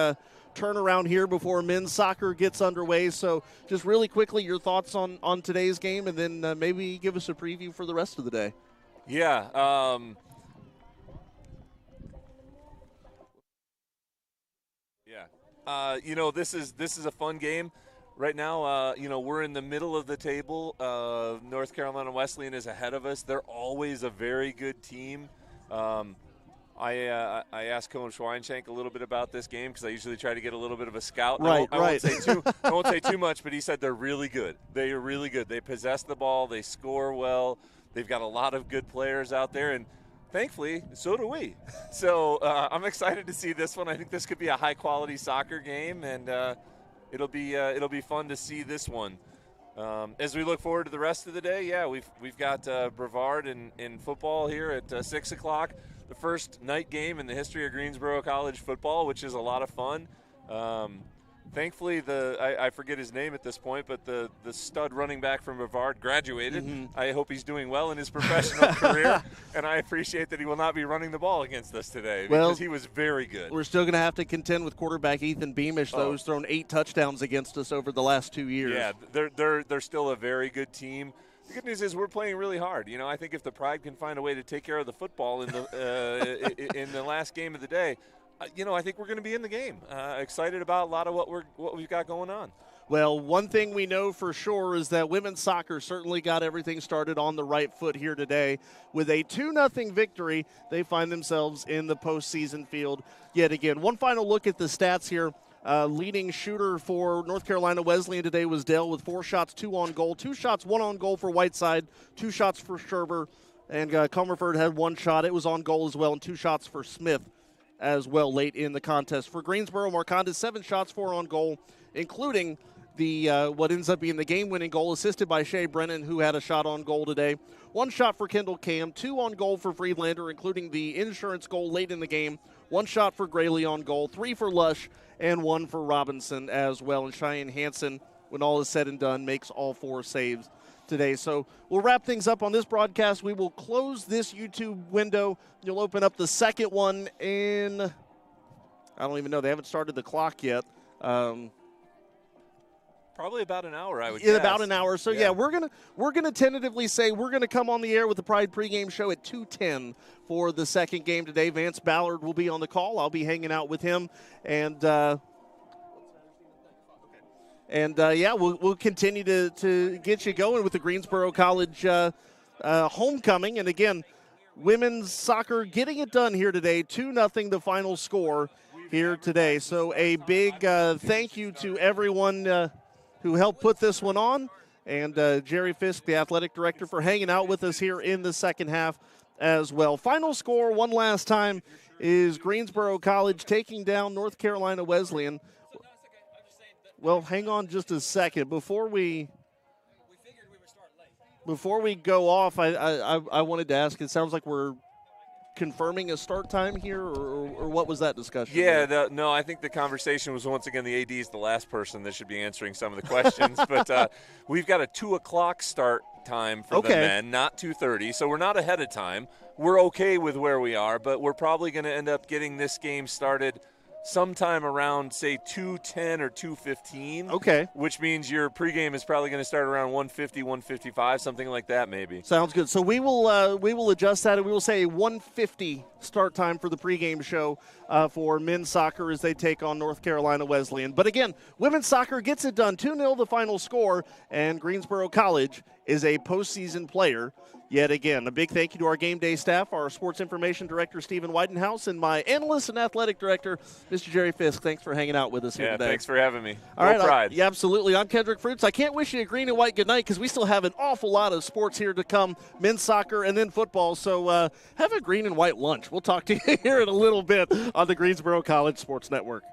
turnaround here before men's soccer gets underway. So just really quickly, your thoughts on today's game, and then maybe give us a preview for the rest of the day. Yeah. This is a fun game. Right now, we're in the middle of the table. North Carolina Wesleyan is ahead of us. They're always a very good team. I asked Coach Weinshank a little bit about this game because I usually try to get a little bit of a scout. Right. I won't say too much, but he said they're really good. They are really good. They possess the ball. They score well. They've got a lot of good players out there, and thankfully, so do we. So I'm excited to see this one. I think this could be a high-quality soccer game, and it'll be fun to see this one. As we look forward to the rest of the day, yeah, we've got Brevard in football here at 6 o'clock. The first night game in the history of Greensboro College football, which is a lot of fun. Thankfully, I forget his name at this point, but the stud running back from Brevard graduated. Mm-hmm. I hope he's doing well in his professional career, and I appreciate that he will not be running the ball against us today because he was very good. We're still going to have to contend with quarterback Ethan Beamish, though, who's thrown 8 touchdowns against us over the last 2 years. Yeah, they're still a very good team. The good news is we're playing really hard. I think if the Pride can find a way to take care of the football in the in the last game of the day, I think we're going to be in the game. Excited about a lot of what we've got going on. Well, one thing we know for sure is that women's soccer certainly got everything started on the right foot here today. With a 2-0 victory, they find themselves in the postseason field yet again. One final look at the stats here. Leading shooter for North Carolina Wesleyan today was Dell with 4 shots, 2 on goal. 2 shots, 1 on goal for Whiteside, 2 shots for Sherber, and Comerford had 1 shot. It was on goal as well, and 2 shots for Smith as well late in the contest. For Greensboro, Marcondes, 7 shots, 4 on goal, including the what ends up being the game-winning goal, assisted by Shea Brennan, who had a shot on goal today. 1 shot for Kendall Cam, 2 on goal for Friedlander, including the insurance goal late in the game. 1 shot for Grayley on goal, 3 for Lush, and 1 for Robinson as well. And Cheyenne Hansen, when all is said and done, makes all 4 saves today. So we'll wrap things up on this broadcast. We will close this YouTube window. You'll open up the second one in, I don't even know, they haven't started the clock yet. Probably about an hour, I would in guess. About an hour. So yeah, we're gonna tentatively say we're gonna come on the air with the Pride pregame show at 2:10 for the second game today. Vance Ballard will be on the call. I'll be hanging out with him, and we'll continue to get you going with the Greensboro College homecoming. And again, women's soccer getting it done here today. 2-0 the final score here today. So a big thank you to everyone who helped put this one on, and Jerry Fisk, the athletic director, for hanging out with us here in the second half as well. Final score one last time is Greensboro College taking down North Carolina Wesleyan. Well, hang on just a second. Before we go off, I wanted to ask, it sounds like we're confirming a start time here, or what was that discussion? Yeah, no, I think the conversation was, once again, the AD is the last person that should be answering some of the questions. But we've got a 2 o'clock start time for the men, not 2:30, so we're not ahead of time. We're okay with where we are, but we're probably going to end up getting this game started sometime around, say, 2:10 or 2:15. Okay. Which means your pregame is probably going to start around 1:50, 1:55, something like that maybe. Sounds good. So we will adjust that, and we will say a 1:50 start time for the pregame show for men's soccer as they take on North Carolina Wesleyan. But again, women's soccer gets it done. 2-0 the final score, and Greensboro College is a postseason player yet again. A big thank you to our game day staff, our sports information director, Stephen Weidenhouse, and my analyst and athletic director, Mr. Jerry Fisk. Thanks for hanging out with us here today. Thanks for having me. All right, Pride. Yeah, absolutely. I'm Kendrick Fruits. I can't wish you a green and white good night because we still have an awful lot of sports here to come, men's soccer and then football. So have a green and white lunch. We'll talk to you here in a little bit on the Greensboro College Sports Network.